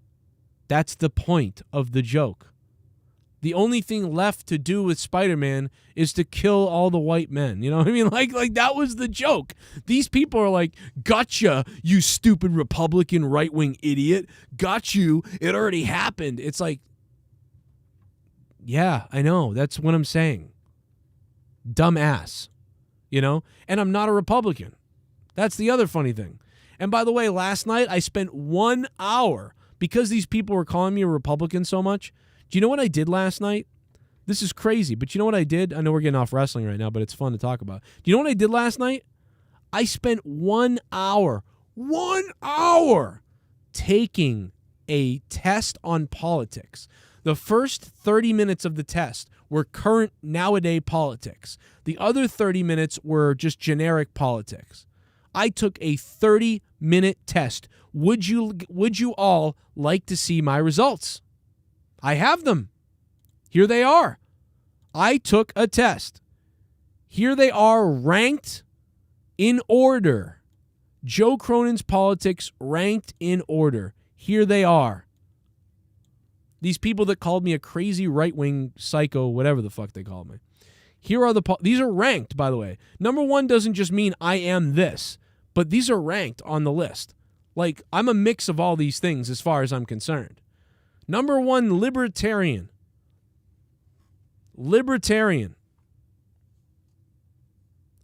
That's the point of the joke. The only thing left to do with Spider-Man is to kill all the white men. You know what I mean? Like that was the joke. These people are like, gotcha, you stupid Republican right-wing idiot. Got you. It already happened. It's like, yeah, I know. That's what I'm saying. Dumbass. You know? And I'm not a Republican. That's the other funny thing. And by the way, last night I spent 1 hour, because these people were calling me a Republican so much. Do you know what I did last night? This is crazy, but you know what I did? I know we're getting off wrestling right now, but it's fun to talk about. Do you know what I did last night? I spent 1 hour, 1 hour taking a test on politics. The first 30 minutes of the test were current nowadays politics. The other 30 minutes were just generic politics. I took a 30-minute test. Would you all like to see my results? I have them. Here they are. I took a test. Here they are, ranked in order. Joe Cronin's politics ranked in order. Here they are. These people that called me a crazy right-wing psycho, whatever the fuck they called me. Here are these are ranked, by the way. Number 1 doesn't just mean I am this, but these are ranked on the list. Like, I'm a mix of all these things as far as I'm concerned. Number 1, libertarian. Libertarian.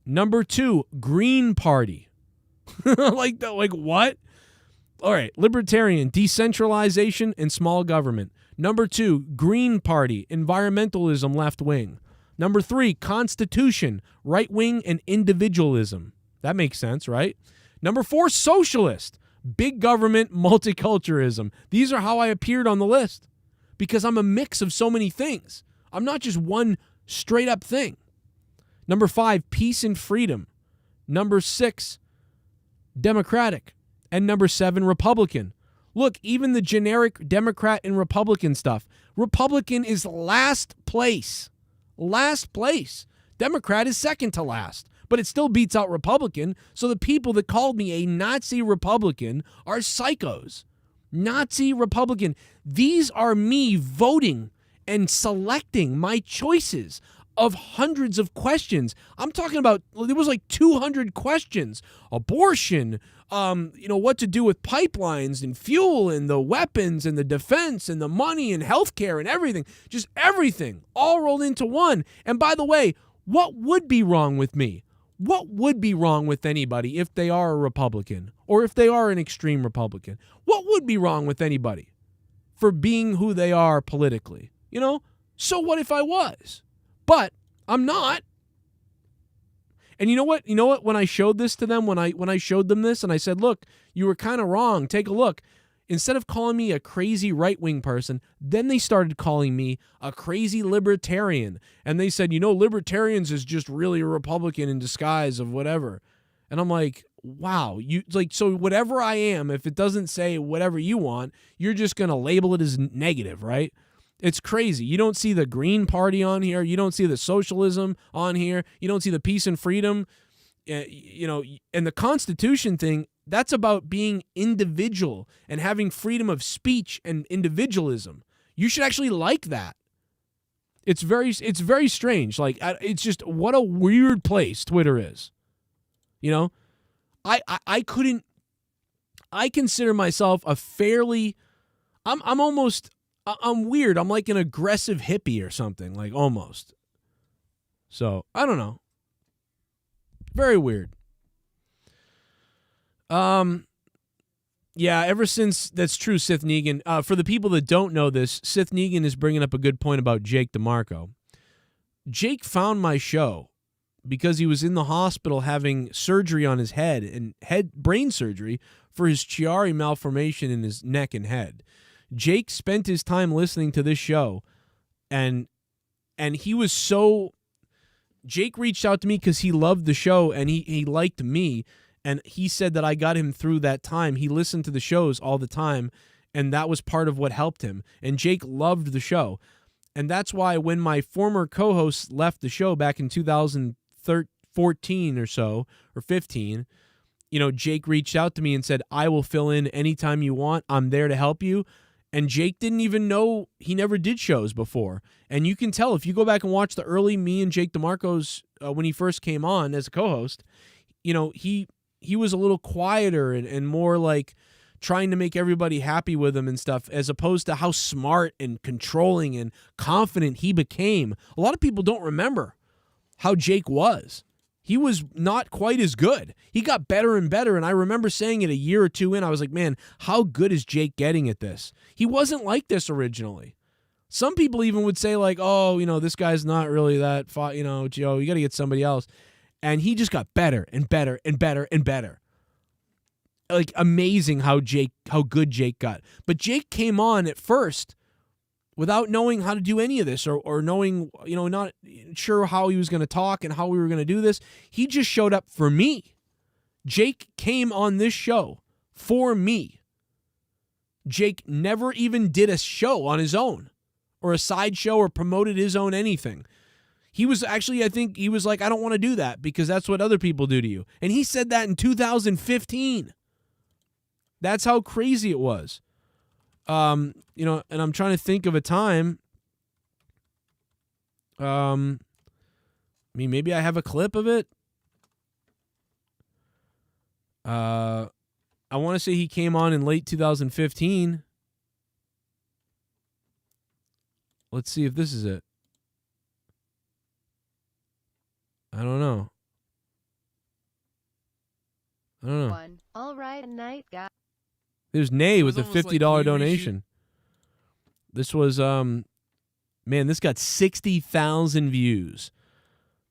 Number 2, Green Party. like what? All right, libertarian, decentralization and small government. Number 2, Green Party, environmentalism, left wing. Number 3, Constitution, right wing and individualism. That makes sense, right? Number 4, socialist. Big government, multiculturalism. These are how I appeared on the list because I'm a mix of so many things. I'm not just one straight up thing. Number 5, peace and freedom. Number 6, Democratic. And number 7, Republican. Look, even the generic Democrat and Republican stuff. Republican is last place. Last place. Democrat is second to last. But it still beats out Republican, so the people that called me a Nazi Republican are psychos. Nazi Republican. These are me voting and selecting my choices of hundreds of questions. I'm talking about, there was like 200 questions. Abortion, what to do with pipelines and fuel and the weapons and the defense and the money and healthcare and everything. Just everything all rolled into one. And by the way, what would be wrong with me? What would be wrong with anybody if they are a Republican or if they are an extreme Republican? What would be wrong with anybody for being who they are politically? You know? So what if I was? But I'm not. And you know what? When I showed this to them, when I showed them this and I said, look, you were kind of wrong. Take a look. Instead of calling me a crazy right-wing person, then they started calling me a crazy libertarian. And they said, libertarians is just really a Republican in disguise of whatever. And I'm like, wow, so whatever I am, if it doesn't say whatever you want, you're just going to label it as negative, right? It's crazy. You don't see the Green Party on here. You don't see the socialism on here. You don't see the peace and freedom. And the Constitution thing, that's about being individual and having freedom of speech and individualism. You should actually like that. It's very strange. Like, it's just what a weird place Twitter is. I consider myself a fairly, I'm weird. I'm like an aggressive hippie or something, like almost. So, I don't know. Very weird. Yeah, ever since, that's true, Sith Negan. For the people that don't know this, Sith Negan is bringing up a good point about Jake DeMarco. Jake found my show because he was in the hospital having surgery on his head and brain surgery for his Chiari malformation in his neck and head. Jake spent his time listening to this show, and he was so Jake reached out to me because he loved the show and he liked me. And he said that I got him through that time. He listened to the shows all the time, and that was part of what helped him. And Jake loved the show. And that's why when my former co-host left the show back in 2014 or so, or 15, you know, Jake reached out to me and said, I will fill in anytime you want. I'm there to help you. And Jake didn't even know, he never did shows before. And you can tell if you go back and watch the early me and Jake DeMarco's when he first came on as a co-host, you know, he was a little quieter and more like trying to make everybody happy with him and stuff, as opposed to how smart and controlling and confident he became. A lot of people don't remember how Jake was. He was not quite as good. He got better and better, and I remember saying it a year or two in, I was like, man, how good is Jake getting at this? He wasn't like this originally. Some people even would say like, oh, you know, this guy's not really that, you know, Joe, you got to get somebody else. And he just got better and better and better and better. Like, amazing how good Jake got. But Jake came on at first without knowing how to do any of this or knowing, you know, not sure how he was going to talk and how we were going to do this. He just showed up for me. Jake came on this show for me. Jake never even did a show on his own or a side show or promoted his own anything. He was actually, I think he was like, I don't want to do that because that's what other people do to you. And he said that in 2015. That's how crazy it was. You know, and I'm trying to think of a time. I mean, maybe I have a clip of it. I want to say he came on in late 2015. Let's see if this is it. I don't know. All right, night guy. There's Nay with a $50 donation. This was, man, this got 60,000 views.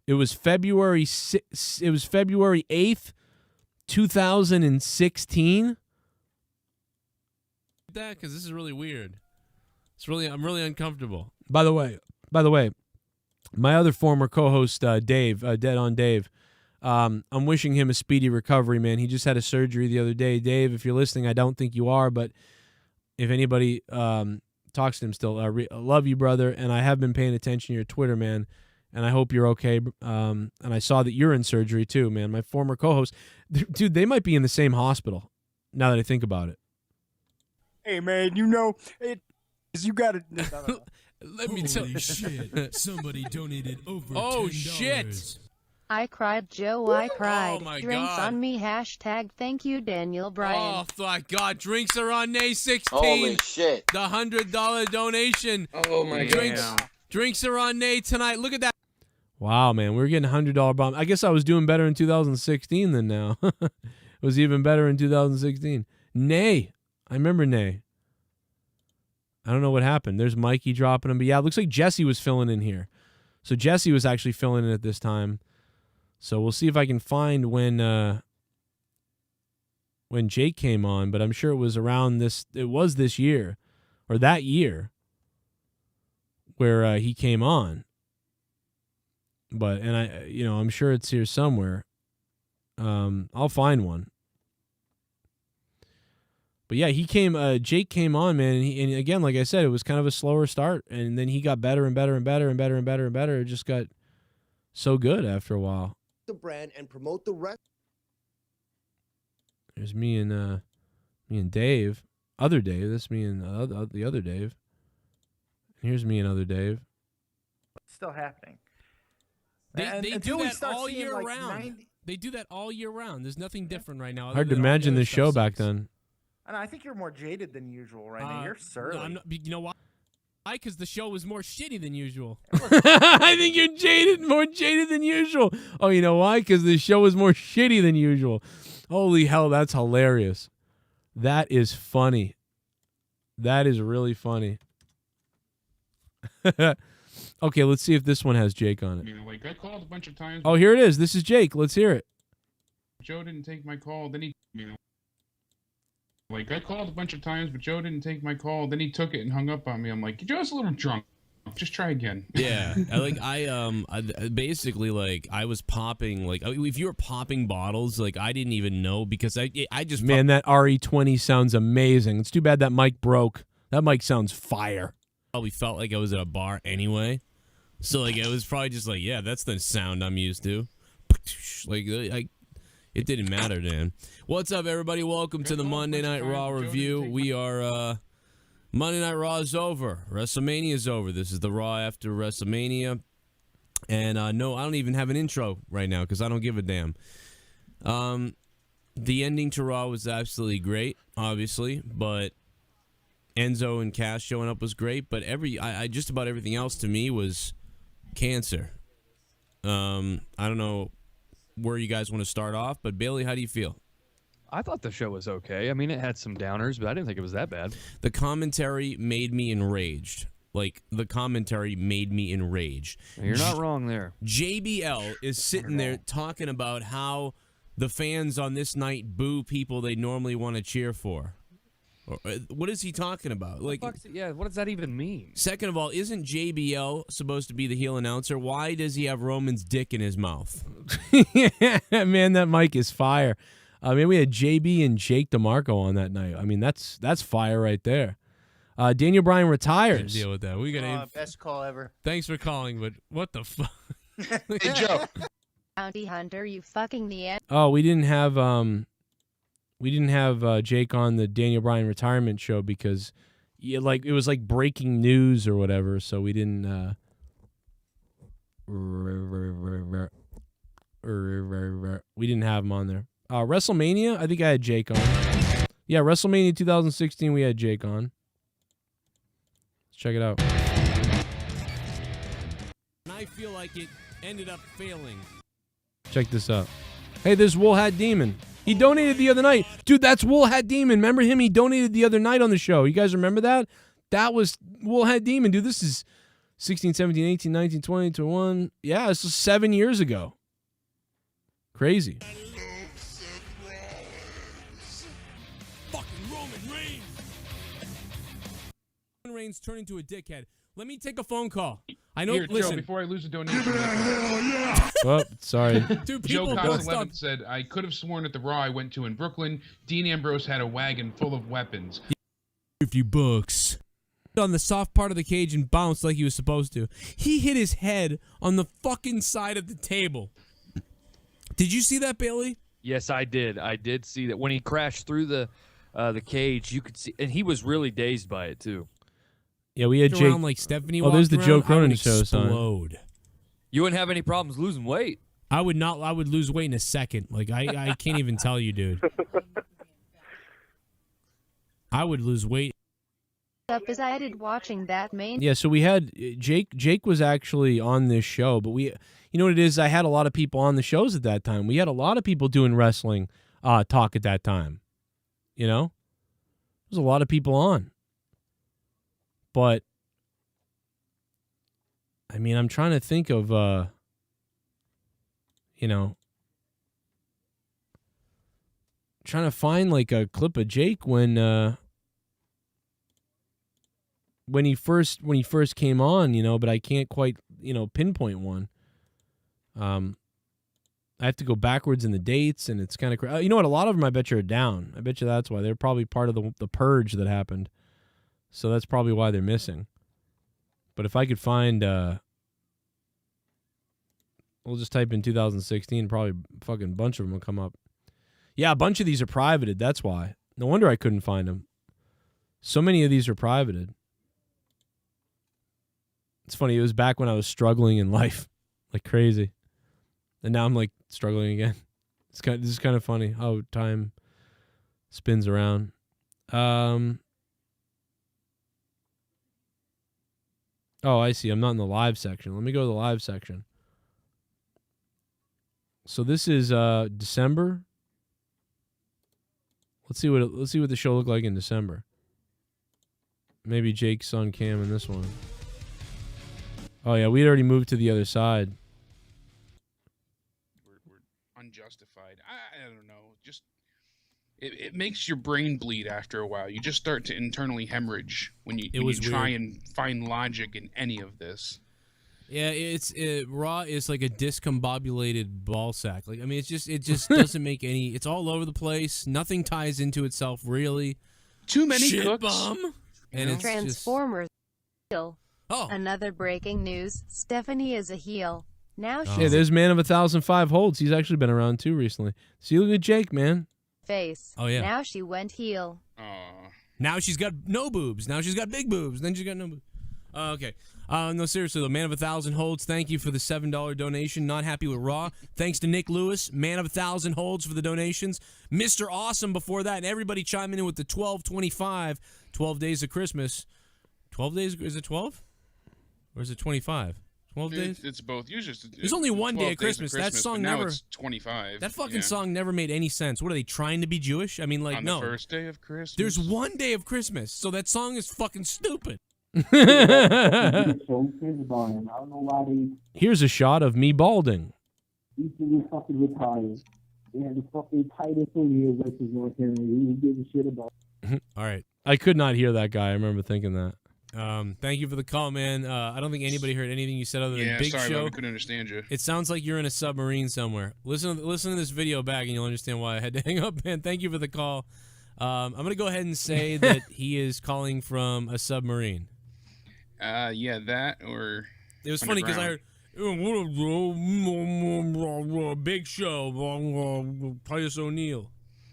It was February 8th, 2016. That because this is really weird. I'm really uncomfortable. By the way, my other former co-host, Dave, Dead on Dave, I'm wishing him a speedy recovery, man. He just had a surgery the other day. Dave, if you're listening, I don't think you are, but if anybody talks to him still, I love you, brother, and I have been paying attention to your Twitter, man, and I hope you're okay. And I saw that you're in surgery too, man. My former co-host, dude, they might be in the same hospital now that I think about it. Hey, man, you know, you got to... Let me tell you. Shit. Somebody donated over $10. Oh, shit. I cried, Joe, I cried. Oh, my Drinks God. on me, hashtag thank you, Daniel Bryan. Oh, my God. Drinks are on Nay 16. Holy shit. The $100 donation. Oh, my God. Drinks are on Nay tonight. Look at that. Wow, man. We're getting $100 bomb. I guess I was doing better in 2016 than now. It was even better in 2016. Nay. I remember Nay. I don't know what happened. There's Mikey dropping them. But yeah, it looks like Jesse was filling in here. So Jesse was actually filling in at this time. So we'll see if I can find when Jake came on. But I'm sure it was around this. It was this year or that year where he came on. But, and I'm sure it's here somewhere. I'll find one. But yeah, Jake came on, man, and again, like I said, it was kind of a slower start, and then he got better and better and better and better and better and better. It just got so good after a while. The brand and promote the rest. There's me and Dave, other Dave. That's me and the other Dave. And here's me and other Dave. It's still happening. They do that all year round. They do that all year round. There's nothing different right now. Hard to imagine this show back then. And I think you're more jaded than usual right now. You're surly. No, I'm not, you know why? Why? Because the show was more shitty than usual. I think you're more jaded than usual. Oh, you know why? Because the show was more shitty than usual. Holy hell, that's hilarious. That is funny. That is really funny. Okay, let's see if this one has Jake on it. Like, I called a bunch of times. Oh, here it is. This is Jake. Let's hear it. Joe didn't take my call. Then like, I called a bunch of times, but Joe didn't take my call. Then he took it and hung up on me. I'm like, Joe's a little drunk. Just try again. Yeah, I basically like I was popping like if you were popping bottles like I didn't even know because I just Man, that RE20 sounds amazing. It's too bad that mic broke. That mic sounds fire. probably felt like I was at a bar anyway, so like it was probably just like yeah, that's the sound I'm used to. Like it didn't matter then. What's up, everybody? Welcome to the Monday Night Raw review. We are Monday Night Raw is over. WrestleMania is over. This is the Raw after WrestleMania. And no, I don't even have an intro right now because I don't give a damn. The ending to Raw was absolutely great, obviously, but Enzo and Cass showing up was great. But just about everything else to me was cancer. I don't know where you guys want to start off, but Bailey, how do you feel? I thought the show was okay. I mean, it had some downers, but I didn't think it was that bad. The commentary made me enraged. Like, the commentary made me enraged. You're not wrong there. JBL is sitting there talking about how the fans on this night boo people they normally want to cheer for. What is he talking about? Like, yeah, what does that even mean? Second of all, isn't JBL supposed to be the heel announcer? Why does he have Roman's dick in his mouth? Yeah, man, that mic is fire. I mean, we had JB and Jake DeMarco on that night. I mean, that's fire right there. Daniel Bryan retires. Deal with that. We got best call ever. Thanks for calling, but what the fuck? Hey, Joe. Bounty Hunter, you fucking the end. Oh, we didn't have Jake on the Daniel Bryan retirement show because it was like breaking news or whatever, so we didn't we didn't have him on there. WrestleMania, I think I had Jake on. Yeah, WrestleMania 2016, we had Jake on. Let's check it out. And I feel like it ended up failing. Check this out. Hey, there's Wool Hat Demon. He donated the other night. Dude, that's Wool Hat Demon. Remember him? He donated the other night on the show. You guys remember that? That was Wool Hat Demon. Dude, this is 16, 17, 18, 19, 20, 21. Yeah, this was 7 years ago. Crazy. Fucking Roman Reigns. Roman Reigns turning into a dickhead. Let me take a phone call. I know. Here, listen, Joe, before I lose a donation. Oh, sorry. Dude, Joe people Cox don't 11 said, I could have sworn at the Raw I went to in Brooklyn, Dean Ambrose had a wagon full of weapons. $50 on the soft part of the cage and bounced like he was supposed to. He hit his head on the fucking side of the table. Did you see that, Bailey? Yes, I did. I did see that when he crashed through the cage. You could see, and he was really dazed by it too. Yeah, we had Jake. Around like Stephanie. Oh, there's the Joe Cronin show. Son. You wouldn't have any problems losing weight. I would not. I would lose weight in a second. Like I can't even tell you, dude. I would lose weight. Up as I did watching that main. Yeah, so we had Jake. Jake was actually on this show, but you know what it is? I had a lot of people on the shows at that time. We had a lot of people doing wrestling talk at that time. You know, there's a lot of people on. But I mean, I'm trying to think of trying to find like a clip of Jake when he first came on, but I can't quite, pinpoint one. I have to go backwards in the dates, and it's kind of crazy. You know what? A lot of them I bet you are down. I bet you that's why. They're probably part of the purge that happened. So that's probably why they're missing. But if I could find, we'll just type in 2016, probably a fucking bunch of them will come up. Yeah, a bunch of these are privated. That's why. No wonder I couldn't find them. So many of these are privated. It's funny. It was back when I was struggling in life like crazy. And now I'm like struggling again. This is kind of funny how time spins around. Oh, I see. I'm not in the live section. Let me go to the live section. So this is December. Let's see what the show looked like in December. Maybe Jake's on cam in this one. Oh yeah, we'd already moved to the other side. We're unjustified. I don't know. Just it makes your brain bleed after a while. You just start to internally hemorrhage when you try and find logic in any of this. Yeah, Raw is like a discombobulated ball sack. Like, I mean, it just doesn't make any. It's all over the place. Nothing ties into itself really. Too many Shit cooks. Bum. And it's Transformers. Heel. Oh. Another breaking news. Stephanie is a heel. Now she's Yeah, there's Man of 1,005 holds. He's actually been around too recently. See, look at Jake, man. face. Oh, yeah. Now she went heel. Now she's got no boobs. Now she's got big boobs. Then she's got no boobs. Okay. No, seriously, though. Man of 1,000 holds. Thank you for the $7 donation. Not happy with Raw. Thanks to Nick Lewis. Man of 1,000 holds for the donations. Mr. Awesome before that. And everybody chiming in with the 1225. 12 days of Christmas. 12 days? Is it 12? Or is it 25? 12 days? It's both. Usually There's only one day of 12 days Christmas. That song but now never. It's 25. That fucking song never made any sense. What are they trying to be Jewish? I mean, like, On no. the first day of Christmas. There's one day of Christmas, so that song is fucking stupid. Here's a shot of me balding. These niggas fucking retired. They had the fucking tightest year versus North Carolina. Who gives a shit about? All right. I could not hear that guy. I remember thinking that. Thank you for the call, man. I don't think anybody heard anything you said other than Big sorry, Show. I couldn't understand you. It sounds like you're in a submarine somewhere. Listen to this video back, and you'll understand why I had to hang up, man. Thank you for the call. I'm going to go ahead and say that he is calling from a submarine. Yeah, that or it was funny because I heard Big Show, Titus O'Neil.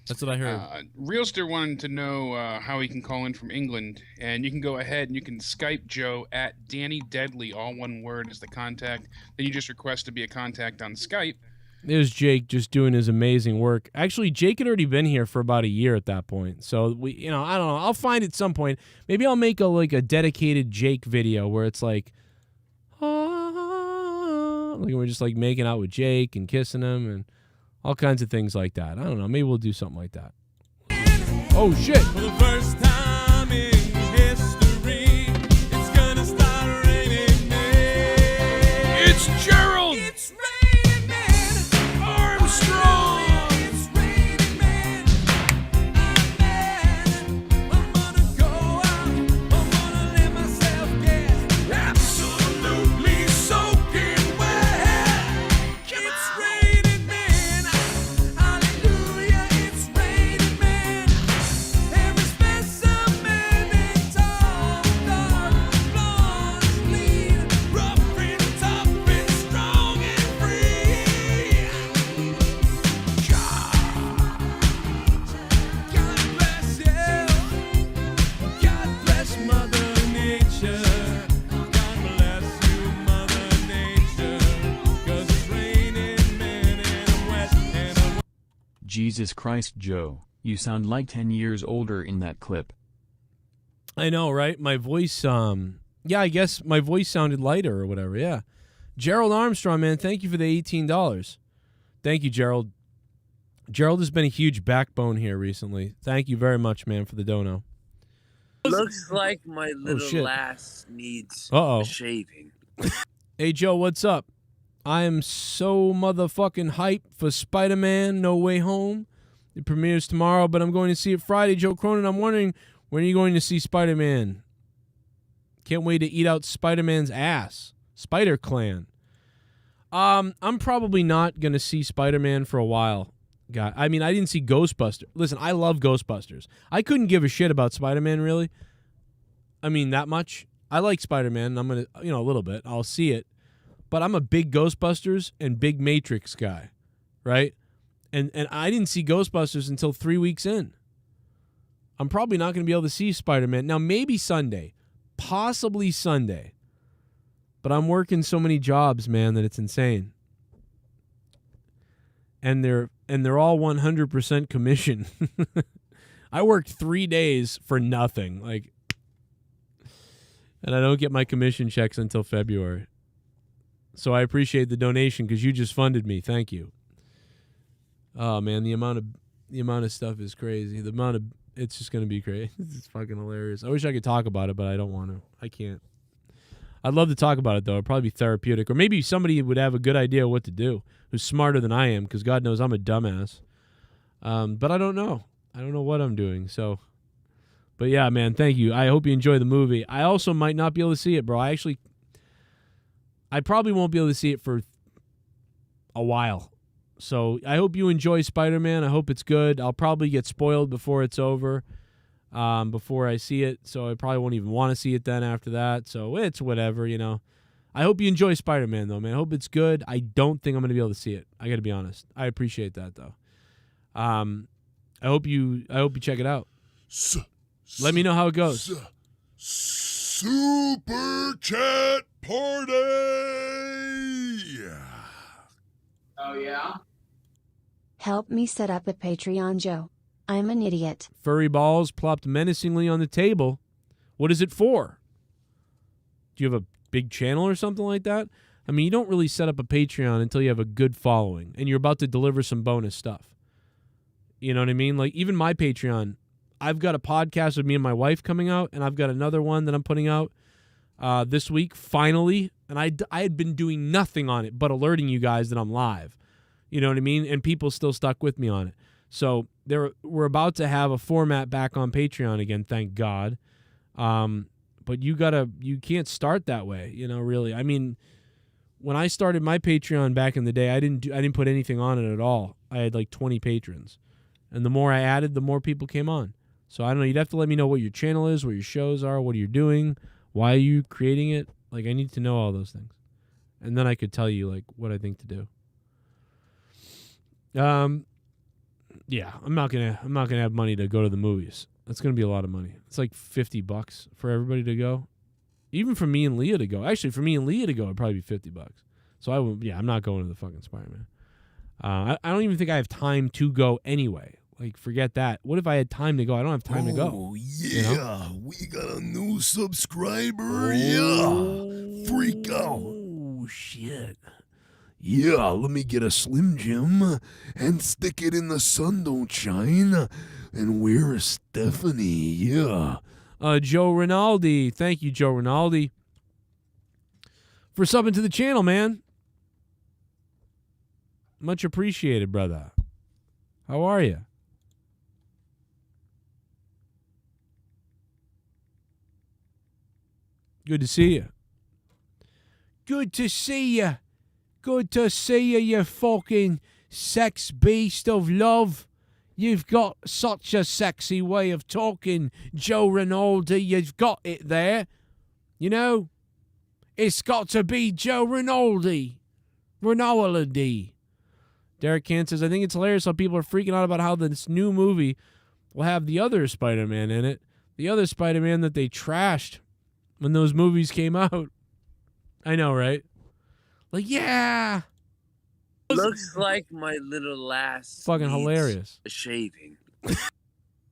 That's what I heard. Realster wanted to know how he can call in from England, and you can go ahead and you can Skype Joe at Danny Deadly, all one word is the contact. Then you just request to be a contact on Skype. There's Jake just doing his amazing work. Actually, Jake had already been here for about a year at that point. So I don't know. I'll find at some point. Maybe I'll make a dedicated Jake video where it's like we're just like making out with Jake and kissing him and all kinds of things like that. I don't know. Maybe we'll do something like that. Oh shit! For the first time in history, it's gonna start raining men. It's Gerald. It's raining men. Armstrong. It's raining men. I'm mad. I'm gonna go out. I'm gonna let myself get absolutely soaking wet. It's raining men. Hallelujah. It's raining men. Every specimen in tall, dark, blonde, lean, rough and tough and strong and free. God bless you. God bless Mother Nature. God bless you, Mother Nature. 'Cause it's raining men and wet and Jesus Christ, Joe, you sound like 10 years older in that clip. I know, right? My voice, yeah, I guess my voice sounded lighter or whatever, yeah. Gerald Armstrong, man, thank you for the $18. Thank you, Gerald. Gerald has been a huge backbone here recently. Thank you very much, man, for the dono. Looks like my little shit. lass needs Uh-oh. a shaving. Hey, Joe, what's up? I am so motherfucking hyped for Spider-Man No Way Home. It premieres tomorrow, but I'm going to see it Friday. Joe Cronin, I'm wondering, when are you going to see Spider-Man? Can't wait to eat out Spider-Man's ass. Spider Clan. I'm probably not going to see Spider-Man for a while. God, I mean, I didn't see Ghostbusters. Listen, I love Ghostbusters. I couldn't give a shit about Spider-Man, really. I mean, that much. I like Spider-Man. I'm going to, a little bit. I'll see it. But I'm a big Ghostbusters and big Matrix guy, right? And I didn't see Ghostbusters until 3 weeks in. I'm probably not going to be able to see Spider-Man. Now, maybe Sunday. Possibly Sunday. But I'm working so many jobs, man, that it's insane. And they're all 100% commission. I worked 3 days for nothing, and I don't get my commission checks until February. So I appreciate the donation because you just funded me. Thank you. Oh man, the amount of stuff is crazy. It's just gonna be crazy. It's fucking hilarious. I wish I could talk about it, but I don't want to. I can't. I'd love to talk about it though. It'd probably be therapeutic, or maybe somebody would have a good idea what to do, who's smarter than I am, because God knows I'm a dumbass. But I don't know. I don't know what I'm doing. So, but yeah, man, thank you. I hope you enjoy the movie. I also might not be able to see it, bro. I probably won't be able to see it for a while. So I hope you enjoy Spider-Man. I hope it's good. I'll probably get spoiled before it's over, before I see it. So I probably won't even want to see it then after that. So it's whatever, you know. I hope you enjoy Spider-Man, though, man. I hope it's good. I don't think I'm going to be able to see it. I got to be honest. I appreciate that, though. I hope you check it out. Let me know how it goes. Super Chat Party! Oh, yeah? Help me set up a Patreon, Joe. I'm an idiot. Furry balls plopped menacingly on the table. What is it for? Do you have a big channel or something like that? I mean, you don't really set up a Patreon until you have a good following and you're about to deliver some bonus stuff. You know what I mean? Like, even my Patreon, I've got a podcast with me and my wife coming out, and I've got another one that I'm putting out this week, finally. And I had been doing nothing on it but alerting you guys that I'm live. You know what I mean? And people still stuck with me on it. So we're about to have a format back on Patreon again, thank God. But you can't start that way, you know, really. I mean, when I started my Patreon back in the day, I didn't put anything on it at all. I had like 20 patrons. And the more I added, the more people came on. So I don't know, you'd have to let me know what your channel is, what your shows are, what you're doing, why are you creating it? Like, I need to know all those things. And then I could tell you, like, what I think to do. Yeah, I'm not gonna have money to go to the movies. That's gonna be a lot of money. It's like $50 for everybody to go. Even for me and Leah to go. Actually, for me and Leah to go, it'd probably be $50. So I'm not going to the fucking Spider-Man. I don't even think I have time to go anyway. Like, forget that. What if I had time to go? I don't have time to go. Oh, yeah. You know? We got a new subscriber. Yeah. Freak out. Oh, shit. Yeah, let me get a Slim Jim and stick it in the sun, don't shine. And we're Stephanie, yeah. Joe Rinaldi. Thank you, Joe Rinaldi, for subbing to the channel, man. Much appreciated, brother. How are you? Good to see you. Good to see you. Good to see you, you fucking sex beast of love. You've got such a sexy way of talking, Joe Rinaldi. You've got it there. You know? It's got to be Joe Rinaldi. Rinaldi. Derek Kant says, I think it's hilarious how people are freaking out about how this new movie will have the other Spider-Man in it. The other Spider-Man that they trashed when those movies came out. I know, right? Like, yeah. Looks like my little lass. Fucking needs hilarious. A shaving.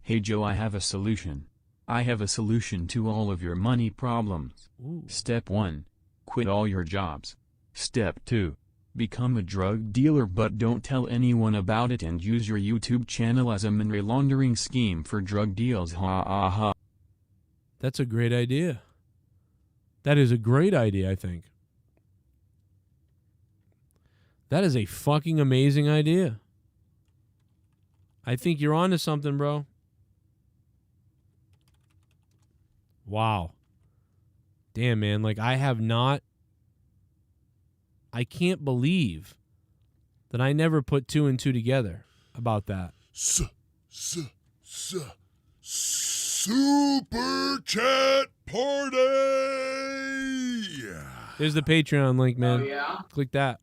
Hey Joe, I have a solution. I have a solution to all of your money problems. Ooh. Step 1. Quit all your jobs. Step 2. Become a drug dealer but don't tell anyone about it and use your YouTube channel as a money laundering scheme for drug deals. Ha ha ha. That's a great idea. That is a great idea, I think. That is a fucking amazing idea. I think you're onto something, bro. Wow. Damn, man. Like, I can't believe that I never put 2 and 2 together about that. Super Chat Party! There's the Patreon link, man. Oh, yeah? Click that.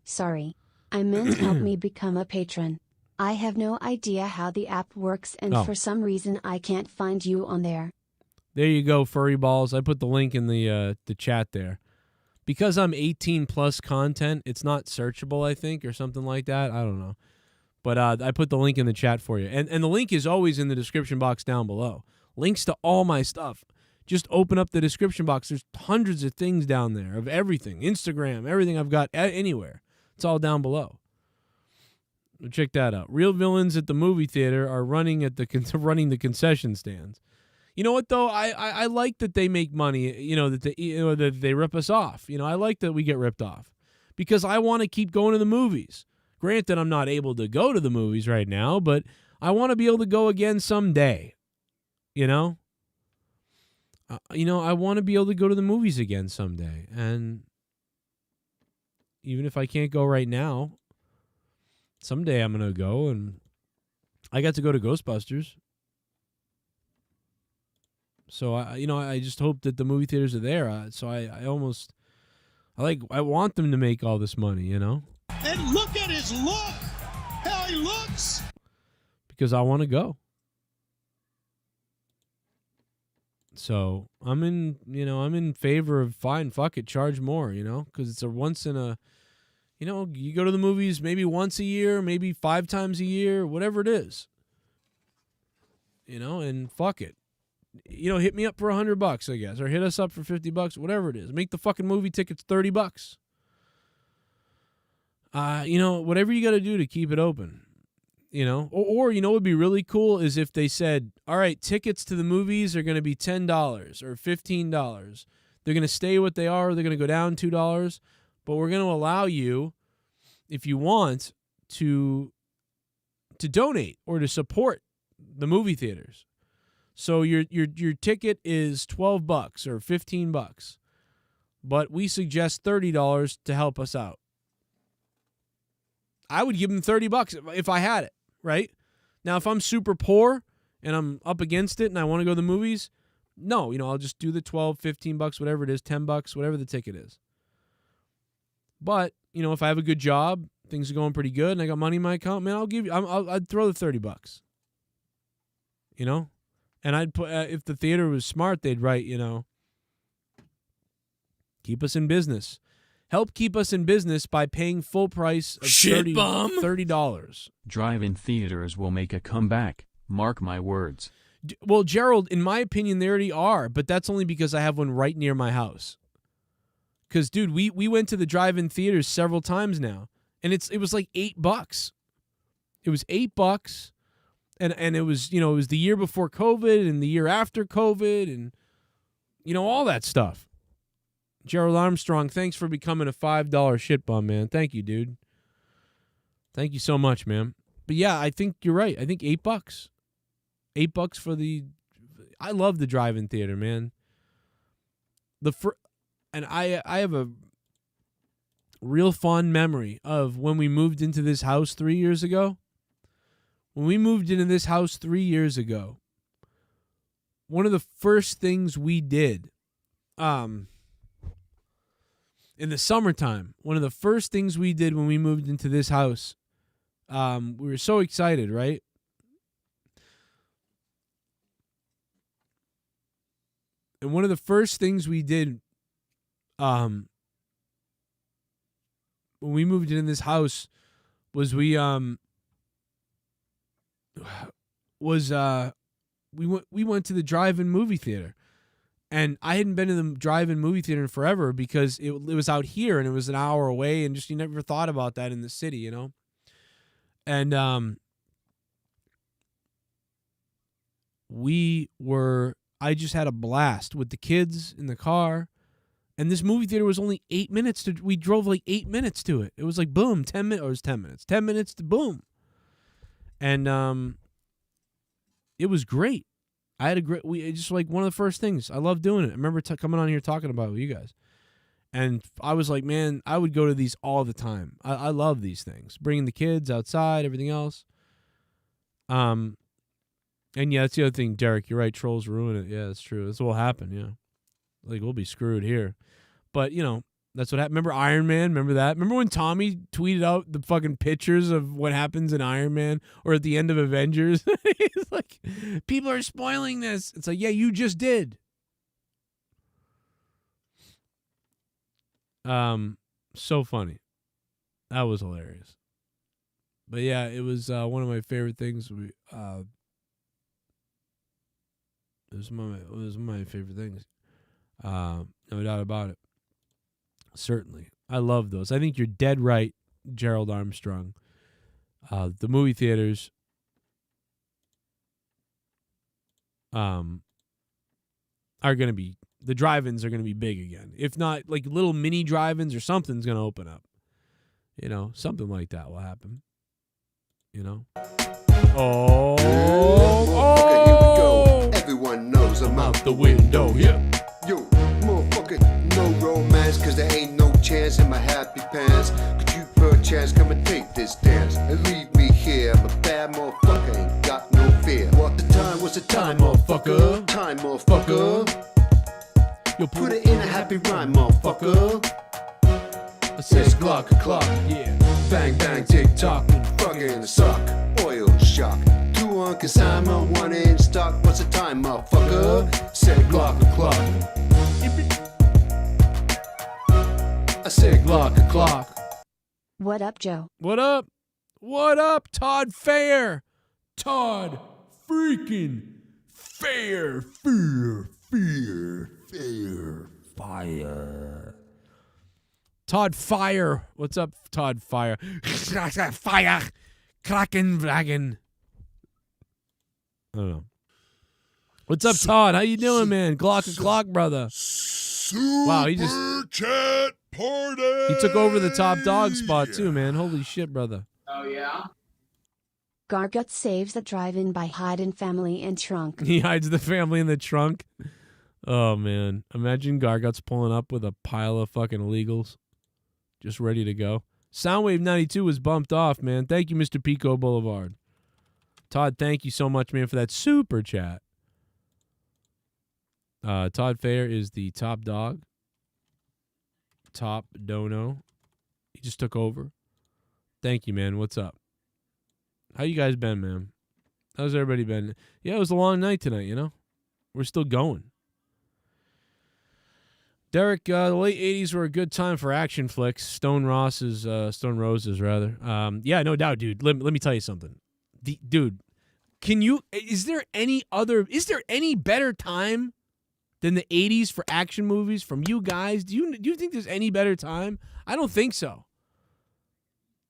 Sorry. I meant help me become a patron. I have no idea how the app works, and for some reason I can't find you on there. There you go, furry balls. I put the link in the chat there. Because I'm 18 plus content, it's not searchable, I think, or something like that. I don't know. But I put the link in the chat for you. And the link is always in the description box down below. Links to all my stuff. Just open up the description box. There's hundreds of things down there of everything. Instagram, everything I've got anywhere. It's all down below. Check that out. Real villains at the movie theater are running the concession stands. You know what though? I like that they make money. You know that they rip us off. You know, I like that we get ripped off because I want to keep going to the movies. Granted, I'm not able to go to the movies right now, but I want to be able to go again someday. You know? I want to be able to go to the movies again someday. And even if I can't go right now, someday I'm going to go. And I got to go to Ghostbusters. So, I just hope that the movie theaters are there. So I want them to make all this money, you know? And look at his look. How he looks. Because I want to go. So I'm in favor of fine, fuck it, charge more, because it's a once in a, you go to the movies maybe once a year, maybe 5 times a year, whatever it is, and fuck it. Hit me up for $100, I guess, or hit us up for $50, whatever it is. Make the fucking movie tickets $30. Whatever you got to do to keep it open. Or what would be really cool is if they said, all right, tickets to the movies are going to be $10 or $15. They're going to stay what they are. They're going to go down $2, but we're going to allow you, if you want, to donate or to support the movie theaters. So your ticket is $12 or $15, but we suggest $30 to help us out. I would give them $30 if I had it. Right? Now, if I'm super poor and I'm up against it and I want to go to the movies, no, I'll just do the $12, $15, whatever it is, $10, whatever the ticket is. But, if I have a good job, things are going pretty good, and I got money in my account, man, I'd throw the $30. And I'd put, if the theater was smart, they'd write, keep us in business. Help keep us in business by paying full price of $30. Drive-in theaters will make a comeback. Mark my words. Well, Gerald, in my opinion, they already are, but that's only because I have one right near my house. Because, dude, we went to the drive-in theaters several times now, and it was like $8. It was $8, and it was it was the year before COVID and the year after COVID, and all that stuff. Gerald Armstrong, thanks for becoming a $5 shit bum, man. Thank you, dude. Thank you so much, man. But yeah, I think you're right. I think $8. $8 for the. I love the drive-in theater, man. And I have a real fond memory of when we moved into this house 3 years ago. When we moved into this house 3 years ago, one of the first things we did, in the summertime, one of the first things we did when we moved into this house, we were so excited, right? And one of the first things we did when we moved into this house was we went to the drive-in movie theater. And I hadn't been to the drive-in movie theater in forever because it was out here and it was an hour away, and just you never thought about that in the city, And I just had a blast with the kids in the car, and this movie theater was only 8 minutes we drove like 8 minutes to it. It was like boom, 10 minutes, or it was 10 minutes. 10 minutes to boom. And it was great. I had just like one of the first things. I love doing it. I remember coming on here talking about it with you guys. And I was like, man, I would go to these all the time. I love these things. Bringing the kids outside, everything else. And yeah, that's the other thing, Derek. You're right. Trolls ruin it. Yeah, that's true. That's what will happen, yeah. Like, we'll be screwed here. But, that's what happened. Remember Iron Man? Remember that? Remember when Tommy tweeted out the fucking pictures of what happens in Iron Man or at the end of Avengers? He's like, people are spoiling this. It's like, yeah, you just did. So funny. That was hilarious. But yeah, it was one of my favorite things. It was one of my favorite things. No doubt about it. Certainly. I love those. I think you're dead right, Gerald Armstrong. The movie theaters are going to be, the drive-ins are going to be big again. If not, like little mini drive-ins or something's going to open up. Something like that will happen. you know? Oh, oh. here we go. Everyone knows I'm out the window. Yeah. Yo, motherfucker, no romance, cause there ain't no chance in my happy pants. Could you perchance come and take this dance and leave me here? I'm a bad motherfucker, ain't got no fear. What's the time, motherfucker? Time, motherfucker. Yo, put it in a happy rhyme, motherfucker. I says clock, yeah. Bang, bang, tick tock, fucking suck. Oil shock. 2 on consignment, 1 in stock. What's the time, motherfucker? Said clock. I said clock. What up, Joe? What up? What up, Todd Fair? Todd freaking Fair. Fire. Todd Fire. What's up, Todd Fire? Fire. Kraken Dragon. I don't know. What's up, Todd? How you doing, man? Glock, brother. Wow, he just chat party. He took over the top dog spot too, man. Holy shit, brother. Oh, yeah? Gargut saves the drive-in by hiding family in trunk. He hides the family in the trunk. Oh, man. Imagine Gargut's pulling up with a pile of fucking illegals. Just ready to go. Soundwave 92 was bumped off, man. Thank you, Mr. Pico Boulevard. Todd, thank you so much, man, for that super chat. Todd Fair is the top dog. Top dono. He just took over. Thank you, man. What's up? How you guys been, man? How's everybody been? Yeah, it was a long night tonight, you know? We're still going. Derek, the late 80s were a good time for action flicks. Stone Roses, rather. Yeah, no doubt, dude. Let me tell you something. Dude, is there any better time than the 80s for action movies from you guys? Do you think there's any better time? I don't think so.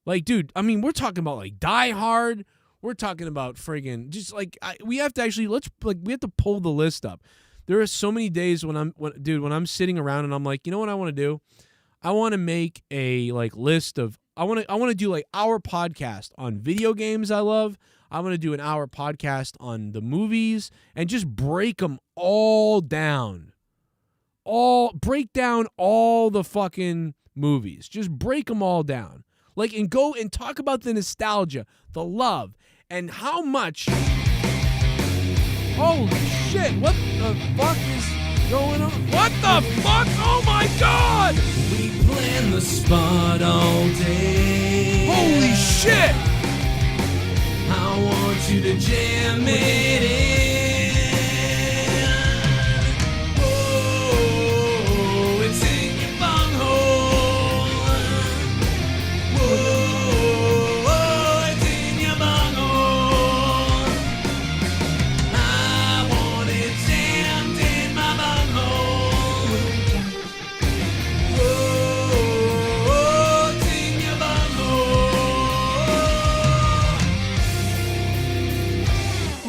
Like, dude, I mean, we're talking about like Die Hard. We're talking about friggin' just like we have to actually we have to pull the list up. There are so many days when I'm sitting around and I'm like, you know what I want to do? I want to make a list of I want to do like our podcast on video games I love. I want to do an hour podcast on the movies and just break them all down. Break down all the fucking movies. Just break them all down. And go and talk about the nostalgia, the love, and how much. Holy shit, what the fuck is going on? What the fuck? Oh my god! We plan the spot all day. Holy shit! I want you to jam it in. Oh, it's in your bunghole. Oh, it's in your bunghole. I want it jammed in my bunghole. Oh, it's in your bunghole.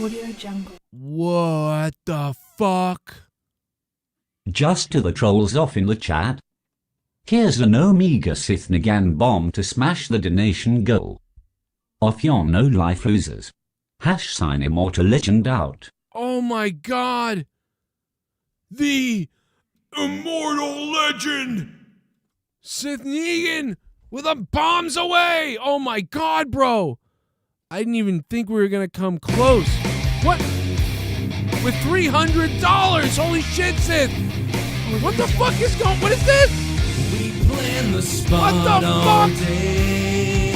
Audio Jungle. What the fuck? Just to the trolls off in the chat. Here's an Omega Sith NEGAN bomb to smash the donation goal. Off yon no life losers. # immortal legend out. Oh my god! The immortal legend! Sith NEGAN with the bombs away! Oh my god, bro! I didn't even think we were gonna come close. What? With $300! Holy shit, Sith! What the fuck is going? What is this? We plan the spot What the all fuck? day.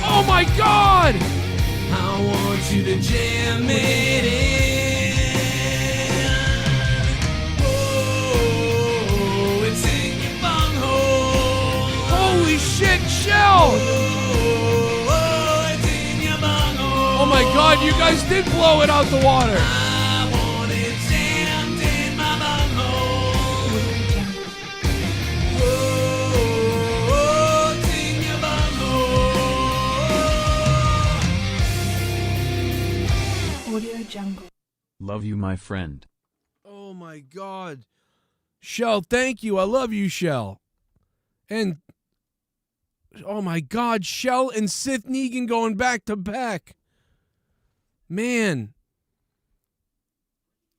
Oh my god! I want you to jam it in. Oh, it's in your bunghole. Holy shit, Shell! Oh, it's in your bunghole. Oh my god, you guys did blow it out the water! I want it jammed in my bunghole. Oh, it's in your bunghole. Audio Jungle. Love you, my friend. Oh my god. Shell, thank you. I love you, Shell. And Oh my God, Shell and Sith Negan going back to back. Man.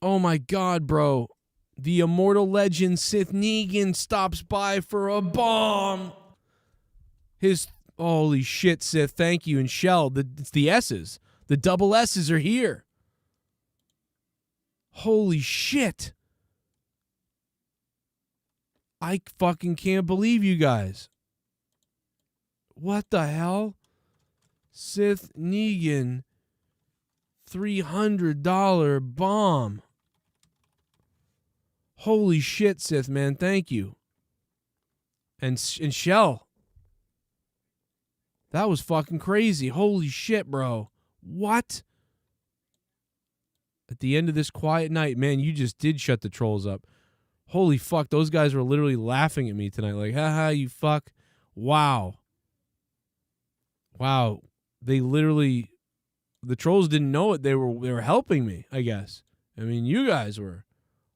Oh my God, bro. The immortal legend Sith Negan stops by for a bomb. Holy shit, Sith. Thank you. And Shell, it's the S's. The double S's are here. Holy shit. I fucking can't believe you guys. What the hell? Sith Negan, $300 bomb. Holy shit, Sith, man. Thank you. And Shell. That was fucking crazy. Holy shit, bro. What? At the end of this quiet night, man, you just did shut the trolls up. Holy fuck, those guys were literally laughing at me tonight. Like, haha, you fuck. Wow. Wow. They literally, the trolls didn't know it. They were helping me, I guess. I mean, you guys were.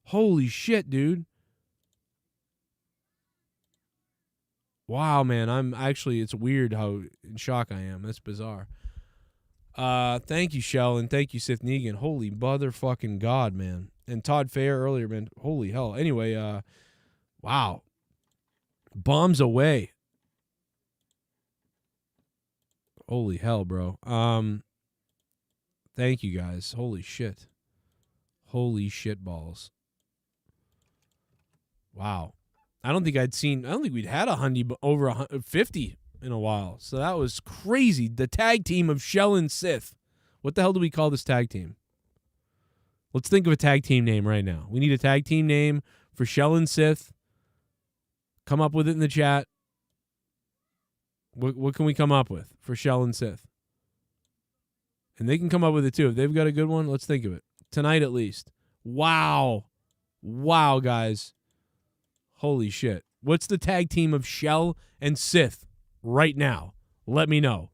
Holy shit, dude. Wow, man. It's weird how in shock I am. That's bizarre. Thank you, Shell, and thank you, Sith Negan. Holy motherfucking God, man. And Todd Fair earlier, man. Holy hell. Anyway, wow. Bombs away. Holy hell, bro. Thank you, guys. Holy shit. Holy shit balls. Wow. I don't think we'd had a hundy over 50 in a while. So that was crazy. The tag team of Shell and Sith. What the hell do we call this tag team? Let's think of a tag team name right now. We need a tag team name for Shell and Sith. Come up with it in the chat. What can we come up with for Shell and Sith? And they can come up with it too. If they've got a good one, let's think of it. Tonight at least. Wow. Wow, guys. Holy shit. What's the tag team of Shell and Sith right now? Let me know.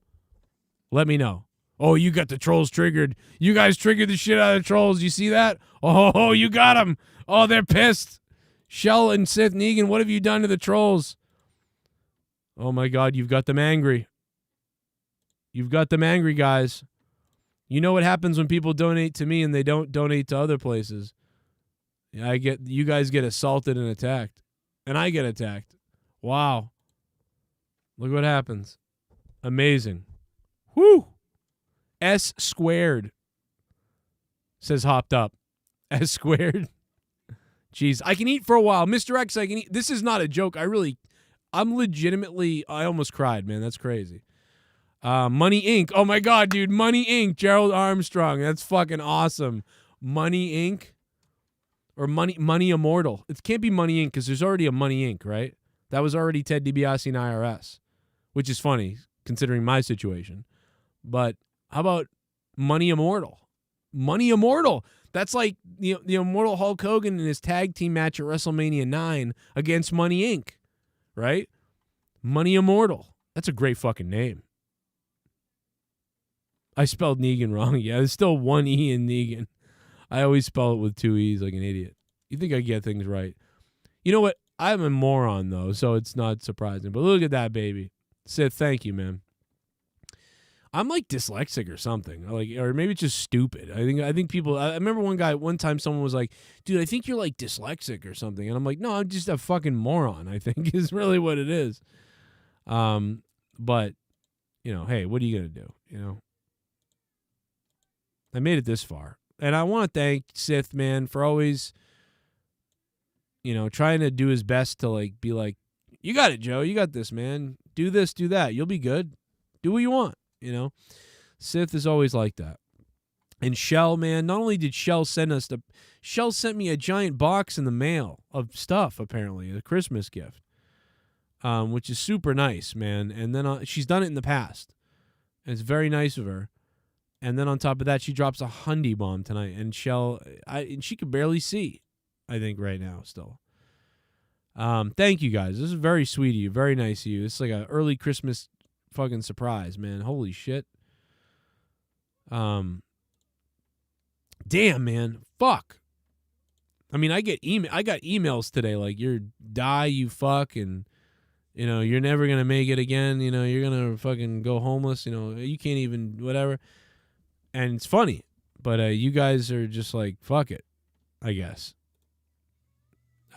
Let me know. Oh, you got the trolls triggered. You guys triggered the shit out of the trolls. You see that? Oh, you got them. Oh, they're pissed. Shell and Sith Negan, what have you done to the trolls? Oh, my God, you've got them angry. You've got them angry, guys. You know what happens when people donate to me and they don't donate to other places. You guys get assaulted and attacked. And I get attacked. Wow. Look what happens. Amazing. Whew. S squared. Says hopped up. S squared. Jeez, I can eat for a while. Mr. X, I can eat. This is not a joke. I'm legitimately, I almost cried, man. That's crazy. Money Inc. Oh, my God, dude. Money Inc. Gerald Armstrong. That's fucking awesome. Money Inc. Or Money Immortal. It can't be Money Inc. because there's already a Money Inc., right? That was already Ted DiBiase and IRS, which is funny considering my situation. But how about Money Immortal? Money Immortal. That's like the Immortal Hulk Hogan in his tag team match at WrestleMania 9 against Money Inc., right? Money Immortal. That's a great fucking name. I spelled Negan wrong. Yeah, there's still one E in Negan. I always spell it with two E's like an idiot. You think I get things right. You know what? I'm a moron, though, so it's not surprising. But look at that, baby. Sith, thank you, man. I'm like dyslexic or something. Or maybe it's just stupid. I think people... I remember one time someone was like, dude, I think you're like dyslexic or something. And I'm like, no, I'm just a fucking moron, I think is really what it is. But, hey, what are you going to do, I made it this far. And I want to thank Sith, man, for always, trying to do his best to, be like, you got it, Joe. You got this, man. Do this, do that. You'll be good. Do what you want, Sith is always like that. And Shell, man, not only did Shell send Shell sent me a giant box in the mail of stuff, apparently, a Christmas gift, which is super nice, man. And then she's done it in the past. And it's very nice of her. And then on top of that, she drops a hundy bomb tonight. And Shell, and she can barely see, I think, right now still. Thank you, guys. This is very sweet of you. Very nice of you. This is like an early Christmas fucking surprise, man. Holy shit. Damn, man. Fuck. I mean, I got emails today like, you fuck, and You're never going to make it again. You're going to fucking go homeless. You can't even whatever. And it's funny. But you guys are just like, fuck it, I guess.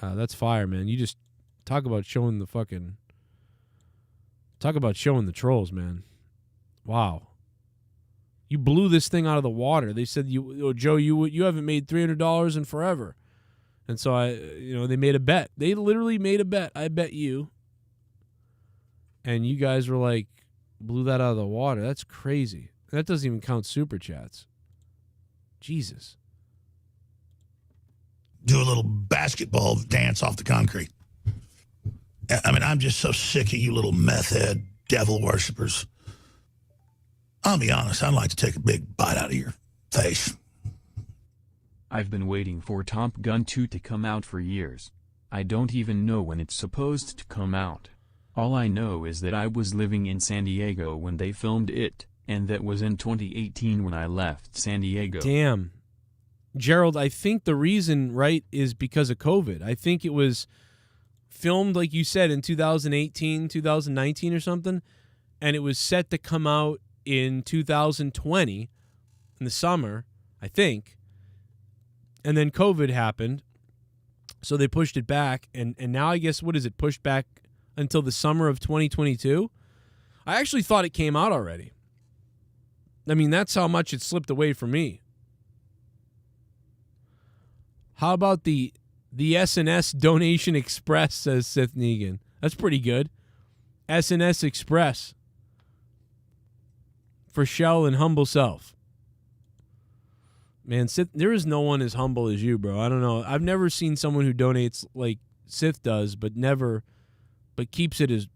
That's fire, man. You just talk about showing the trolls, man. Wow. You blew this thing out of the water. They said, Joe, you haven't made $300 in forever. And so they made a bet. They literally made a bet. I bet you. And you guys were like, blew that out of the water. That's crazy. That doesn't even count super chats. Jesus. Do a little basketball dance off the concrete. I mean, I'm just so sick of you little meth head devil worshippers. I'll be honest, I'd like to take a big bite out of your face. I've been waiting for Top Gun 2 to come out for years. I don't even know when it's supposed to come out. All I know is that I was living in San Diego when they filmed it, and that was in 2018 when I left San Diego. Damn. Gerald, I think the reason, right, is because of COVID. I think it was filmed, like you said, in 2018, 2019 or something, and it was set to come out in 2020 in the summer, I think. And then COVID happened, so they pushed it back, and now I guess, what is it, pushed back until the summer of 2022? I actually thought it came out already. I mean, that's how much it slipped away from me. How about the SNS Donation Express, says Sith Negan. That's pretty good. SNS Express. For Shell and Humble Self. Man, Sith, there is no one as humble as you, bro. I don't know. I've never seen someone who donates like Sith does, but keeps it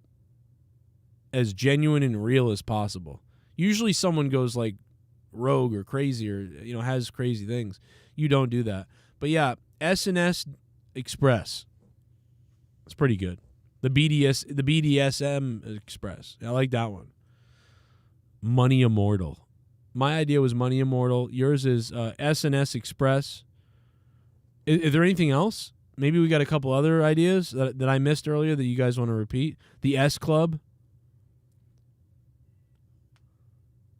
as genuine and real as possible. Usually someone goes like rogue or crazy or, has crazy things. You don't do that. But yeah, SNS Express. It's pretty good. The BDSM Express. I like that one. Money Immortal. My idea was Money Immortal. Yours is SNS Express. Is there anything else? Maybe we got a couple other ideas that I missed earlier that you guys want to repeat. The S Club.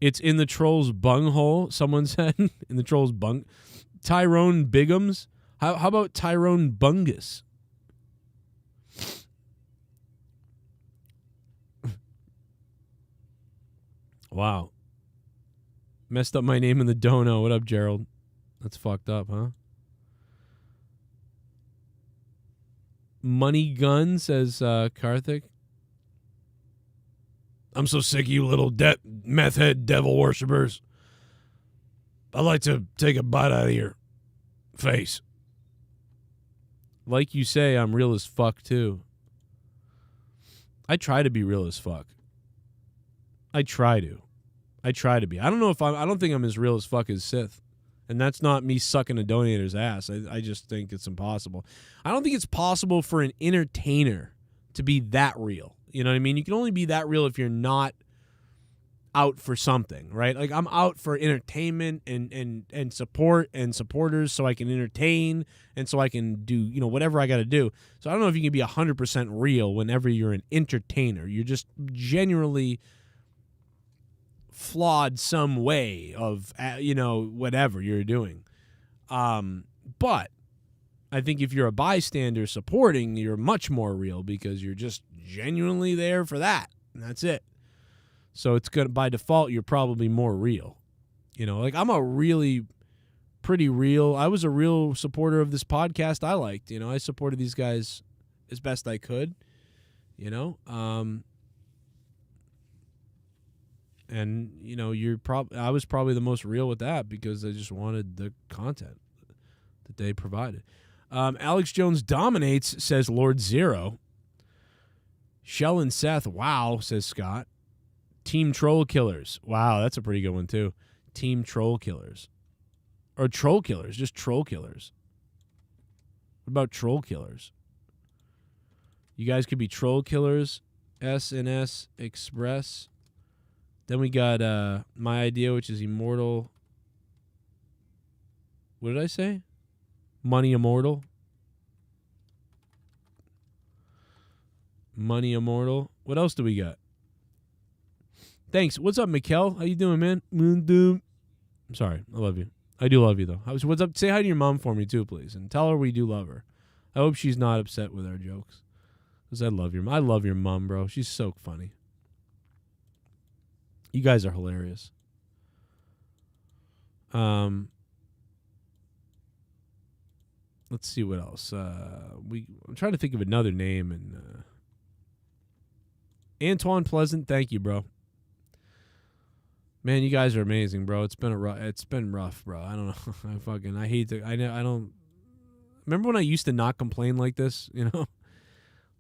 It's in the Trolls bunghole, someone said. In the Trolls bung. Tyrone Bigums. How about Tyrone Bungus? Wow. Messed up my name in the dono. What up, Gerald? That's fucked up, huh? Money Gun, says Karthik. I'm so sick of you little meth head devil worshippers. I'd like to take a bite out of your face. Like you say, I'm real as fuck, too. I try to be real as fuck. I try to be. I don't know if I don't think I'm as real as fuck as Sith. And that's not me sucking a donator's ass. I just think it's impossible. I don't think it's possible for an entertainer to be that real. You know what I mean? You can only be that real if you're not out for something, right? Like, I'm out for entertainment and support and supporters so I can entertain and so I can do, whatever I got to do. So I don't know if you can be 100% real whenever you're an entertainer. You're just genuinely flawed some way of, whatever you're doing. But I think if you're a bystander supporting, you're much more real because you're just genuinely there for that. And that's it. So it's going to, by default, you're probably more real. Like, I'm a really pretty real. I was a real supporter of this podcast I liked. I supported these guys as best I could, and, I was probably the most real with that because I just wanted the content that they provided. Alex Jones Dominates, says Lord Zero. Shell and Seth, wow, says Scott. Team Troll Killers. Wow, that's a pretty good one, too. Team Troll Killers. Or Troll Killers, just Troll Killers. What about Troll Killers? You guys could be Troll Killers, SNS Express. Then we got my idea, which is Immortal. What did I say? Money Immortal. Money Immortal. What else do we got? Thanks. What's up, Mikkel? How you doing, man? I'm sorry. I love you. I do love you, though. What's up? Say hi to your mom for me, too, please. And tell her we do love her. I hope she's not upset with our jokes. Because I love your mom, bro. She's so funny. You guys are hilarious. Let's see what else. I'm trying to think of another name. And Antoine Pleasant, thank you, bro. Man, you guys are amazing, bro. It's been rough, bro. I don't know. I hate to. I don't. Remember when I used to not complain like this? You know,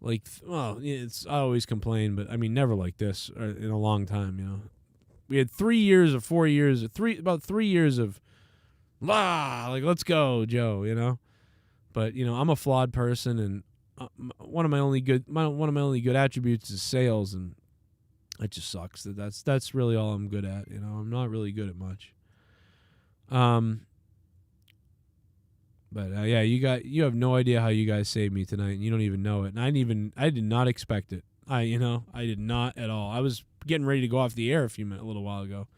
like, well, I always complain, but I mean, never like this in a long time. You know, we had 3 years or 4 years, about 3 years of, like, let's go, Joe. You know, but you know, I'm a flawed person, and one of my only good attributes is sales, and it just sucks. That's really all I'm good at. You know, I'm not really good at much. But yeah, you have no idea how you guys saved me tonight, and you don't even know it. And I did not expect it. I did not at all. I was getting ready to go off the air a little while ago.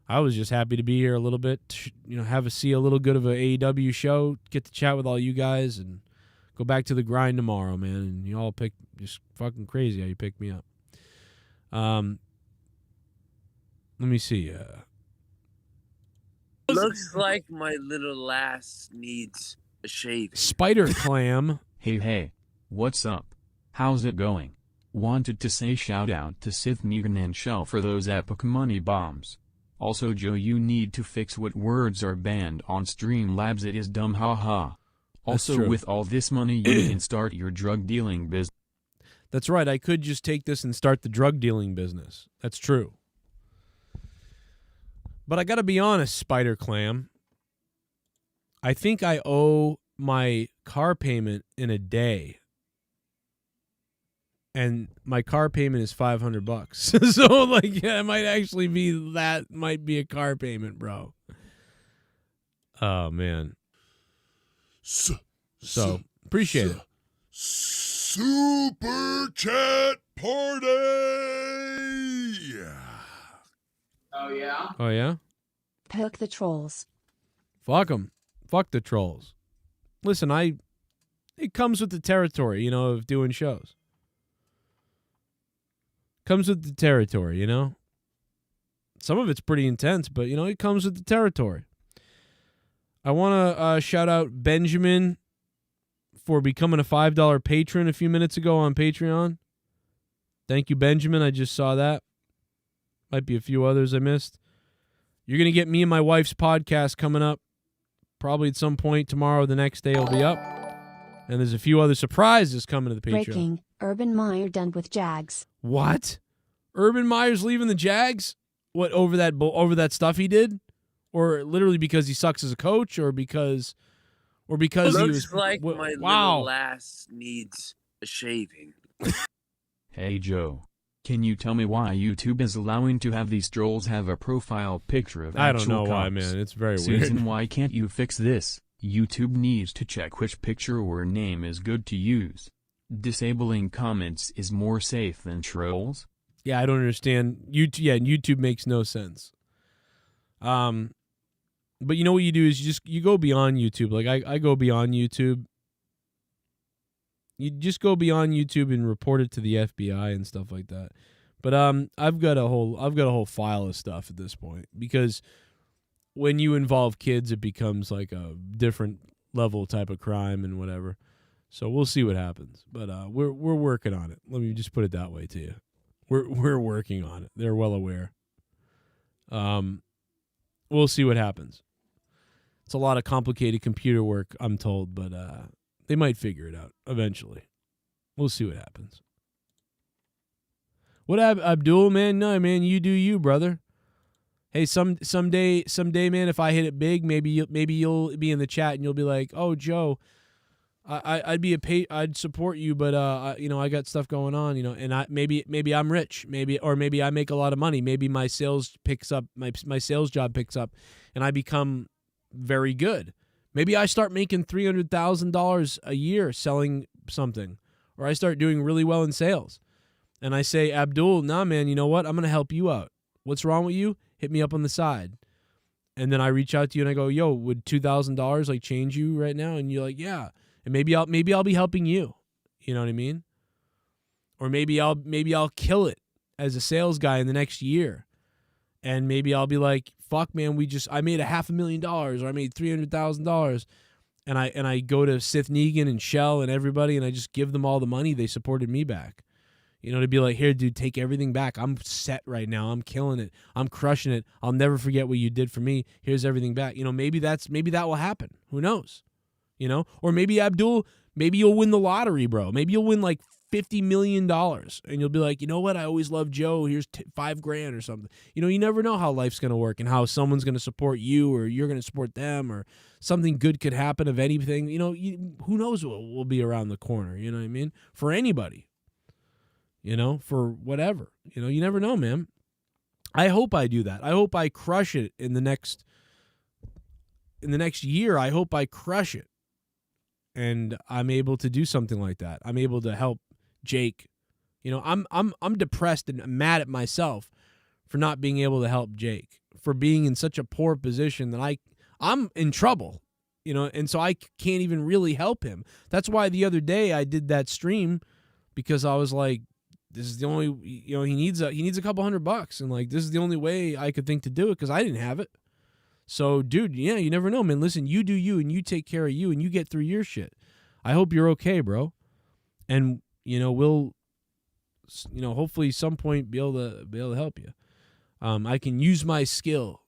I was just happy to be here a little bit. You know, see a little good of an AEW show, get to chat with all you guys, and go back to the grind tomorrow, man. And you all just fucking crazy how you picked me up. Let me see. Looks like my little lass needs a shave. Spider Clam. Hey, what's up? How's it going? Wanted to say shout out to SITH, NEGAN and Shell for those epic money bombs. Also, Joe, you need to fix what words are banned on Streamlabs. It is dumb, haha. Also, with all this money, you can start your drug dealing business. That's right. I could just take this and start the drug dealing business. That's true. But I got to be honest, Spider Clam. I think I owe my car payment in a day. And my car payment is $500. So, like, yeah, it might actually be might be a car payment, bro. Oh, man. So appreciate it. Super chat party. Oh, yeah? Oh, yeah? Poke the trolls. Fuck them. Fuck the trolls. Listen, it comes with the territory, you know, of doing shows. Comes with the territory, you know? Some of it's pretty intense, but, you know, it comes with the territory. I want to shout out Benjamin for becoming a $5 patron a few minutes ago on Patreon. Thank you, Benjamin. I just saw that. Might be a few others I missed. You're going to get me and my wife's podcast coming up probably at some point tomorrow or the next day it'll be up. And there's a few other surprises coming to the Patreon. Breaking. Urban Meyer done with Jags. What? Urban Meyer's leaving the Jags? What, over that stuff he did? Or literally because he sucks as a coach, or because he was Looks like my little lass needs a shaving. Hey Joe, can you tell me why YouTube is allowing to have these trolls have a profile picture of actual I don't know cops? why, man. It's very Susan, weird. why can't you fix this? YouTube needs to check which picture or name is good to use. Disabling comments is more safe than trolls? Yeah, I don't understand. YouTube makes no sense. But you know what you do is you go beyond YouTube. Like I go beyond YouTube. You just go beyond YouTube and report it to the FBI and stuff like that. But I've got a whole file of stuff at this point, because when you involve kids, it becomes like a different level type of crime and whatever. So we'll see what happens. But we're working on it. Let me just put it that way to you. We're working on it. They're well aware. We'll see what happens. It's a lot of complicated computer work, I'm told, but they might figure it out eventually. We'll see what happens. What up, Abdul, man? No, man, you do you, brother. Hey, someday, man, if I hit it big, maybe you'll be in the chat and you'll be like, "Oh, Joe, I'd support you, but I got stuff going on, and maybe I'm rich, maybe I make a lot of money, maybe my sales picks up, my sales job picks up, and I become very good. Maybe I start making $300,000 a year selling something, or I start doing really well in sales. And I say, Abdul, nah, man, you know what? I'm going to help you out. What's wrong with you? Hit me up on the side. And then I reach out to you and I go, yo, would $2,000 like change you right now? And you're like, yeah. And maybe I'll be helping you. You know what I mean? Or maybe I'll kill it as a sales guy in the next year. And maybe I'll be like, fuck, man, I made $500,000 or I made $300,000. And I go to SITH, NEGAN, and Shell and everybody, and I just give them all the money. They supported me back. You know, to be like, here, dude, take everything back. I'm set right now. I'm killing it. I'm crushing it. I'll never forget what you did for me. Here's everything back. You know, maybe that will happen. Who knows? You know, or maybe Abdul, maybe you'll win the lottery, bro. Maybe you'll win like $50 million, and you'll be like, you know what? I always loved Joe. Here's $5,000 or something. You know, you never know how life's gonna work and how someone's gonna support you or you're gonna support them or something good could happen of anything. You know, who knows what will be around the corner? You know what I mean? For anybody. You know, for whatever. You know, you never know, man. I hope I do that. I hope I crush it in the next year. I hope I crush it. And I'm able to do something like that. I'm able to help Jake. You know, I'm depressed and mad at myself for not being able to help Jake, for being in such a poor position that I'm in trouble, you know, and so I can't even really help him. That's why the other day I did that stream, because I was like, this is the only, you know, he needs a couple $100, and like this is the only way I could think to do it because I didn't have it. So, dude, yeah, you never know, man. Listen, you do you, and you take care of you, and you get through your shit. I hope you're okay, bro. And you know, we'll, you know, hopefully some point be able to help you. I can use my skill.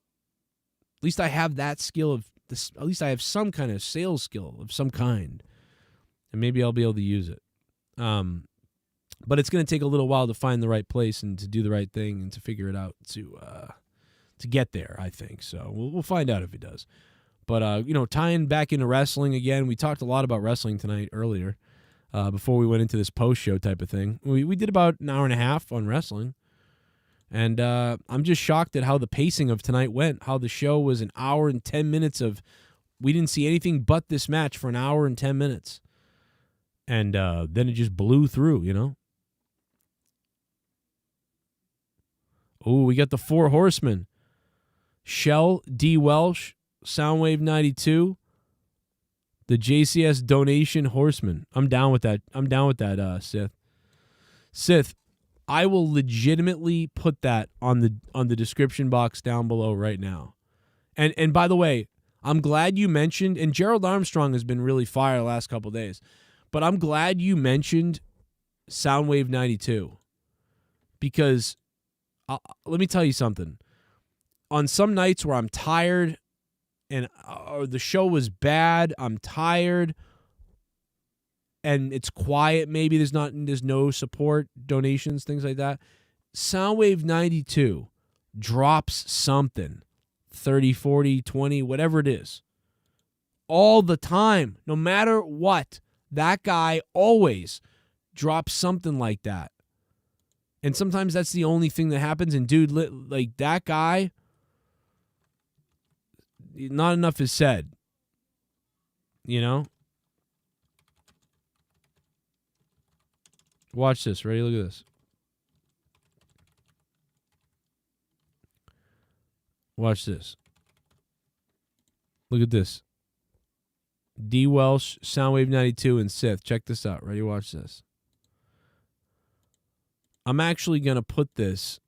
At least I have that skill of this. At least I have some kind of sales skill of some kind, and maybe I'll be able to use it. But it's going to take a little while to find the right place and to do the right thing and to figure it out to get there, I think. So we'll find out if he does. But, you know, tying back into wrestling again, we talked a lot about wrestling tonight earlier before we went into this post-show type of thing. We did about an hour and a half on wrestling. And I'm just shocked at how the pacing of tonight went, how the show was an hour and 10 minutes of, we didn't see anything but this match for an hour and 10 minutes. And then it just blew through, you know. Oh, we got the 4 horsemen. Shell, DWELSH, Soundwave 92, the JCS donation horseman. I'm down with that. Sith. Sith, I will legitimately put that on the description box down below right now. And by the way, I'm glad you mentioned, and Gerald Armstrong has been really fire the last couple days, but I'm glad you mentioned Soundwave 92 because let me tell you something. On some nights where I'm tired and or the show was bad, I'm tired, and it's quiet, maybe there's no support, donations, things like that, Soundwave 92 drops something, 30, 40, 20, whatever it is, all the time, no matter what. That guy always drops something like that. And sometimes that's the only thing that happens. And, dude, like that guy, not enough is said. You know? Watch this. Ready? Look at this. Watch this. Look at this. DWELSH, Soundwave 92, and SITH. Check this out. Ready? Watch this. I'm actually going to put this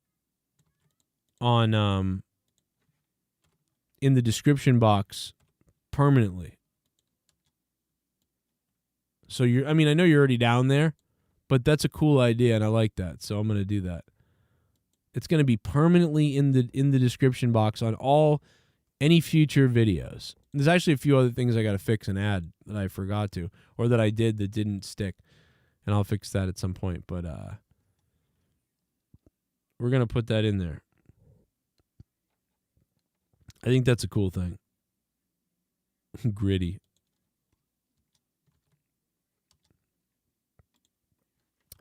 on in the description box permanently. So I know you're already down there, but that's a cool idea and I like that. So I'm going to do that. It's going to be permanently in the description box on any future videos. There's actually a few other things I got to fix and add that I forgot to, or that I did that didn't stick, and I'll fix that at some point. But we're going to put that in there. I think that's a cool thing. Gritty.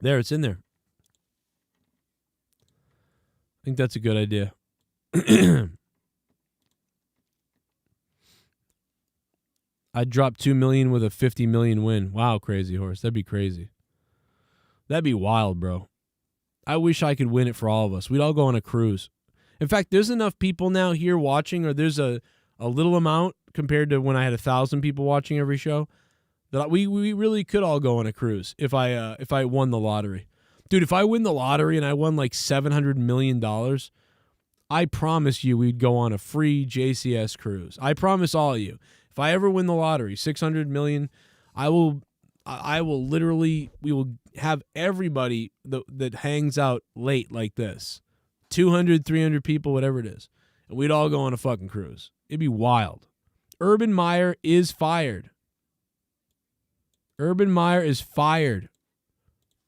There, it's in there. I think that's a good idea. I'd drop $2 million with a $50 million win. Wow, crazy horse. That'd be crazy. That'd be wild, bro. I wish I could win it for all of us. We'd all go on a cruise. In fact, there's enough people now here watching, or there's a little amount compared to when I had 1,000 people watching every show, that we really could all go on a cruise if I won the lottery. Dude, if I win the lottery and I won like $700 million, I promise you we'd go on a free JCS cruise. I promise all of you. If I ever win the lottery, $600 million, I will literally, we will have everybody that hangs out late like this, 200, 300 people, whatever it is, and we'd all go on a fucking cruise. It'd be wild. Urban Meyer is fired. Urban Meyer is fired.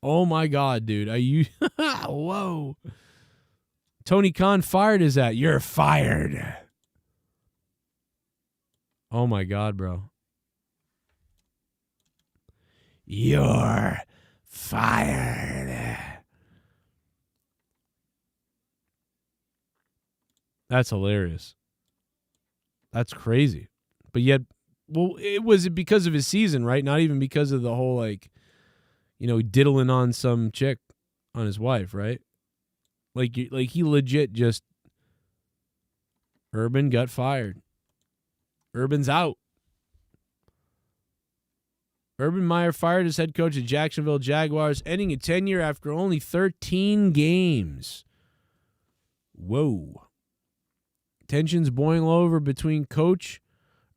Oh my God, dude. Are you? Whoa. Tony Khan fired is that? You're fired. Oh my God, bro. You're fired. That's hilarious. That's crazy. But yet, well, it was because of his season, right? Not even because of the whole, like, you know, diddling on some chick on his wife, right? Like he legit just, Urban got fired. Urban's out. Urban Meyer fired as head coach of Jacksonville Jaguars, ending a tenure after only 13 games. Whoa. Tensions boiling over between coach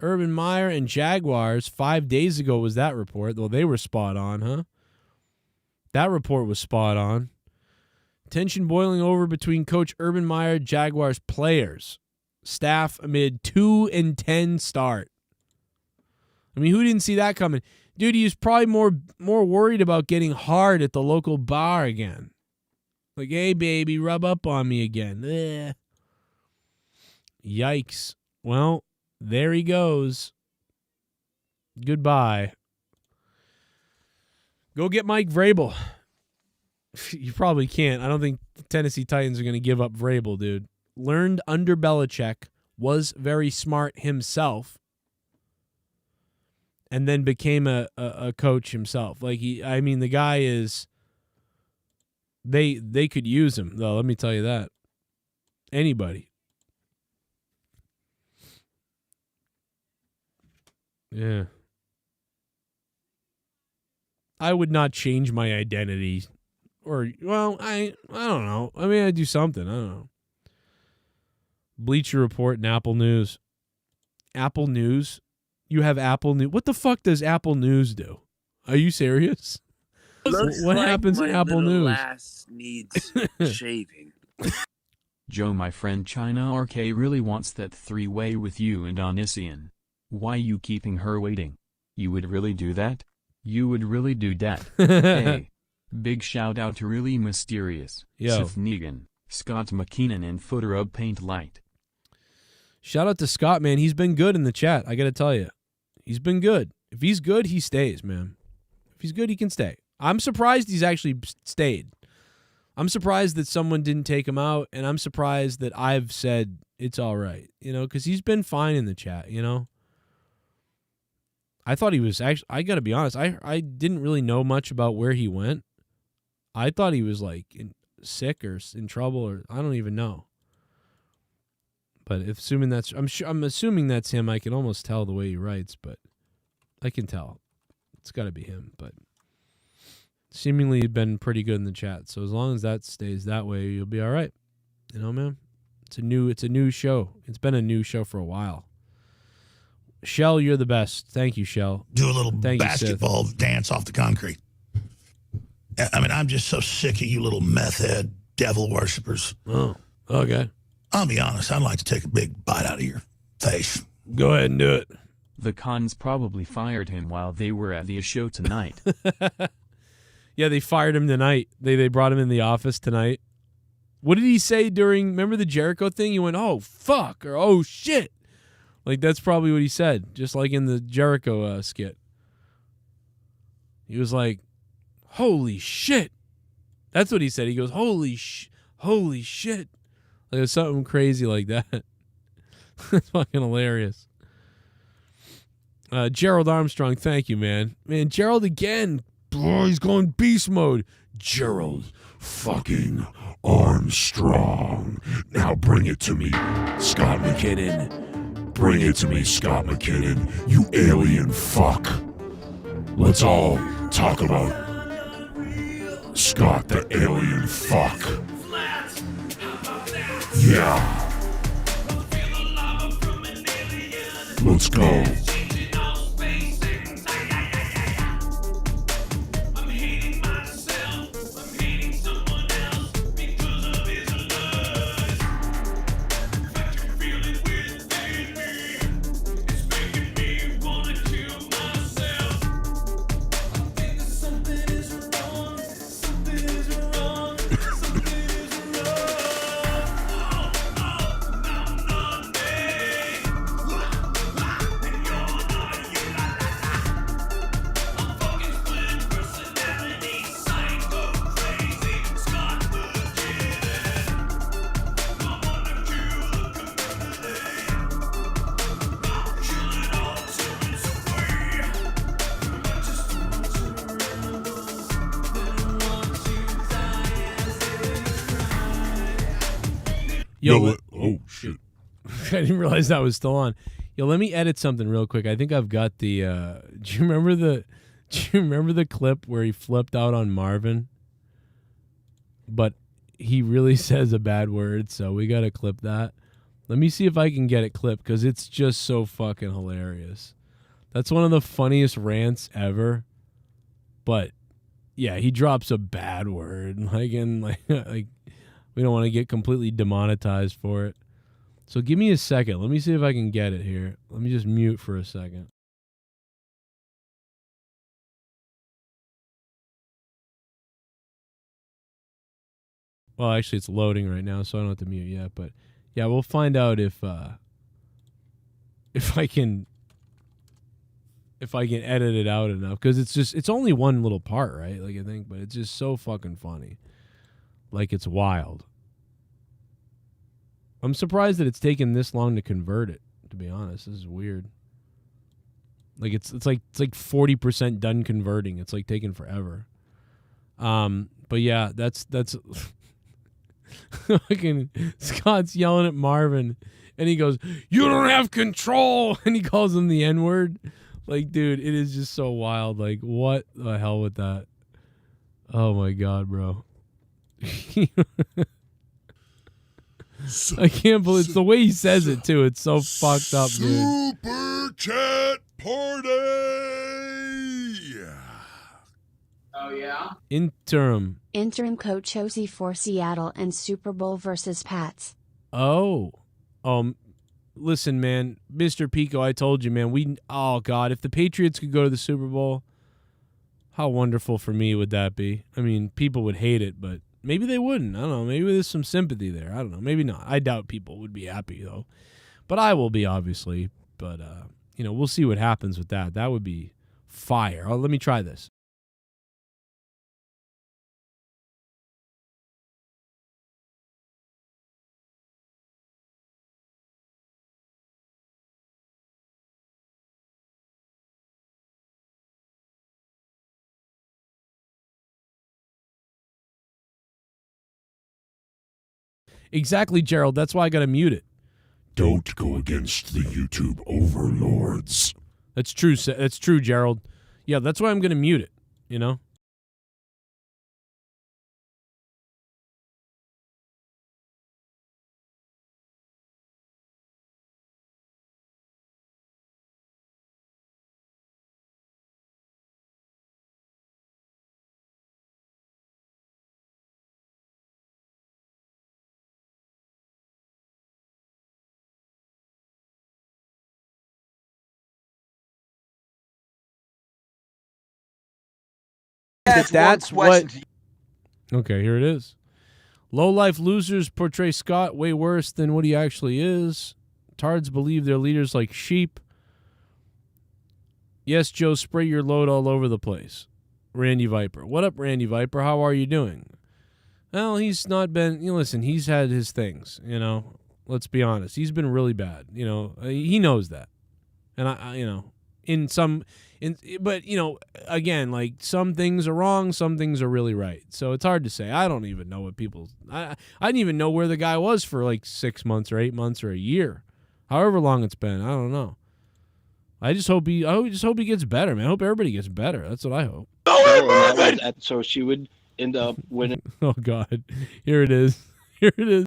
Urban Meyer and Jaguars. 5 days ago was that report. Well, they were spot on, huh? That report was spot on. Tension boiling over between coach Urban Meyer, Jaguars players, staff amid 2-10 start. I mean, who didn't see that coming? Dude, he was probably more worried about getting hard at the local bar again. Like, hey, baby, rub up on me again. Ugh. Yikes. Well, there he goes. Goodbye. Go get Mike Vrabel. You probably can't. I don't think the Tennessee Titans are going to give up Vrabel, dude. Learned under Belichick, was very smart himself, and then became a coach himself. Like, the guy is, they could use him, though, let me tell you that. Anybody. Yeah. I would not change my identity. Or, well, I don't know. I mean, I'd do something. I don't know. Bleacher Report and Apple News. Apple News? You have Apple News? What the fuck does Apple News do? Are you serious? What happens in Apple News? Lass needs shaving. Joe, my friend China RK really wants that three-way with you and Onision. Why you keeping her waiting? You would really do that? You would really do that? Hey. Big shout out to Really Mysterious, SITH NEGAN, Scott McKeenan, and Footer of Paint Light. Shout out to Scott, man. He's been good in the chat. I got to tell you. He's been good. If he's good, he stays, man. If he's good, he can stay. I'm surprised he's actually stayed. I'm surprised that someone didn't take him out, and I'm surprised that I've said it's all right, you know, because he's been fine in the chat, you know. I thought he was actually, I got to be honest, I didn't really know much about where he went. I thought he was like sick or in trouble, or I don't even know. But assuming that's, I'm assuming that's him. I can almost tell the way he writes, but I can tell it's got to be him. But seemingly he's been pretty good in the chat. So as long as that stays that way, you'll be all right. You know, man. It's a new show. It's been a new show for a while. Shell, you're the best. Thank you, Shell. Do a little basketball dance off the concrete. I mean, I'm just so sick of you little meth head devil worshippers. Oh, okay. I'll be honest. I'd like to take a big bite out of your face. Go ahead and do it. The Cons probably fired him while they were at the show tonight. Yeah, they fired him tonight. They brought him in the office tonight. What did he say during, remember the Jericho thing? He went, oh, fuck, or oh, shit. Like, that's probably what he said, just like in the Jericho skit. He was like, holy shit. That's what he said. He goes, holy shit. Like, it was something crazy like that. That's fucking hilarious. Gerald Armstrong, thank you, man. Man, Gerald again. Oh, he's going beast mode. Gerald fucking Armstrong. Now bring it to me, Scott McKinnon. Bring it to me, Scott McKinnon. You alien fuck. Let's all talk about Scott the alien fuck. Yeah. Let's go. Yo, oh shit! I didn't realize that was still on. Yo, let me edit something real quick. I think I've got the. Do you remember the clip where he flipped out on Marvin? But he really says a bad word, so we gotta clip that. Let me see if I can get it clipped because it's just so fucking hilarious. That's one of the funniest rants ever. But yeah, he drops a bad word, like we don't want to get completely demonetized for it. So give me a second. Let me see if I can get it here. Let me just mute for a second. Well, actually, it's loading right now, so I don't have to mute yet. But yeah, we'll find out if I can edit it out enough, because it's only one little part, right? Like I think, but it's just so fucking funny. Like, it's wild. I'm surprised that it's taken this long to convert it, to be honest. This is weird. Like it's like 40% done converting. It's like taking forever. But yeah, that's fucking Scott's yelling at Marvin and he goes, "You don't have control," and he calls him the N-word. Like, dude, it is just so wild. Like, what the hell with that? Oh my god, bro. I can't believe it's the way he says it too. It's so fucked up, dude. Super chat party. Oh yeah. Interim coach OC for Seattle and Super Bowl versus Pats. Oh, listen, man, Mr. Pico, I told you, man. Oh god, if the Patriots could go to the Super Bowl, how wonderful for me would that be? I mean, people would hate it, but maybe they wouldn't. I don't know. Maybe there's some sympathy there. I don't know. Maybe not. I doubt people would be happy, though. But I will be, obviously. But, we'll see what happens with that. That would be fire. Oh, let me try this. Exactly, Gerald. That's why I got to mute it. Don't go against the YouTube overlords. That's true. That's true, Gerald. Yeah, that's why I'm going to mute it, you know? That's what. Okay, here it is. Low-life losers portray Scott way worse than what he actually is. Tards believe their leaders like sheep. Yes, Joe, spray your load all over the place. Randy Viper. What up, Randy Viper? How are you doing? Well, he's not been... listen, he's had his things, Let's be honest. He's been really bad. He knows that. And, but you know, again, like some things are wrong, some things are really right. So it's hard to say. I don't even know what I didn't even know where the guy was for like 6 months or 8 months or a year, however long it's been. I don't know. I just hope he gets better, man. I hope everybody gets better. That's what I hope. So she would end up winning. Oh God, here it is. Here it is.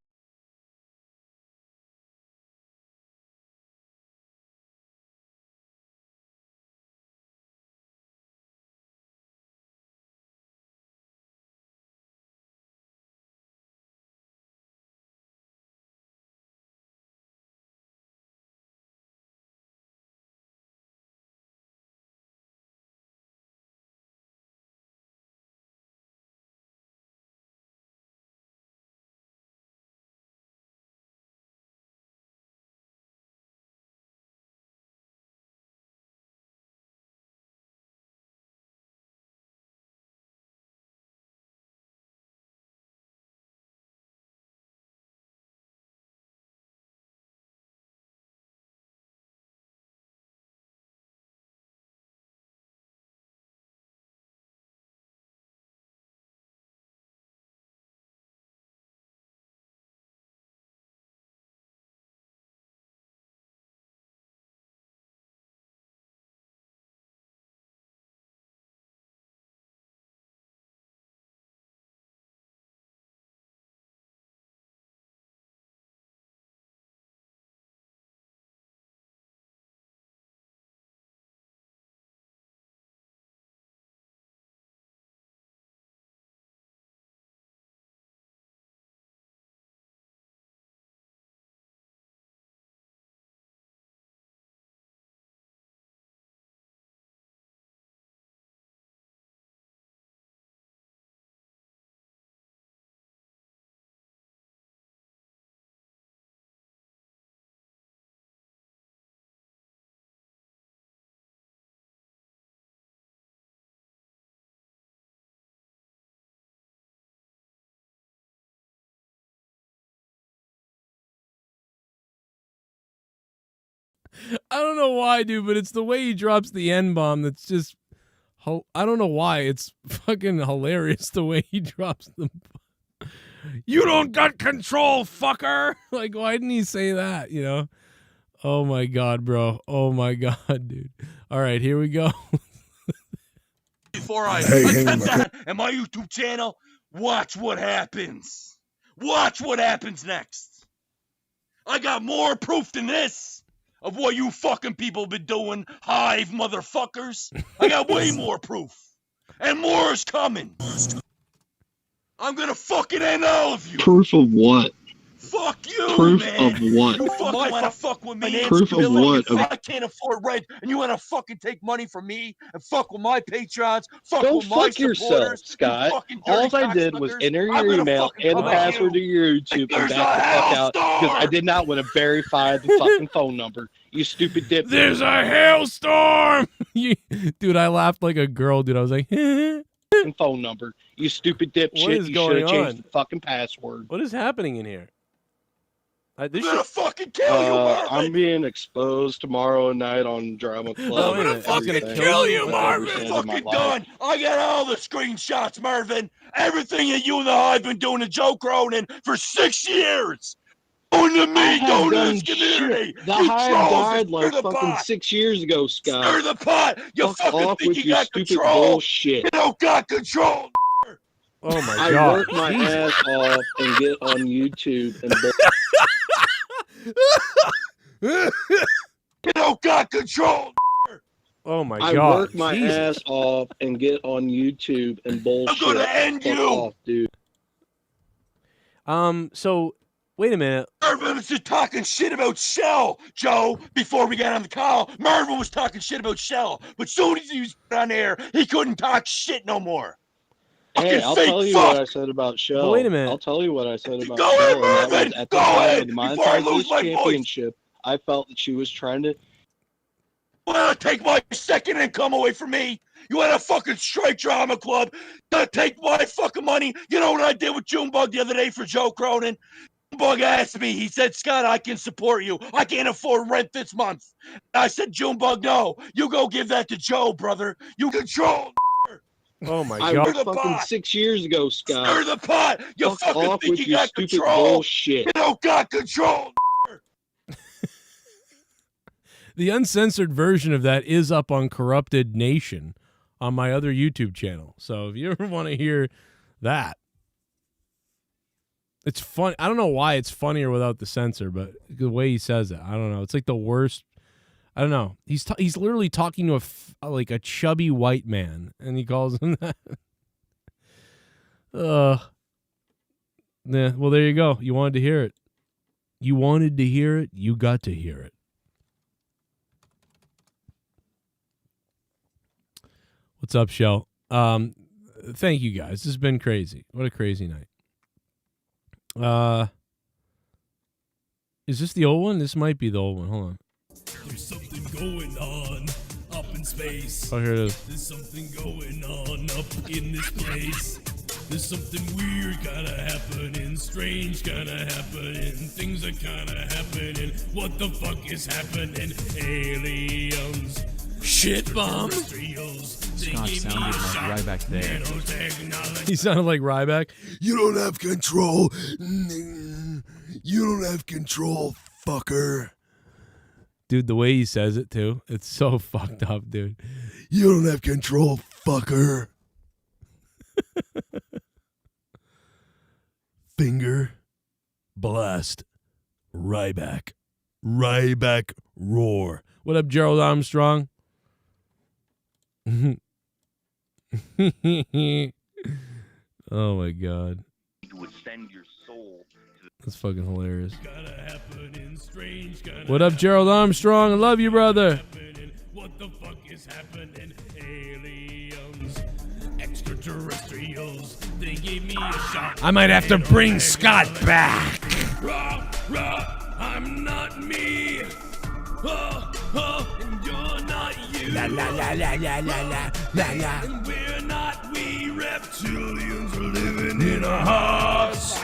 I don't know why, dude, but it's the way he drops the N-bomb that's just... I don't know why. It's fucking hilarious the way he drops them. You don't got control, fucker! Like, why didn't he say that, you know? Oh, my God, bro. Oh, my God, dude. All right, here we go. Before I attempt that in my YouTube channel, watch what happens. Watch what happens next. I got more proof than this of what you fucking people been doing, hive motherfuckers. I got way more proof. And more is coming. I'm gonna fucking end all of you. Proof of what? Fuck you, Proof man. of what? You fucking wanna fuck with me? Proof of what? I can't afford rent, and you wanna fucking take money from me and fuck with my patrons? Fuck Go with my fuck yourself, Scott. All I did was enter your email and the password to your YouTube and back the fuck out because I did not want to verify the fucking phone number. You stupid dip. There's a hailstorm! Dude, I laughed like a girl, dude. I was like, phone number. You stupid dipshit. What is You going should have on? changed the fucking password. What is happening in here? I'm gonna fucking kill you, Marvin! I'm being exposed tomorrow night on Drama Club. I'm gonna fucking kill you, Marvin! Fucking done! I got all the screenshots, Marvin! Everything that you and the Hive been doing to Joe Cronin for 6 years! Going to me, going to this community! The You Hive trolls died and like stir the fucking pot. 6 years ago, Scott. Stir the pot! You Fuck fucking off think with you your got stupid control! bullshit. You don't got control! Oh my I God. work my ass off and get on YouTube and You don't got control! Oh my I God. work my Jesus. ass off and get on YouTube and bullshit. I'm gonna end Fuck you! off, dude. So wait a minute. Marvin was just talking shit about Shell, Joe, before we got on the call. Marvin was talking shit about Shell, but soon as he was on air, he couldn't talk shit no more. Hey, Fucking I'll fake tell you fuck. what I said about Shell. But wait a minute. I'll tell you what I said about Go Shell. ahead, and that Marvin. was at the Go time ahead of the before I lose Monetized my voice. Championship. I felt that she was trying to. You wanna take my second income away from me? You wanna fucking strike Drama Club? To take my fucking money? You know what I did with Junebug the other day for Joe Cronin? Junebug asked me, he said, Scott, I can support you. I can't afford rent this month. I said, Junebug, no. You go give that to Joe, brother. You control. Oh my I God. was fucking 6 years ago, Scott. Stir the pot. You Fuck fucking off think with you your got stupid control. bullshit. You don't got control. The uncensored version of that is up on Corrupted Nation on my other YouTube channel. So if you ever want to hear that, it's fun. I don't know why it's funnier without the censor, but the way he says it, I don't know. It's like the worst. I don't know. He's literally talking to a chubby white man, and he calls him that. Yeah. Well, there you go. You wanted to hear it. You wanted to hear it. You got to hear it. What's up, Shell? Thank you guys. This has been crazy. What a crazy night. Is this the old one? This might be the old one. Hold on. There's something going on up in space. Oh, here it is. There's something going on up in this place. There's something weird kinda happening, strange kinda happening, things are kinda happening. What the fuck is happening? Aliens. Shit bomb. Scott sounded like Ryback there. He sounded like Ryback. You don't have control. You don't have control, fucker. Dude, the way he says it, too. It's so fucked up, dude. You don't have control, fucker. Finger blast. Ryback. Ryback roar. What up, Gerald Armstrong? Oh, my God. You would send your soul. That's fucking hilarious. What up, Gerald Armstrong? I love you, brother. What the fuck is happening? Aliens, extraterrestrials, they gave me a shot. I might have to bring Scott back. Rah, rah, I'm not me. And you're not you. La la la la la la la la la. And we're not we reptilians are living in our hearts.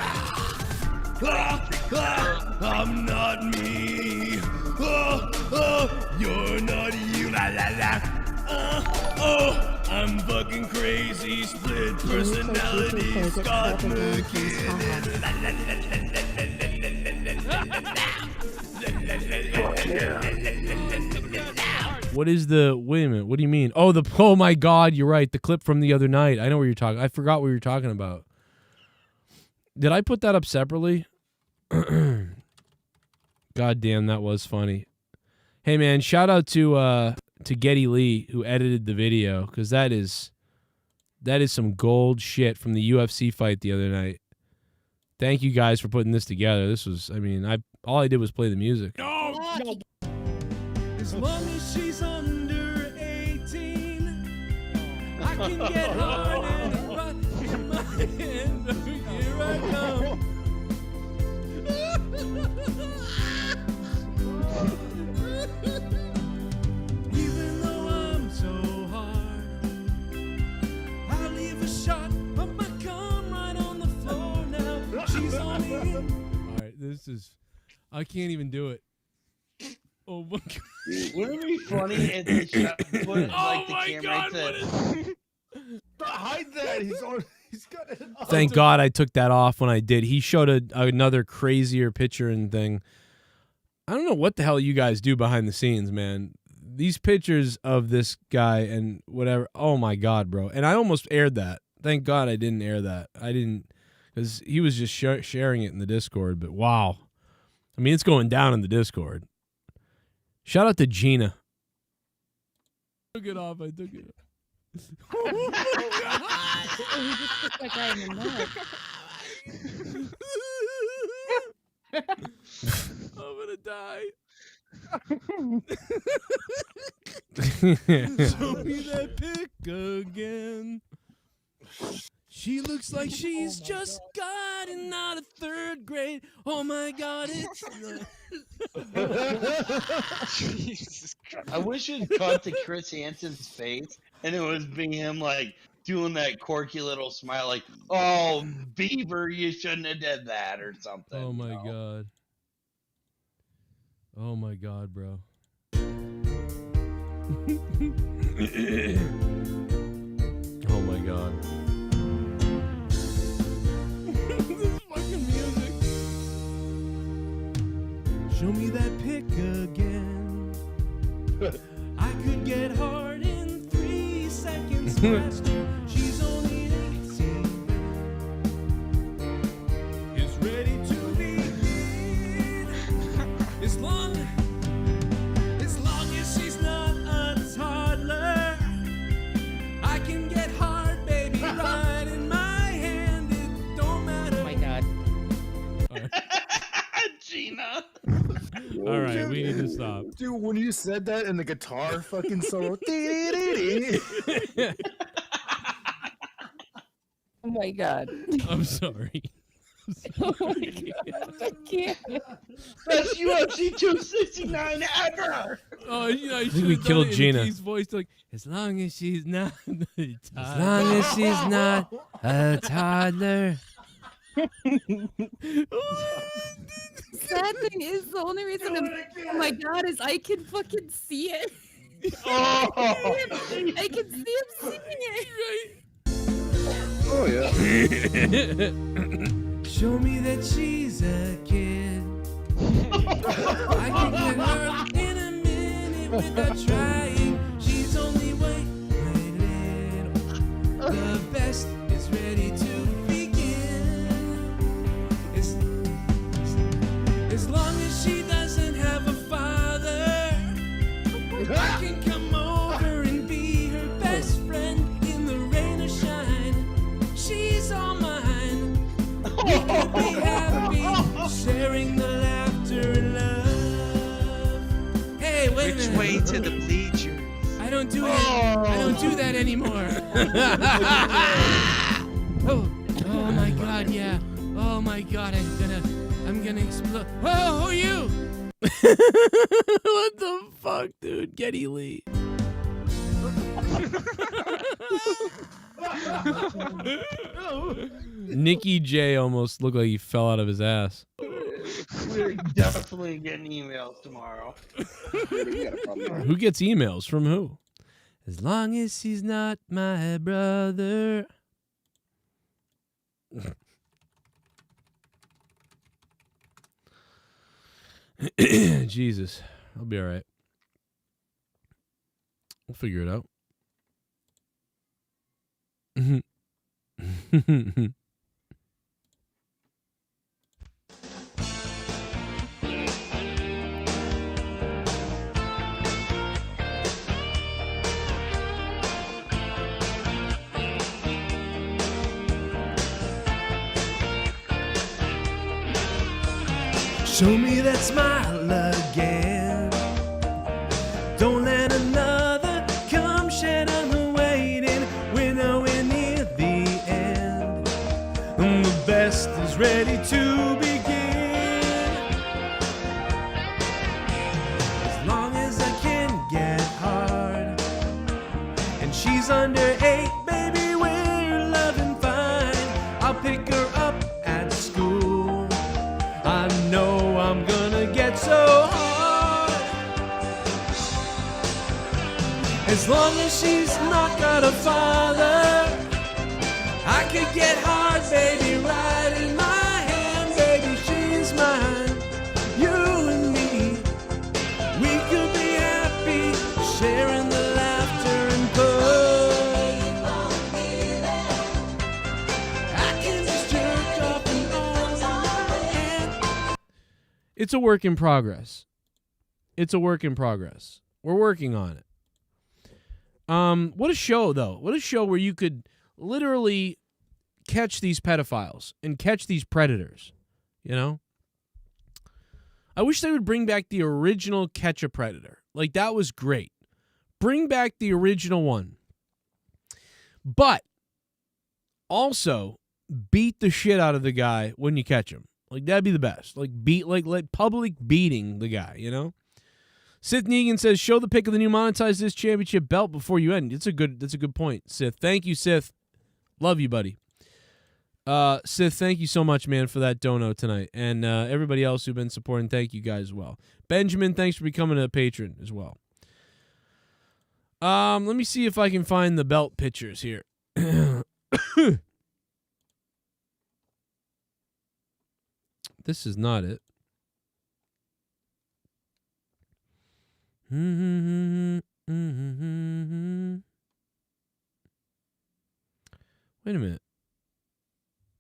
I'm not me. You're not you. La la la. I'm fucking crazy. Split personality. Scott McKinnon. La la la la la la la. What is the... Wait a minute. What do you mean? Oh, my God. You're right. The clip from the other night. I know what you're talking... I forgot what you were talking about. Did I put that up separately? God damn, that was funny. Hey, man, shout out to Getty Lee, who edited the video, because that is some gold shit from the UFC fight the other night. Thank you guys for putting this together. This was... I mean, all I did was play the music. No. As long as she's under 18, I can get hard and rock in my hand. Here I come. Even though I'm so hard, I'll leave a shot. I might come right on the floor now. She's on me. All right, this is... I can't even do it. Oh my God. Wouldn't it be funny if they put like the camera to hide that? He's got it. Thank God I took that off when I did. He showed another crazier picture and thing. I don't know what the hell you guys do behind the scenes, man. These pictures of this guy and whatever. Oh my God, bro. And I almost aired that. Thank God I didn't air that. I didn't, because he was just sharing it in the Discord. But wow. I mean, it's going down in the Discord. Shout out to Gina. I took it off. I took it off. Oh my God. I'm gonna die. Show me that pic again. She looks like she's just gotten out of 3rd grade. Oh my God, it's... Jesus Christ. I wish you'd cut to Chris Hansen's face and it was being him like, doing that quirky little smile, like, "Oh, Beaver, you shouldn't have did that," or something. Oh my god. Oh my god, bro. Oh my god. This fucking music. Show me that pic again. I could get hard in 3 seconds faster. She's only 18. Is ready to begin. As long as she's not a toddler, I can get hard, baby, right in my hand. It don't matter. Oh my god. Gina. All right, we need to stop. Dude, when you said that in the guitar fucking solo. Oh my god. I'm sorry. Oh my god. I can't. Best UFC 269 ever. Oh, yeah, I think we killed Gina. Keith's Voice like, as long as she's not a toddler. As long as she's not a toddler. Sad thing is, the only reason I'm oh my god is I can fucking see it. Oh. I can see him singing it. Oh yeah. Show me that she's a kid. I can get her in a minute without trying. She's only way little. The best is ready to begin. As long as she doesn't have a father, I can come over and be her best friend in the rain or shine. She's all mine. We could be happy, sharing the laughter and love. Hey, wait a minute. Which way to the bleachers? I don't do it. I don't do that anymore. Oh my god, yeah. Oh my god, I'm gonna explode. Oh, who are you? What the fuck, dude? Getty Lee. Nicky J almost looked like he fell out of his ass. We're definitely getting emails tomorrow. Who gets emails from who? As long as he's not my brother. Jesus. I'll be all right. We'll figure it out. Show me that smile again. Don't let another come shed on the waiting. We're nowhere near the end. And the best is ready to begin. As long as I can get hard. And she's under 8, baby, we're loving fine. I'll pick her up at school. I know I'm gonna get so hard. As long as she's not got a father, I could get hard, baby, right in my hand. Baby, she's mine, you and me. We could be happy, sharing the laughter and fun. I can just jerk off and on my hand. It's a work in progress. It's a work in progress. We're working on it. What a show, though. What a show where you could literally catch these pedophiles and catch these predators, you know? I wish they would bring back the original Catch a Predator. Like, that was great. Bring back the original one. But also beat the shit out of the guy when you catch him. Like, that'd be the best. Like, public beating the guy, you know? Sith Negan says, show the pic of the new monetize this championship belt before you end. That's a good point, Sith. Thank you, Sith. Love you, buddy. Sith, thank you so much, man, for that dono tonight. And everybody else who've been supporting, thank you guys as well. Benjamin, thanks for becoming a patron as well. Let me see if I can find the belt pictures here. This is not it. Wait a minute.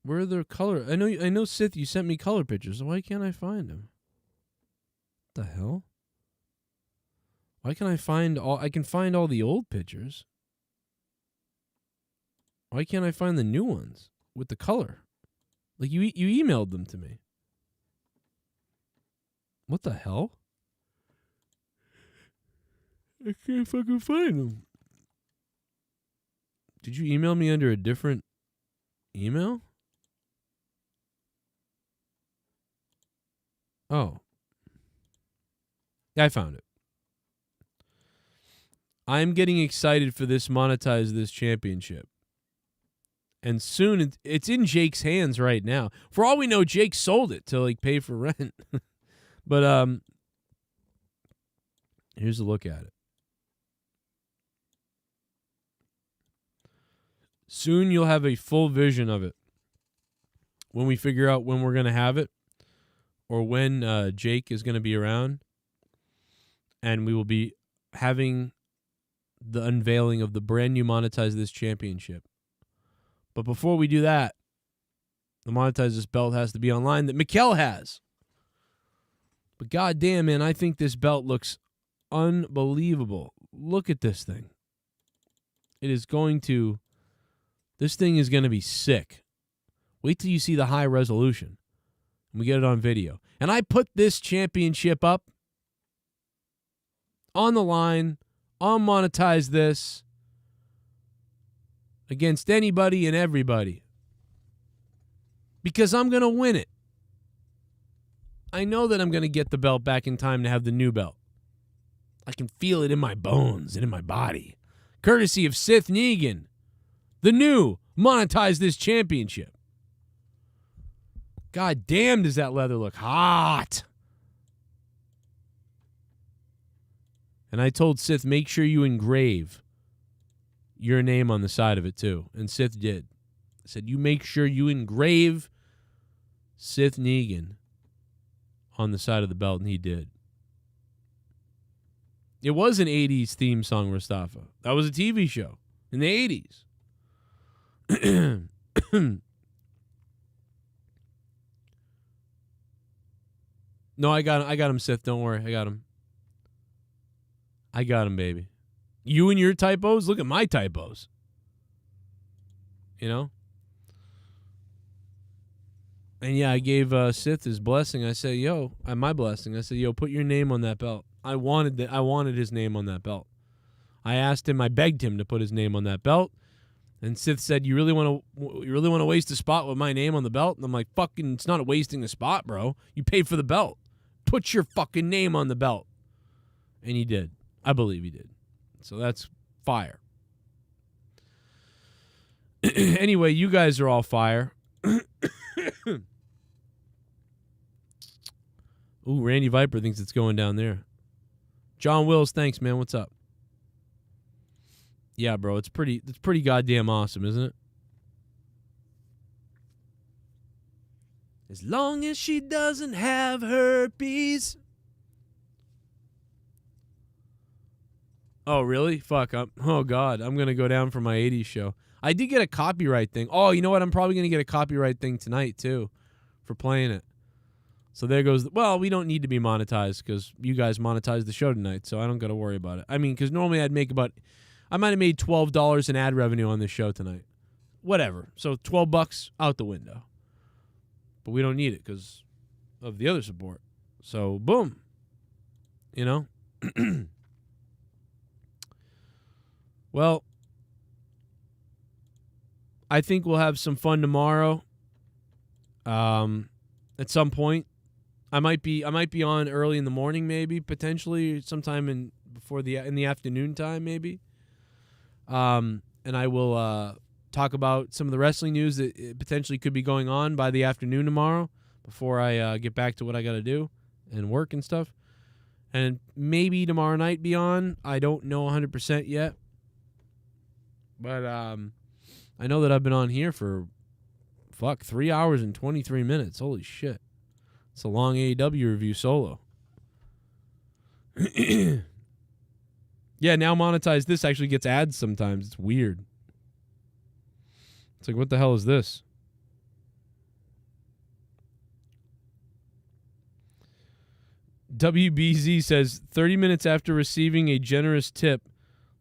Where are the color? I know, Sith, you sent me color pictures. So why can't I find them? What the hell? Why can't I find all? I can find all the old pictures. Why can't I find the new ones with the color? Like you emailed them to me. What the hell? I can't fucking find them. Did you email me under a different email? Oh. Yeah, I found it. I'm getting excited for this Monetize This championship. And soon it's in Jake's hands right now. For all we know, Jake sold it to like pay for rent. But here's a look at it. Soon you'll have a full vision of it. When we figure out when we're going to have it, or when Jake is going to be around, and we will be having the unveiling of the brand new Monetize This championship. But before we do that, the Monetize This belt has to be online that Mikkel has. But goddamn, man, I think this belt looks unbelievable. Look at this thing. This thing is going to be sick. Wait till you see the high resolution. And we get it on video. And I put this championship up on the line, on Monetize This, against anybody and everybody. Because I'm going to win it. I know that I'm going to get the belt back in time to have the new belt. I can feel it in my bones and in my body. Courtesy of Sith Negan. The new Monetize This championship. God damn, does that leather look hot. And I told Sith, make sure you engrave your name on the side of it too. And Sith did. I said, you make sure you engrave Sith Negan on the side of the belt, and he did. It was an 80s theme song, Mustafa. That was a TV show in the 80s. No, I got him, Sith. Don't worry. I got him, baby. You and your typos? Look at my typos. You know? And yeah, I gave Sith his blessing. I said, my blessing. I said, put your name on that belt. I wanted his name on that belt. I asked him, I begged him to put his name on that belt. And Sith said, you really want to waste a spot with my name on the belt? And I'm like, fucking, it's not a wasting a spot, bro. You paid for the belt. Put your fucking name on the belt. And he did. I believe he did. So that's fire. Anyway, you guys are all fire. Ooh, Randy Viper thinks it's going down there. John Wills, thanks, man. What's up? Yeah, bro, it's pretty goddamn awesome, isn't it? As long as she doesn't have herpes. Oh, really? Fuck. Oh, God. I'm going to go down for my 80s show. I did get a copyright thing. Oh, you know what? I'm probably going to get a copyright thing tonight, too, for playing it. So there goes. Well, we don't need to be monetized because you guys monetized the show tonight, so I don't got to worry about it. I mean, because normally I might have made $12 in ad revenue on this show tonight. Whatever. So $12 out the window. But we don't need it because of the other support. So, boom. You know? Well, I think we'll have some fun tomorrow. At some point. I might be on early in the morning, maybe, potentially sometime in the afternoon time, maybe. And I will talk about some of the wrestling news that potentially could be going on by the afternoon tomorrow before I get back to what I got to do and work and stuff. And maybe tomorrow night be on. I don't know 100% yet. But I know that I've been on here for, 3 hours and 23 minutes. Holy shit. It's a long AEW review solo. Yeah, now monetized this actually gets ads sometimes. It's weird. It's like, what the hell is this? WBZ says, 30 minutes after receiving a generous tip,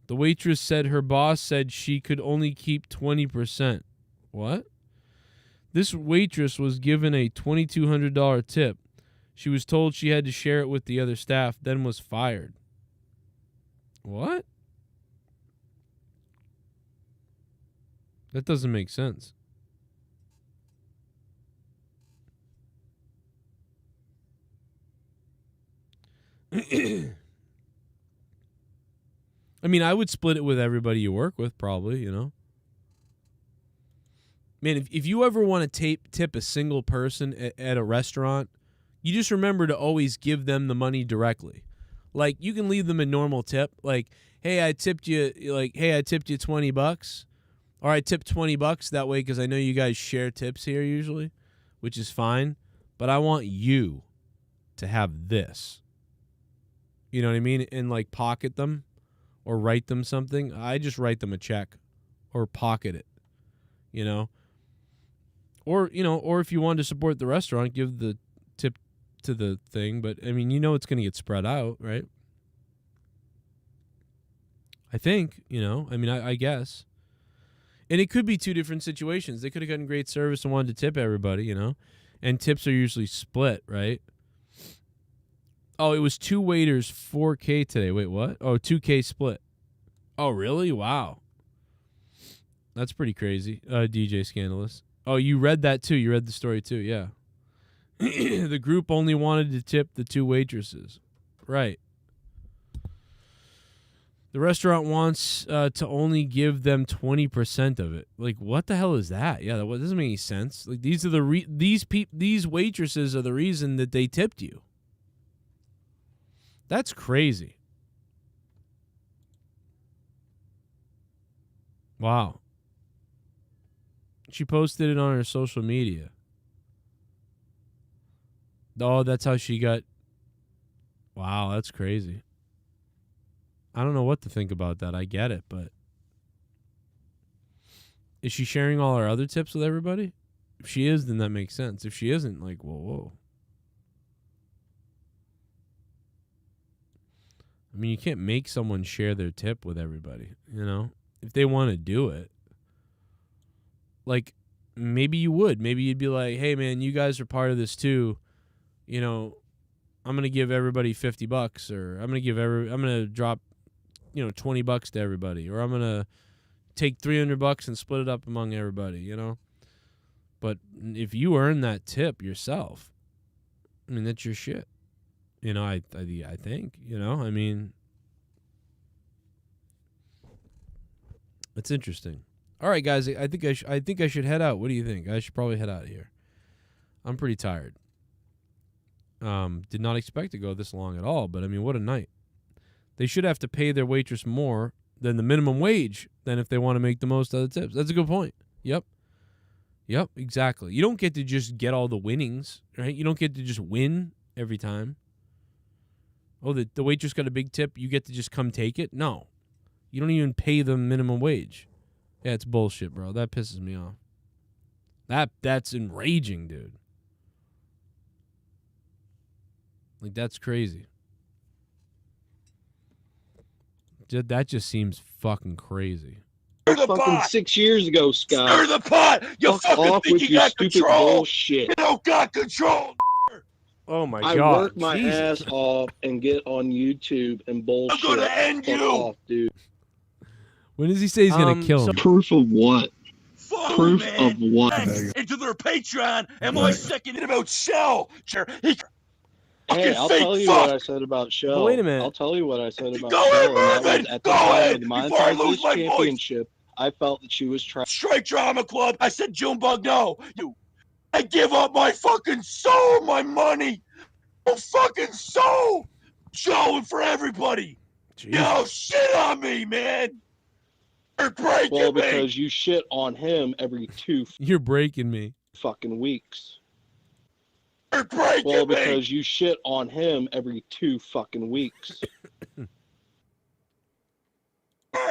the waitress said her boss said she could only keep 20%. What? This waitress was given a $2,200 tip. She was told she had to share it with the other staff, then was fired. What? That doesn't make sense. I mean, I would split it with everybody you work with, probably, you know. Man, if you ever want to tip a single person at a restaurant, you just remember to always give them the money directly. Like, you can leave them a normal tip, like, hey, I tipped you $20, or I tipped $20 that way because I know you guys share tips here usually, which is fine, but I want you to have this. You know what I mean? And, like, pocket them or write them something. I just write them a check or pocket it, you know? Or, you know, or if you want to support the restaurant, give the tip to the thing. But, I mean, you know it's going to get spread out, right? I think, you know. I mean, I guess. And it could be two different situations. They could have gotten great service and wanted to tip everybody, you know. And tips are usually split, right? Oh, it was 2 waiters, 4K today. Wait, what? Oh, 2K split. Oh, really? Wow. That's pretty crazy. DJ Scandalous. Oh, you read that too. You read the story too, yeah. The group only wanted to tip the 2 waitresses. Right. The restaurant wants to only give them 20% of it. Like, what the hell is that? Yeah, that doesn't make any sense. Like, these are these waitresses are the reason that they tipped you. That's crazy. Wow. She posted it on her social media. Oh, that's how she got... Wow, that's crazy. I don't know what to think about that. I get it, but... Is she sharing all her other tips with everybody? If she is, then that makes sense. If she isn't, like, whoa. I mean, you can't make someone share their tip with everybody, you know? If they want to do it. Like, maybe you would. Maybe you'd be like, hey, man, you guys are part of this too. You know, I'm going to give everybody $50, or I'm going to drop, you know, $20 to everybody, or I'm going to take $300 and split it up among everybody, you know? But if you earn that tip yourself, I mean, that's your shit. You know, I think, you know, I mean, it's interesting. All right, guys, I think I should head out. What do you think? I should probably head out of here. I'm pretty tired. Did not expect to go this long at all, but I mean, what a night. They should have to pay their waitress more than the minimum wage than if they want to make the most out of the tips. That's a good point. Yep, exactly. You don't get to just get all the winnings, right? You don't get to just win every time. Oh, the waitress got a big tip, you get to just come take it? No. You don't even pay them minimum wage. Yeah, it's bullshit, bro. That pisses me off. That's enraging, dude. Like, that's crazy. That just seems fucking crazy. Stir the pot. 6 years ago, Scott. Stir the pot. You Fuck fucking off think with you your got stupid control? bullshit. You don't got control. Oh my I god. work my ass off and get on YouTube and bullshit. I'm gonna end Fuck you. off, dude. When does he say he's gonna kill him? Proof of what? Fuck, Proof man. of what? Into their Patreon and my second in about Shell. Hey, I'll tell you what I said about Shell. But wait a minute. I'll tell you what I said about Go Shell. ahead, And that Mervin. was at Go the time ahead of the before I lose Monetized my Championship. I felt that she was trying. Strike Drama Club. I said, Junebug, no. I give up my fucking soul, my money, my fucking soul, showing for everybody. Yo, shit on me, man. You're breaking Well, me. because you shit on him every 2 You're breaking me. fucking weeks. You're breaking Well, me. because you shit on him every 2 fucking weeks.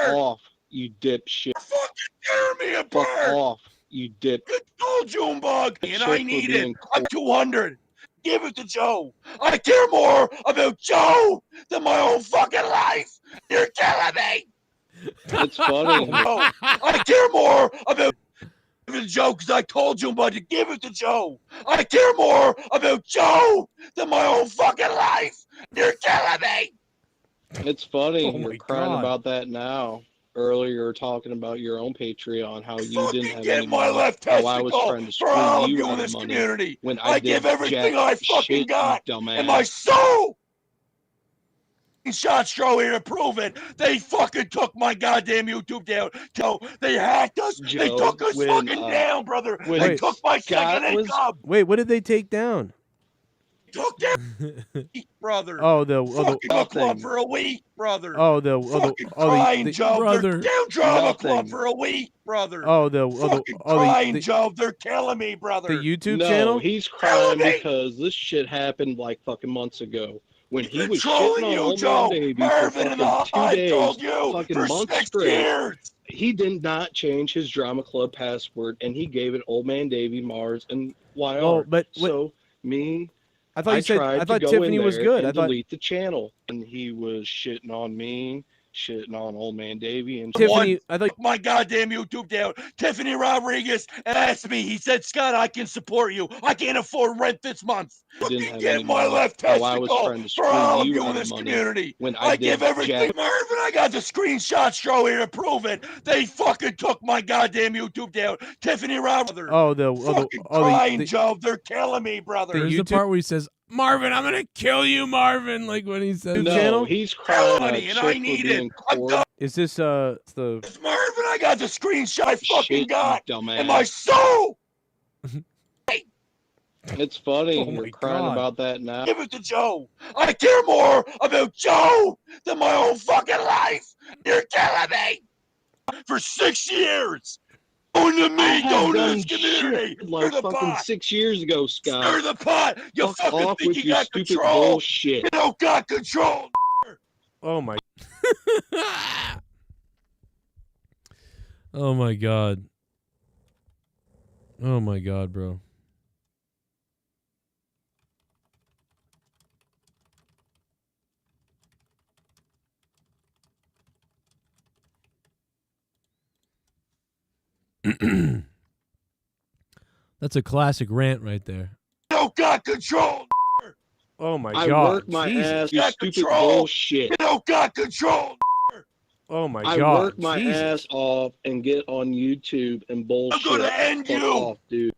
Off, you dipshit. Fucking tear me Fuck apart. off, you dip. Good call, Junebug. And I Shit for need being it. I'm 200. Give it to Joe. I care more about Joe than my own fucking life. You're killing me. It's funny. No, I care more about Joe because I told Junebug to give it to Joe. I care more about Joe than my own fucking life. You're killing me. It's funny. Oh You're my crying God. about that now. Earlier, you were talking about your own Patreon, how you didn't have Get any my money, left how I was testicle trying to for all screw of you you out in of this money community. when I I give did everything jack I fucking shit, you got dumbass. and my soul. Shot Stro here to prove it. They fucking took my goddamn YouTube down. Joe, they hacked us. They Joe, took us when, fucking down, brother. when They took my Scott second was- income. Wait, what did they take down? Took down, brother. Oh, the Fucking a club for a week, brother. Fucking oh, crying, the Joe. brother. They're down drama club Nothing. for a week, brother. Fucking the crying, Joe. They're killing me, brother. the YouTube No, channel. he's Telling crying me. because this shit happened like fucking months ago. When he They're was trolling shitting on you, Old Joe. Man Davey for Marvin and the fucking 2 Hive days, told you fucking for months 6 straight, years. he did not change his drama club password, and he gave it Old Man Davey, Mars, and YR. Oh, but so me, I thought you said tried I thought to go Tiffany in was there good. and I thought delete the channel, and he was shitting on me, shitting on Old Man Davey, and Tiffany. I thought My goddamn YouTube down. Tiffany Rodriguez asked me. He said, Scott, I can support you. I can't afford rent this month. didn't have Get any my money. left How I was testicle trying to for all of screw you you in out of this money community. when I I give did everything. jack. Marvin, I got the screenshot show here to prove it. They fucking took my goddamn YouTube down. Tiffany Rodriguez. Fucking crying, Joe. They're killing me, brother. There's the part where he says, "Marvin, I'm gonna kill you, Marvin." Like when he says, No, channel. he's crying Money, out and shit I for need being it. I'm court. done. Is this the? Marvin, I got the screenshot I fucking Shit, you got. dumbass. And my soul. It's funny. Oh my You're crying God. about that now. Give it to Joe. I care more about Joe than my own fucking life. You're killing me. For 6 years. Going to I me, have going to done this community. shit like Stir the fucking pot. 6 years ago, Scott. Stir the pot. You Fuck fucking off think with you your got stupid control. bullshit. You don't got control. Oh my. Oh my God. Oh my God, bro. That's a classic rant right there. You don't got control. Oh my I God. work my Jesus. ass, You you got stupid control. bullshit. You don't got control. Oh my I God. work my Jesus. ass off and get on YouTube and bullshit. I'm gonna end Fuck you. off, dude.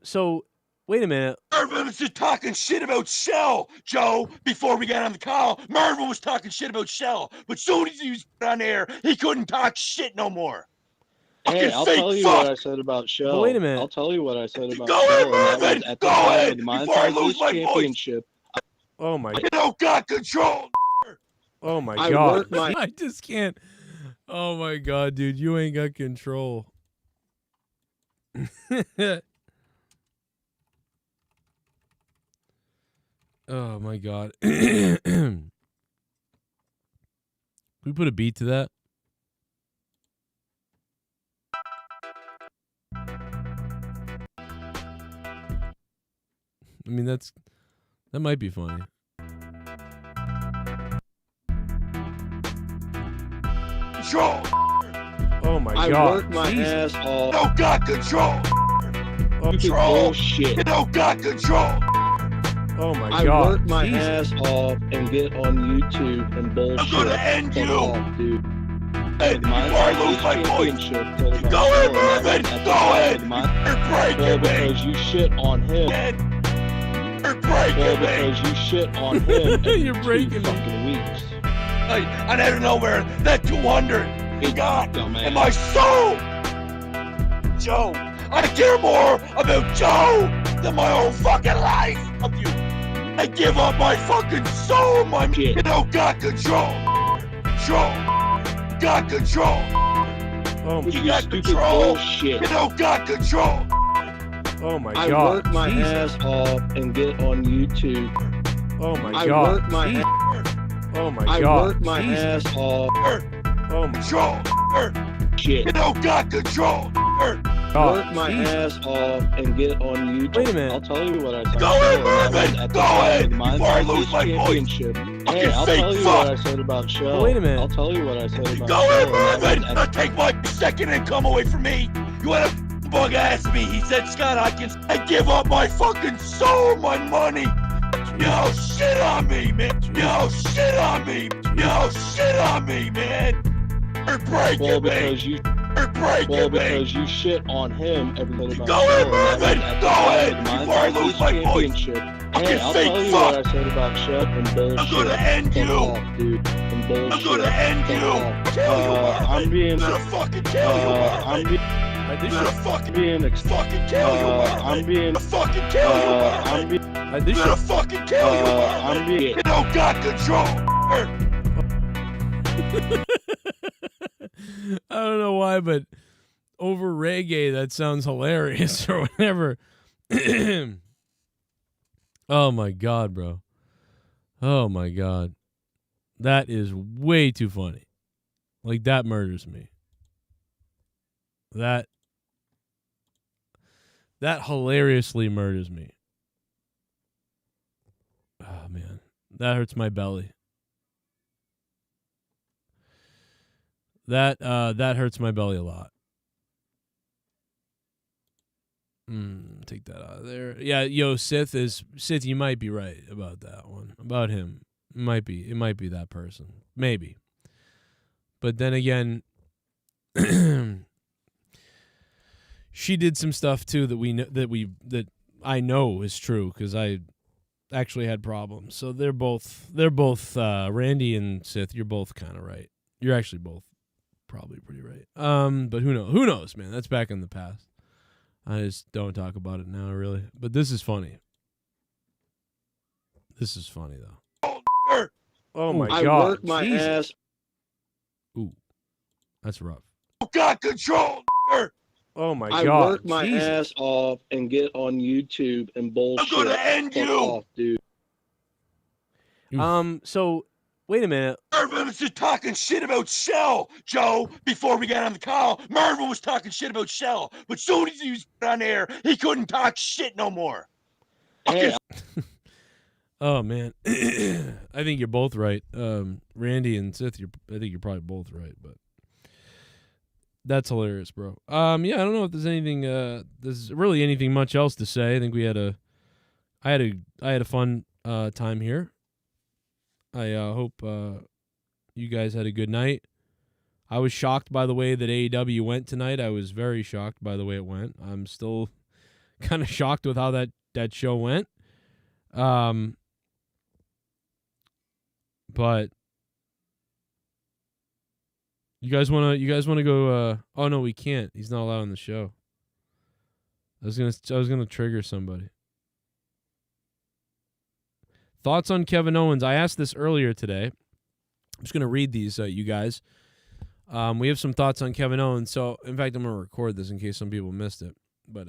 So wait a minute. Marvin was just talking shit about Shell, Joe, before we got on the call. Marvin was talking shit about Shell, but soon as he was on air, he couldn't talk shit no more. Hey, Fucking I'll fake tell you fuck. what I said about Shell. But wait a minute. I'll tell you what I said about Go Shell. ahead, and that Marvin. was at Go the time ahead of the before I lose Monetized my voice. Championship. Oh my. You don't got control. Oh my I God. work my- I just can't. Oh my God, dude, you ain't got control. Oh my God. Can we put a beat to that? I mean, that might be funny. Control. Oh my I God. work my Jesus. ass off. You don't got control. Stupid Control. bullshit. You don't got control. Oh my I God. work my Jesus. ass off and get on YouTube and bullshit. I'm gonna end Fuck you. off, dude. Hey, before I lose my voice. Go ahead, Marvin. Go ahead. You're Well, breaking me. because you shit on him. You're Well, breaking me. because you shit on him every You're breaking 2 me. fucking weeks. Like, and out of nowhere, that 200 God and my soul. Joe, I care more about Joe than my own fucking life. Of you, I give up my fucking soul, my shit. You know, got control. Got control. Oh, you got control. Bullshit. You know, got control. Oh my I God. work my ass off and get on YouTube. Oh my I God. work my Oh my I God. work my ass off. Oh my Control. Shit. You know, got control. Work my ass off and get on YouTube. Wait a minute. I'll tell you what I said. Go in, Mervin! Go in! Before I lose my voice! Hey, I'll fake tell you fuck. what I said about Show. Wait a minute. I'll tell you what I said about Go Show. in, Mervin! Now take my second and come away from me! You wanna bug ass me? He said, Scott, I give up my fucking soul, my money! Yo, shit on me, man! Yo, shit on me! Yo, shit on me, man! You're breaking me! You're breaking me! Because you shit on him everything about Go in, Mervin! Go in! Before I lose my voice! Hey, I'll tell you what I said about Shep and bullshit. I'm gonna end you! Off, dude. And bullshit. I'm gonna end you! Kill you, Mervin! I'm being... I'm gonna fucking kill you, Mervin! I'm being... I'm gonna fucking being fucking kill you, Mervin! I'm being... fucking kill you, Mervin! I'm being... I'm gonna fucking kill you, Mervin! I'm being... You know, got control! I don't know why, but over reggae, that sounds hilarious or whatever. Oh my God, bro. Oh my God. That is way too funny. Like, that murders me. That hilariously murders me. Oh man. That hurts my belly. That hurts my belly a lot. Take that out of there. Yeah, yo, Sith, you might be right about that one. About him. It might be that person. Maybe. But then again, she did some stuff too that I know is true because I actually had problems. So they're both Randy and Sith, you're both kind of right. You're actually both probably pretty right. But who knows, man? That's back in the past. I just don't talk about it now, really. But this is funny. This is funny, though. Oh, my God. I work my Jesus. ass. Ooh. That's rough. Got control! Oh, my I God. work my Jesus. ass off and get on YouTube and bullshit. I'm gonna end Fuck you! off, dude. So, wait a minute. Mervin was just talking shit about Shell, Joe, before we got on the call. Mervin was talking shit about Shell, but soon as he was on air, he couldn't talk shit no more. Hey, Oh, man. I think you're both right. Randy and Sith, I think you're probably both right, but that's hilarious, bro. Yeah, I don't know if there's anything there's really anything much else to say. I think I had a fun time here. I hope you guys had a good night. I was shocked by the way that AEW went tonight. I was very shocked by the way it went. I'm still kind of shocked with how that show went. But you guys want to go oh no, we can't. He's not allowed on the show. I was going to trigger somebody. Thoughts on Kevin Owens? I asked this earlier today. I'm just going to read these, you guys. We have some thoughts on Kevin Owens. So, in fact, I'm going to record this in case some people missed it. But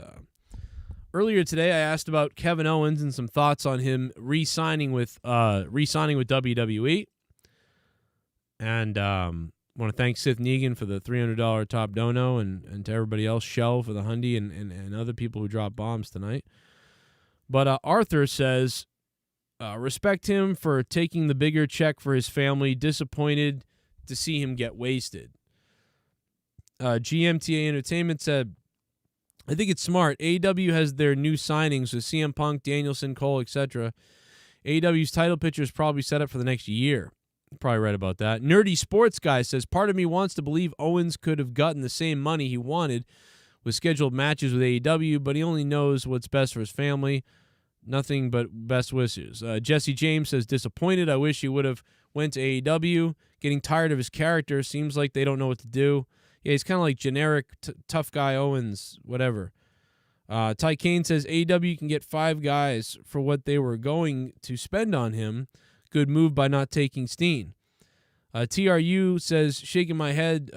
earlier today, I asked about Kevin Owens and some thoughts on him re-signing with WWE. And want to thank Sith NEGAN for the $300 top dono and to everybody else, Shell for the Hundy and other people who dropped bombs tonight. But Arthur says, respect him for taking the bigger check for his family. Disappointed to see him get wasted. GMTA Entertainment said, I think it's smart. AEW has their new signings with CM Punk, Danielson, Cole, etc. AEW's title picture is probably set up for the next year. Probably right about that. Nerdy Sports Guy says, part of me wants to believe Owens could have gotten the same money he wanted with scheduled matches with AEW, but he only knows what's best for his family. Nothing but best wishes. Jesse James says, disappointed. I wish he would have went to AEW. Getting tired of his character. Seems like they don't know what to do. Yeah, he's kind of like generic tough guy Owens, whatever. Ty Kane says, AEW can get 5 guys for what they were going to spend on him. Good move by not taking Steen. TRU says, shaking my head,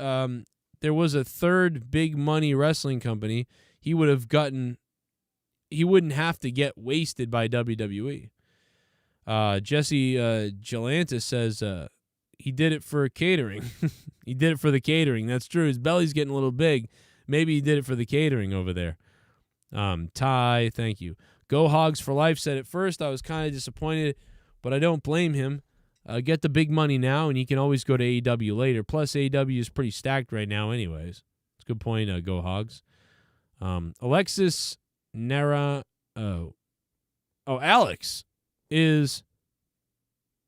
there was a third big money wrestling company. He wouldn't have to get wasted by WWE. Jesse Galantis says he did it for catering. He did it for the catering. That's true. His belly's getting a little big. Maybe he did it for the catering over there. Ty, thank you. Go Hogs for Life said, at first I was kind of disappointed, but I don't blame him. Get the big money now, and he can always go to AEW later. Plus, AEW is pretty stacked right now anyways. It's a good point, Go Hogs. Alexis Nara... Alex is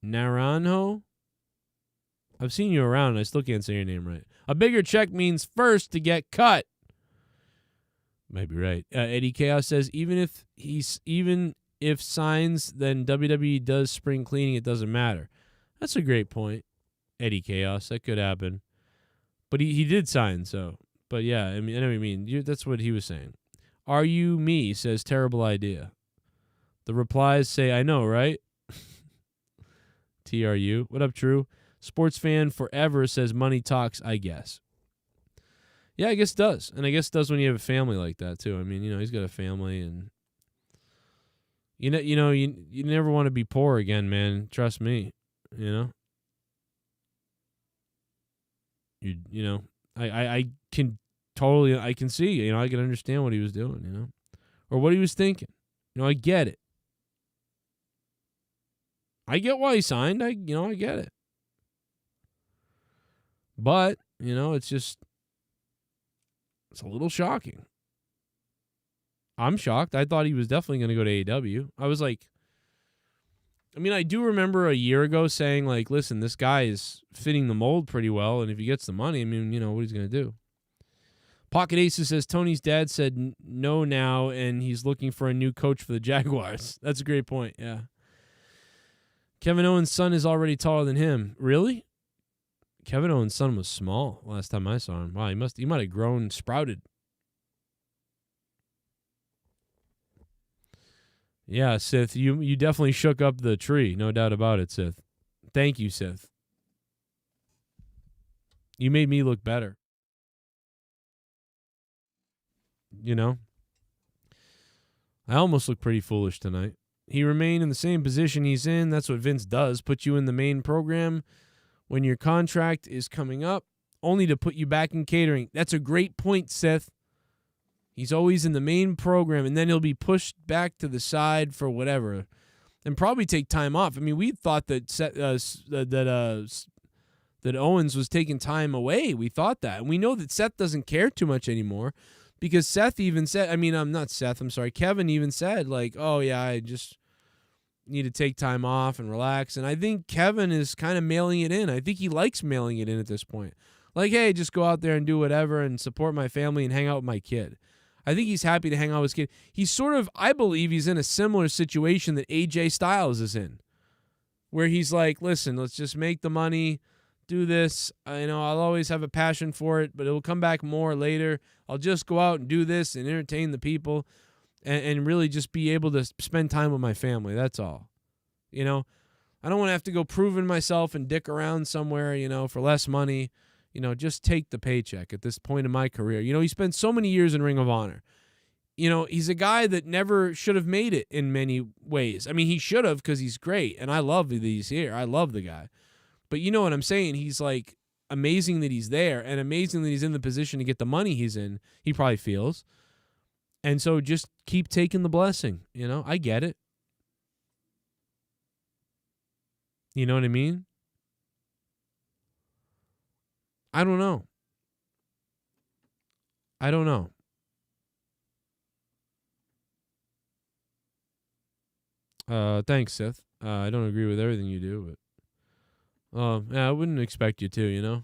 Naranjo? I've seen you around, and I still can't say your name right. A bigger check means first to get cut. Might be right. Eddie Chaos says, even if signs, then WWE does spring cleaning, it doesn't matter. That's a great point, Eddie Chaos. That could happen. But he did sign, so. But yeah, I know what you mean. That's what he was saying. Are you me? Says, terrible idea. The replies say, I know, right? TRU. What up, True? Sports fan forever says, money talks, I guess. Yeah, I guess it does. And I guess it does when you have a family like that, too. I mean, he's got a family, and you never want to be poor again, man. Trust me. I can totally, I can see, I can understand what he was doing, or what he was thinking. I get it. I get why he signed. I get it. But, it's a little shocking. I'm shocked. I thought he was definitely going to go to AEW. I was like, I do remember a year ago saying, like, listen, this guy is fitting the mold pretty well, and if he gets the money, what he's going to do. Pocket Aces says, Tony's dad said no now, and he's looking for a new coach for the Jaguars. That's a great point, yeah. Kevin Owens' son is already taller than him. Really? Kevin Owens' son was small last time I saw him. Wow, he might have grown, sprouted. Yeah, Sith, you definitely shook up the tree, no doubt about it, Sith. Thank you, Sith. You made me look better. I almost look pretty foolish tonight. He remained in the same position he's in. That's what Vince does, put you in the main program when your contract is coming up, only to put you back in catering. That's a great point, Seth. He's always in the main program, and then he'll be pushed back to the side for whatever, and probably take time off. We thought that that Owens was taking time away. We thought that, and we know that Seth doesn't care too much anymore, because Seth even said, Kevin even said, like, oh yeah, I just need to take time off and relax. And I think Kevin is kind of mailing it in. I think he likes mailing it in at this point. Like, hey, just go out there and do whatever and support my family and hang out with my kid. I think he's happy to hang out with his kid. He's sort of, I believe he's in a similar situation that AJ Styles is in, where he's like, listen, let's just make the money, do this. I'll always have a passion for it, but it will come back more later. I'll just go out and do this and entertain the people and really just be able to spend time with my family. That's all. I don't want to have to go proving myself and dick around somewhere, for less money. Just take the paycheck at this point in my career. He spent so many years in Ring of Honor. He's a guy that never should have made it in many ways. He should have, because he's great, and I love that he's here. I love the guy. But you know what I'm saying? He's like amazing that he's there, and amazing that he's in the position to get the money he's in, he probably feels. And so just keep taking the blessing. I get it. You know what I mean? I don't know. Thanks, Sith. I don't agree with everything you do, but I wouldn't expect you to,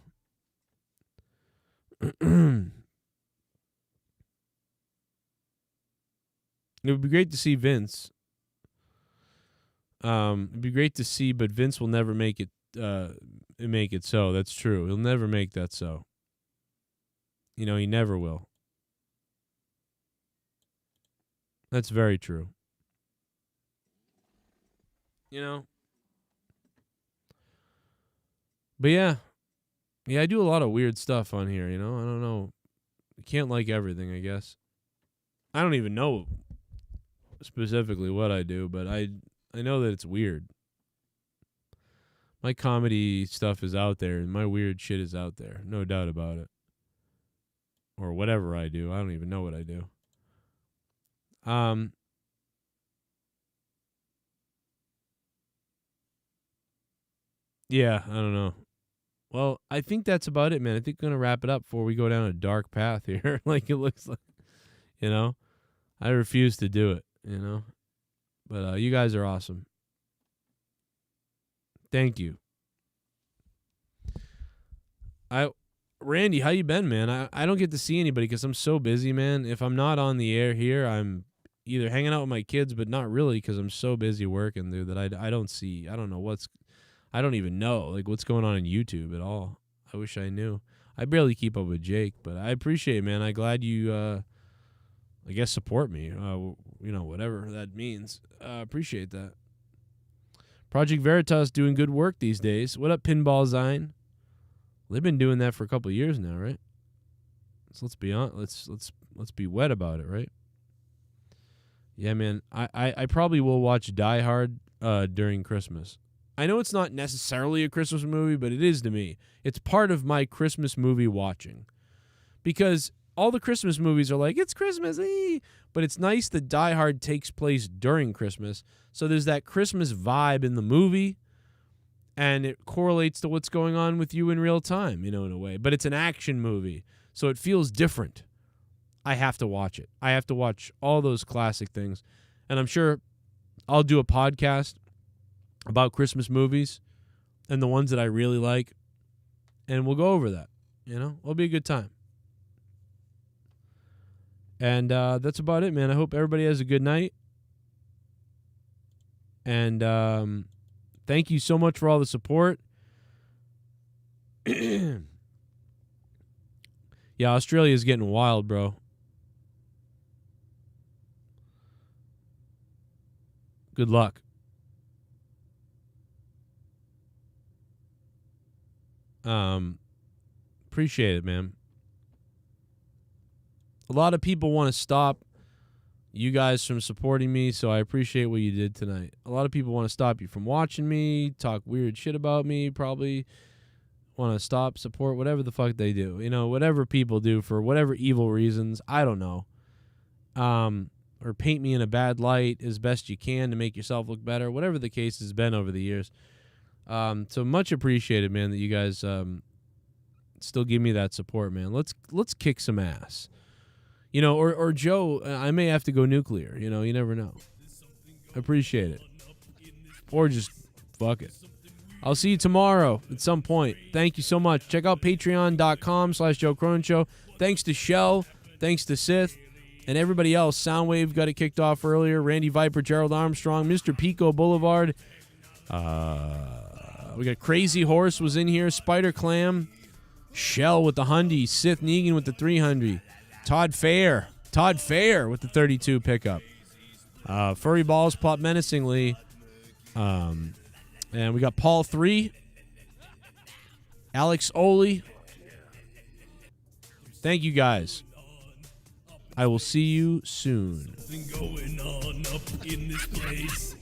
It would be great to see Vince It'd be great to see, but Vince will never make it so. That's true. He'll never make that so. You know, he never will. That's very true. You know? But yeah. Yeah, I do a lot of weird stuff on here, you know? I don't know. You can't like everything, I guess. I don't even know specifically what I do, but I know that it's weird. My comedy stuff is out there, and my weird shit is out there. No doubt about it. Or whatever I do. I don't even know what I do. Yeah, I don't know. Well, I think that's about it, man. I think we're going to wrap it up before we go down a dark path here. Like it looks like, you know. I refuse to do it, you know. But you guys are awesome. Thank you. Randy, how you been, man? I don't get to see anybody because I'm so busy, man. If I'm not on the air here, I'm either hanging out with my kids, but not really because I'm so busy working, dude, that I don't see. I don't know I don't even know like what's going on YouTube at all. I wish I knew. I barely keep up with Jake, but I appreciate it, man. I'm glad you, I guess, support me. You know, whatever that means. Appreciate that. Project Veritas doing good work these days. What up, Pinball Zine? They've been doing that for a couple of years now, right? So let's be honest. Let's be wet about it, right? Yeah, man. I probably will watch Die Hard during Christmas. I know it's not necessarily a Christmas movie, but it is to me. It's part of my Christmas movie watching. Because all the Christmas movies are like, it's Christmas, but it's nice that Die Hard takes place during Christmas. So there's that Christmas vibe in the movie, and it correlates to what's going on with you in real time, you know, in a way. But it's an action movie, so it feels different. I have to watch it. I have to watch all those classic things. And I'm sure I'll do a podcast about Christmas movies and the ones that I really like, and we'll go over that, you know? It'll be a good time. And that's about it, man. I hope everybody has a good night. And thank you so much for all the support. Yeah, Australia's getting wild, bro. Good luck. Appreciate it, man. A lot of people want to stop you guys from supporting me, so I appreciate what you did tonight. A lot of people want to stop you from watching me, talk weird shit about me, probably want to stop, support, whatever the fuck they do. You know, whatever people do for whatever evil reasons, I don't know. Or paint me in a bad light as best you can to make yourself look better, whatever the case has been over the years. So much appreciated, man, that you guys still give me that support, man. Let's kick some ass. You know, or Joe, I may have to go nuclear. You know, you never know. Appreciate it. Or just fuck it. I'll see you tomorrow at some point. Thank you so much. Check out patreon.com/Joe Cronin Show. Thanks to Shell. Thanks to Sith. And everybody else. Soundwave got it kicked off earlier. Randy Viper, Gerald Armstrong, Mr. Pico Boulevard. We got Crazy Horse was in here. Spider Clam. Shell with the 100. Sith Negan with the 300. Todd Fair with the 32 pickup. Furry Balls Plot Menacingly. And we got Paul 3. Alex Oli. Thank you guys. I will see you soon. Going on up in this place.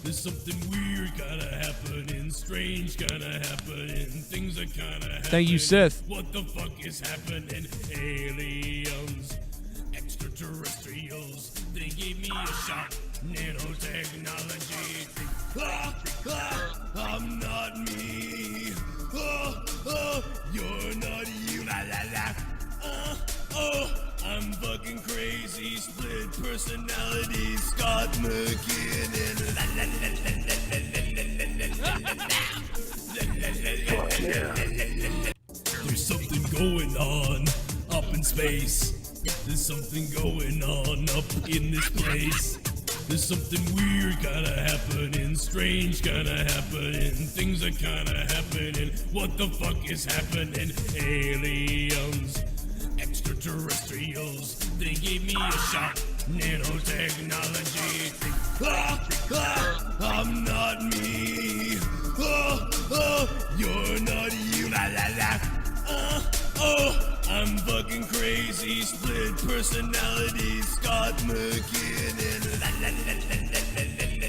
There's something weird kinda happening, strange kinda happening, things are kinda happening. Thank you, Sith. What the fuck is happening? Aliens, extraterrestrials, they gave me a shot. Nanotechnology. I'm not me. You're not you. I'm fucking crazy, split personality, Scott McKinnon. There's something going on up in space. There's something going on up in this place. There's something weird kinda happening, strange kinda happening, things are kinda happening. What the fuck is happening? Aliens, extraterrestrials, they gave me a shot. Nanotechnology. I'm not me. You're not you. La la la. I'm fucking crazy. Split personality. Scott McKinnon. La la la la la la la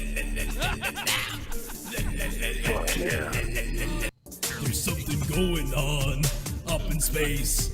la. There's something going on up in space.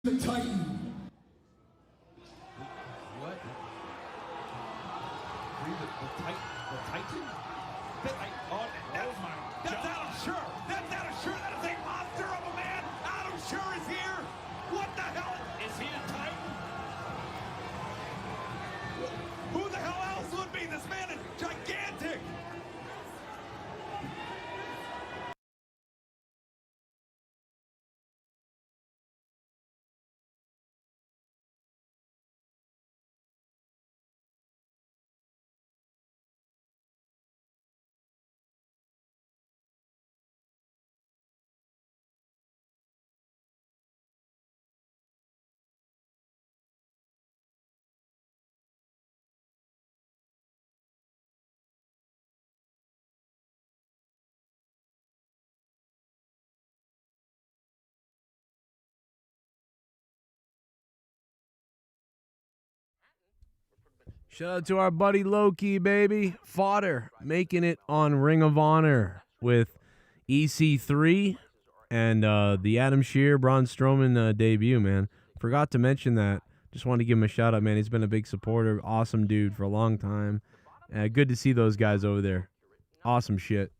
The Titan. What? The Titan? That's Adam Sure. That's Adam Sure. That is a monster of a man. Adam Sure is here. What the hell? Is he a Titan? Who the hell else would be? This man is gigantic. Shout out to our buddy Loki, baby. Fodder making it on Ring of Honor with EC3 and the Adam Shear, Braun Strowman debut, man. Forgot to mention that. Just wanted to give him a shout out, man. He's been a big supporter. Awesome dude for a long time. Good to see those guys over there. Awesome shit.